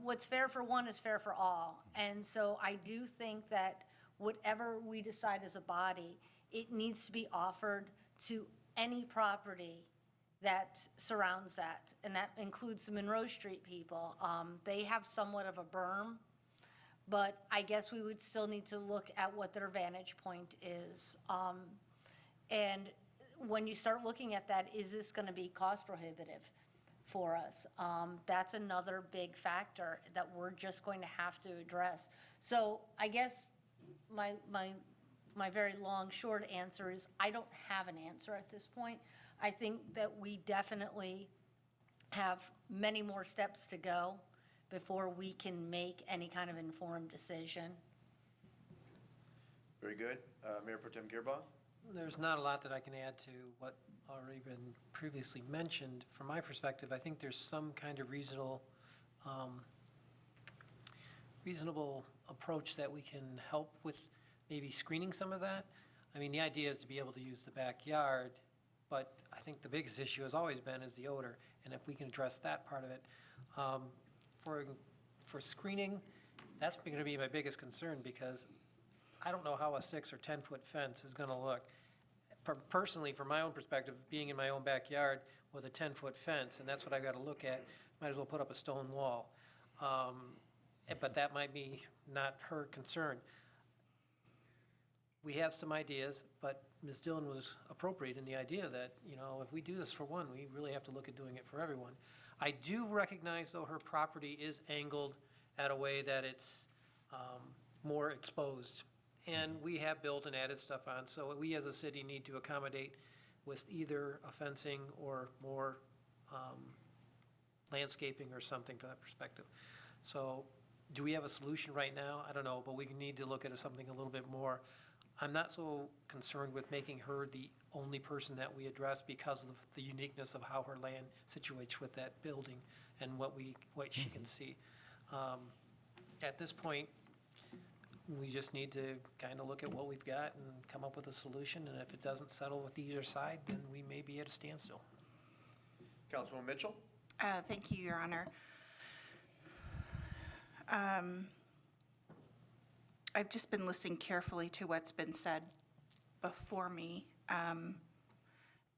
what's fair for one is fair for all. And so I do think that whatever we decide as a body, it needs to be offered to any property that surrounds that. And that includes the Monroe Street people. They have somewhat of a berm, but I guess we would still need to look at what their vantage point is. And when you start looking at that, is this going to be cost prohibitive for us? That's another big factor that we're just going to have to address. So I guess my very long, short answer is I don't have an answer at this point. I think that we definitely have many more steps to go before we can make any kind of informed decision. Very good. Mayor Pro Tem Gearbaugh? There's not a lot that I can add to what already been previously mentioned. From my perspective, I think there's some kind of reasonable approach that we can help with maybe screening some of that. I mean, the idea is to be able to use the backyard, but I think the biggest issue has always been is the odor, and if we can address that part of it. For screening, that's going to be my biggest concern, because I don't know how a 6 or 10 foot fence is going to look. Personally, from my own perspective, being in my own backyard with a 10-foot fence, and that's what I got to look at, might as well put up a stone wall. But that might be not her concern. We have some ideas, but Ms. Dillon was appropriate in the idea that, if we do this for one, we really have to look at doing it for everyone. I do recognize, though, her property is angled at a way that it's more exposed. And we have built and added stuff on, so we as a city need to accommodate with either a fencing or more landscaping or something from that perspective. So do we have a solution right now? I don't know, but we need to look at something a little bit more. I'm not so concerned with making her the only person that we address because of the uniqueness of how her land situates with that building and what she can see. At this point, we just need to kind of look at what we've got and come up with a solution, and if it doesn't settle with either side, then we may be at a standstill. Councilwoman Mitchell? Thank you, Your Honor. I've just been listening carefully to what's been said before me, and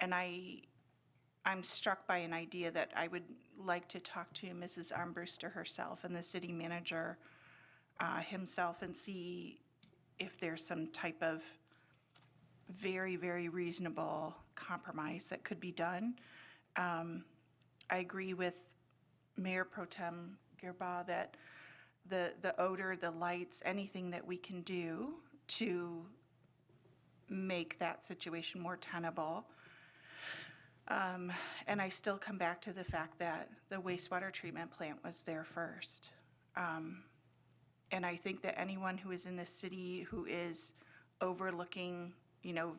I'm struck by an idea that I would like to talk to Mrs. Armbruster herself and the city manager himself and see if there's some type of very, very reasonable compromise that could be done. I agree with Mayor Pro Tem Gerba that the odor, the lights, anything that we can do to make that situation more tenable. And I still come back to the fact that the wastewater treatment plant was there first. And I think that anyone who is in the city who is overlooking,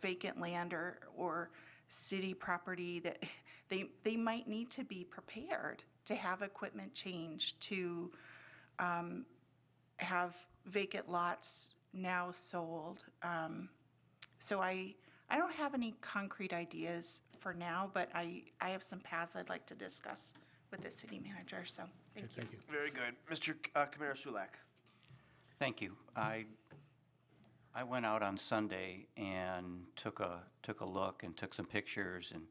vacant land or city property, that they might need to be prepared to have equipment changed, to have vacant lots now sold. So I don't have any concrete ideas for now, but I have some paths I'd like to discuss with the city manager, so thank you. Very good. Mr. Kamara-Sulak? Thank you. I went out on Sunday and took a look and took some pictures and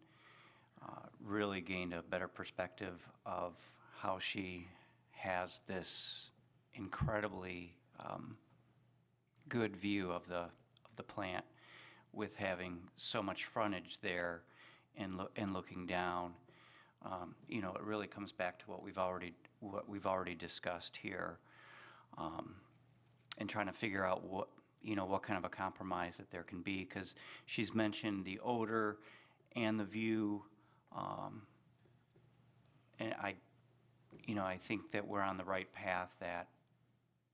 really gained a better perspective of how she has this incredibly good view of the plant, with having so much frontage there and looking down. It really comes back to what we've already discussed here, and trying to figure out what kind of a compromise that there can be, because she's mentioned the odor and the view, and I think that we're on the right path, that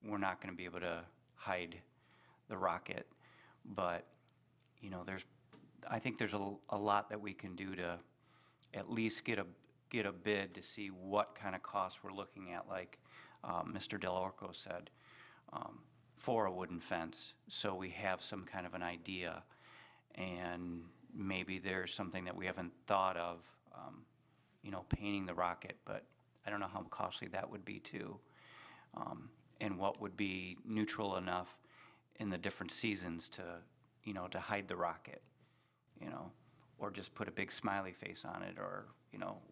we're not going to be able to hide the rocket, but I think there's a lot that we can do to at least get a bid to see what kind of costs we're looking at, like Mr. Delorco said, for a wooden fence, so we have some kind of an idea, and maybe there's something that we haven't thought of, painting the rocket, but I don't know how costly that would be too, and what would be neutral enough in the different seasons to hide the rocket, or just put a big smiley face on it, or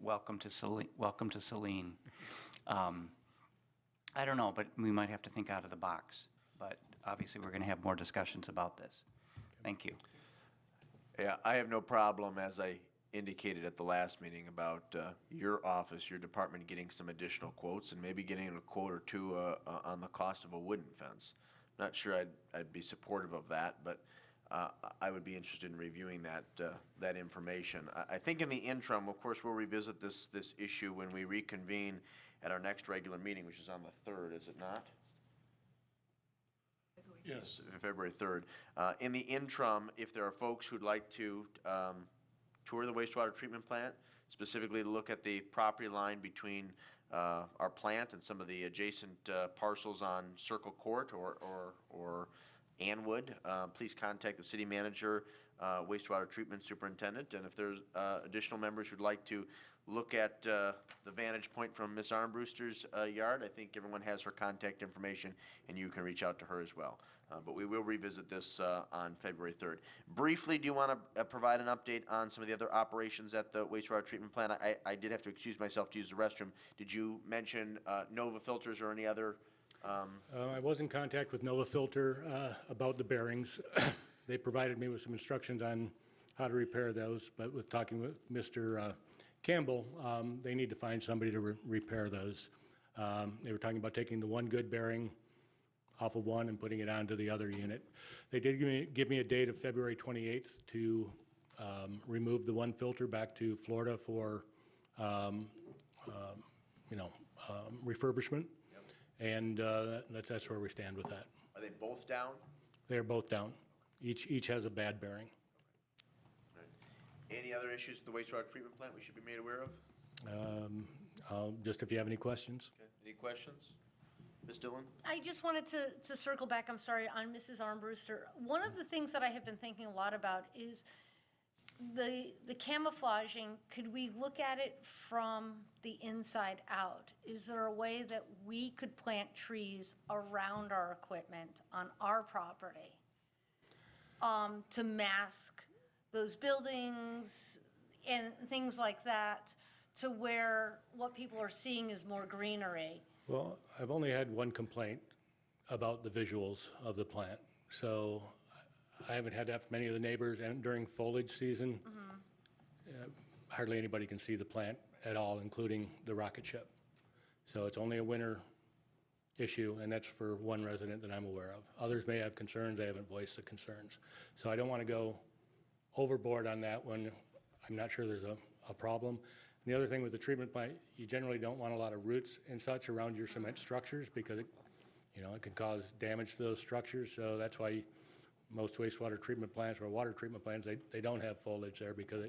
welcome to Saline. I don't know, but we might have to think out of the box. But obviously, we're going to have more discussions about this. Thank you. Yeah, I have no problem, as I indicated at the last meeting, about your office, your department getting some additional quotes and maybe getting a quote or two on the cost of a wooden fence. Not sure I'd be supportive of that, but I would be interested in reviewing that information. I think in the interim, of course, we'll revisit this issue when we reconvene at our next regular meeting, which is on the 3rd, is it not? Yes. February 3rd. In the interim, if there are folks who'd like to tour the wastewater treatment plant, specifically to look at the property line between our plant and some of the adjacent parcels on Circle Court or Anwood, please contact the city manager, wastewater treatment superintendent, and if there's additional members who'd like to look at the vantage point from Ms. Armbruster's yard, I think everyone has her contact information, and you can reach out to her as well. But we will revisit this on February 3rd. Briefly, do you want to provide an update on some of the other operations at the wastewater treatment plant? I did have to excuse myself to use the restroom. Did you mention Nova Filters or any other? I was in contact with Nova Filter about the bearings. They provided me with some instructions on how to repair those, but with talking with Mr. Campbell, they need to find somebody to repair those. They were talking about taking the one good bearing off of one and putting it onto the other unit. They did give me a date of February 28th to remove the one filter back to Florida for refurbishment. And that's where we stand with that. Are they both down? They're both down. Each has a bad bearing. Any other issues with the wastewater treatment plant we should be made aware of? Just if you have any questions. Okay. Any questions? Ms. Dillon? I just wanted to circle back, I'm sorry, on Mrs. Armbruster. One of the things that I have been thinking a lot about is the camouflaging. Could we look at it from the inside out? Is there a way that we could plant trees around our equipment on our property to mask those buildings and things like that, to where what people are seeing is more greenery? Well, I've only had one complaint about the visuals of the plant. So I haven't had that from many of the neighbors, and during foliage season, hardly anybody can see the plant at all, including the rocket ship. So it's only a winter issue, and that's for one resident that I'm aware of. Others may have concerns. I haven't voiced the concerns. So I don't want to go overboard on that when I'm not sure there's a problem. And the other thing with the treatment plant, you generally don't want a lot of roots and such around your cement structures, because it can cause damage to those structures. So that's why most wastewater treatment plants or water treatment plants, they don't have foliage there, because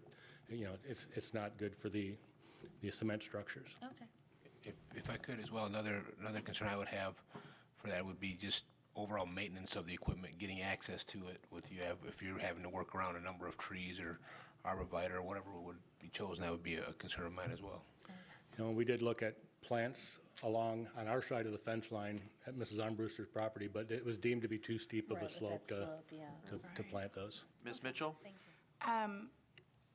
it's not good for the cement structures. Okay. If I could as well, another concern I would have for that would be just overall maintenance of the equipment, getting access to it. If you're having to work around a number of trees or arborvitae or whatever would be chosen, that would be a concern of mine as well. We did look at plants along on our side of the fence line at Mrs. Armbruster's property, but it was deemed to be too steep of a slope to plant those. Ms. Mitchell?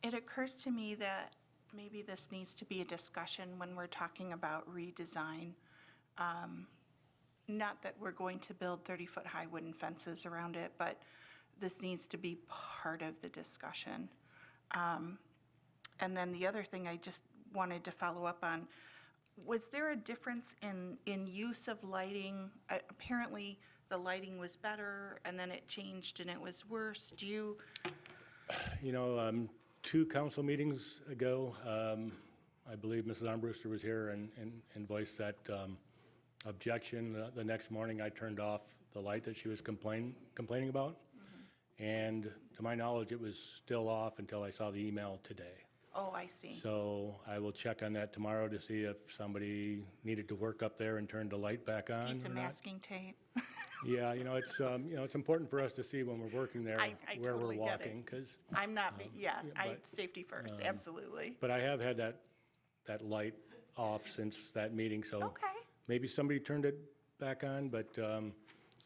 It occurs to me that maybe this needs to be a discussion when we're talking about redesign. Not that we're going to build 30-foot high wooden fences around it, but this needs to be part of the discussion. And then the other thing I just wanted to follow up on, was there a difference in use of lighting? Apparently, the lighting was better, and then it changed and it was worse. Do you? 2 council meetings ago, I believe Mrs. Armbruster was here and voiced that objection. The next morning, I turned off the light that she was complaining about. And to my knowledge, it was still off until I saw the email today. Oh, I see. So I will check on that tomorrow to see if somebody needed to work up there and turn the light back on. Piece or of not. masking tape. Yeah, it's important for us to see when we're working there I where totally we're get it. walking, because. I'm not, safety first, absolutely. But I have had that light off since that meeting, so. Okay. Maybe somebody turned it back on, but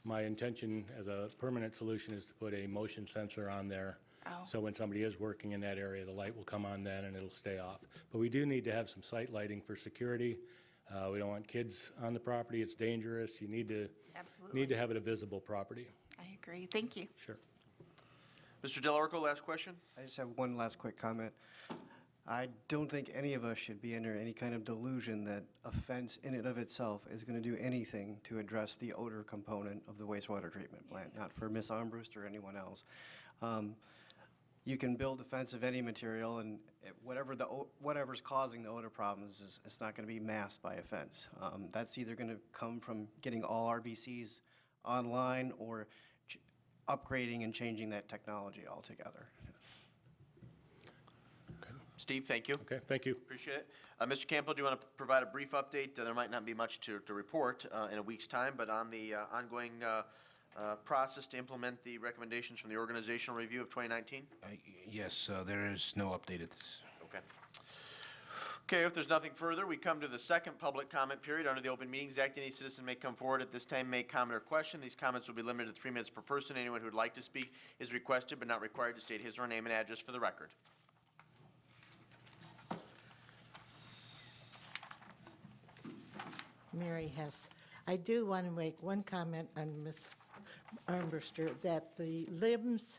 my intention as a permanent solution is to put a motion sensor on there. Oh. So when somebody is working in that area, the light will come on then and it'll stay off. But we do need to have some site lighting for security. We don't want kids on the property. It's dangerous. You need to have it a visible property. I agree. Thank you. Sure. Mr. Delorco, last question? I just have one last quick comment. I don't think any of us should be under any kind of delusion that a fence in and of itself is going to do anything to address the odor component of the wastewater treatment plant, not for Ms. Armbruster or anyone else. You can build a fence of any material, and whatever's causing the odor problems it's not going to be masked by a fence. That's either going to come from getting all RBCs online or upgrading and changing that technology altogether. Steve, thank you. Okay, thank you. Appreciate it. Mr. Campbell, do you want to provide a brief update? There might not be much to report in a week's time, but on the ongoing process to implement the recommendations from the organizational review of 2019? Yes, there is no update at this. Okay. Okay, if there's nothing further, we come to the second public comment period under the Open Meetings Act. Any citizen may come forward at this time, make comment or question. These comments will be limited to 3 minutes per person. Anyone who would like to speak is requested but not required to state his or her name and address for the record. Mary Hess. I do want to make one comment on Ms. Armbruster, that the limbs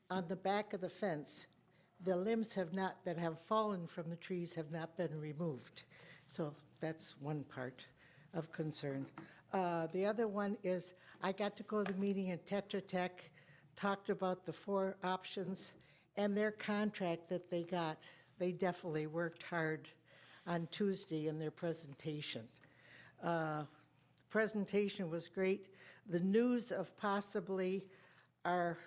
on the back of the fence, the limbs that have fallen from the trees have not been removed. So that's one part of concern. The other one is I got to go to the meeting in Tetra Tech, talked about the 4 options, and their contract that they got. They definitely worked hard on Tuesday in their presentation. Presentation was great. The news of possibly our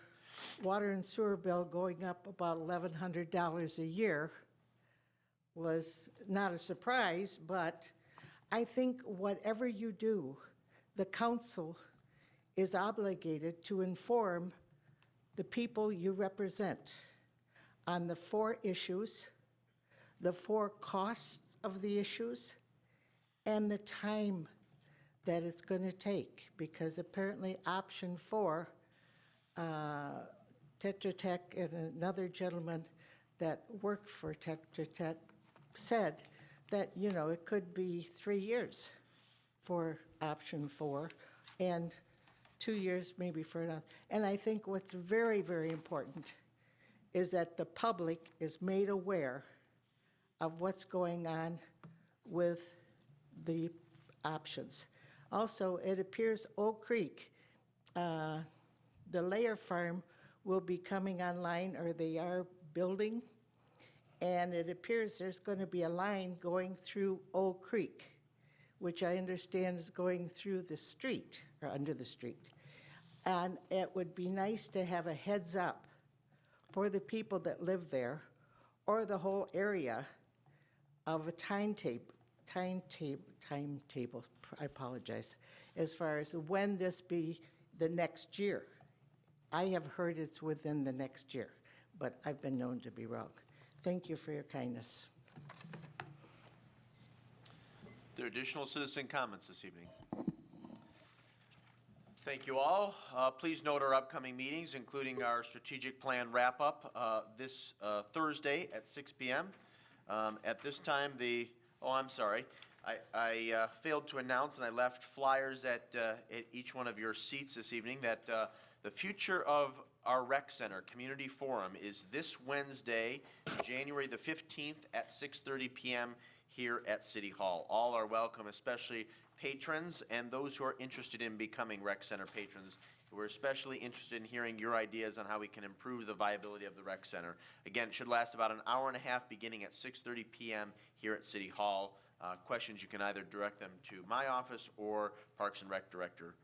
water and sewer bill going up about $1,100 a year was not a surprise, but I think whatever you do, the council is obligated to inform the people you represent on the 4 issues, the 4 costs of the issues, and the time that it's going to take, because apparently option 4, Tetra Tech and another gentleman that worked for Tetra Tech said that, you know, it could be 3 years for option 4 and 2 years maybe for another. And I think what's very, very important is that the public is made aware of what's going on with the options. Also, it appears Oak Creek, the layer farm will be coming online, or they are building, and it appears there's going to be a line going through Oak Creek, which I understand is going through the street, or under the street. And it would be nice to have a heads up for the people that live there, or the whole area, of a timetable, I apologize, as far as when this be the next year. I have heard it's within the next year, but I've been known to be wrong. Thank you for your kindness. Are there additional citizen comments this evening? Thank you all. Please note our upcoming meetings, including our strategic plan wrap-up this Thursday at 6 p.m. At this time, I'm sorry. I failed to announce, and I left flyers at each one of your seats this evening, that the future of our rec center community forum is this Wednesday, January the 15th at 6:30 p.m. here at City Hall. All are welcome, especially patrons and those who are interested in becoming rec center patrons. We're especially interested in hearing your ideas on how we can improve the viability of the rec center. Again, it should last about an hour and a half, beginning at 6:30 p.m. here at City Hall. Questions, you can either direct them to my office or Parks and Rec Director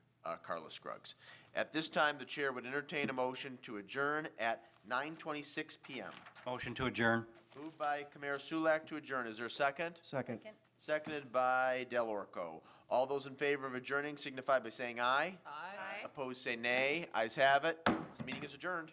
Carla Scruggs. At this time, the chair would entertain a motion to adjourn at 9:26 p.m. Motion to adjourn. Moved by Camara Sulak to adjourn. Is there a second? Second. Seconded by Del Orco. All those in favor of adjourning signify by saying aye. Aye. Opposed, say nay. Ayes have it. This meeting is adjourned.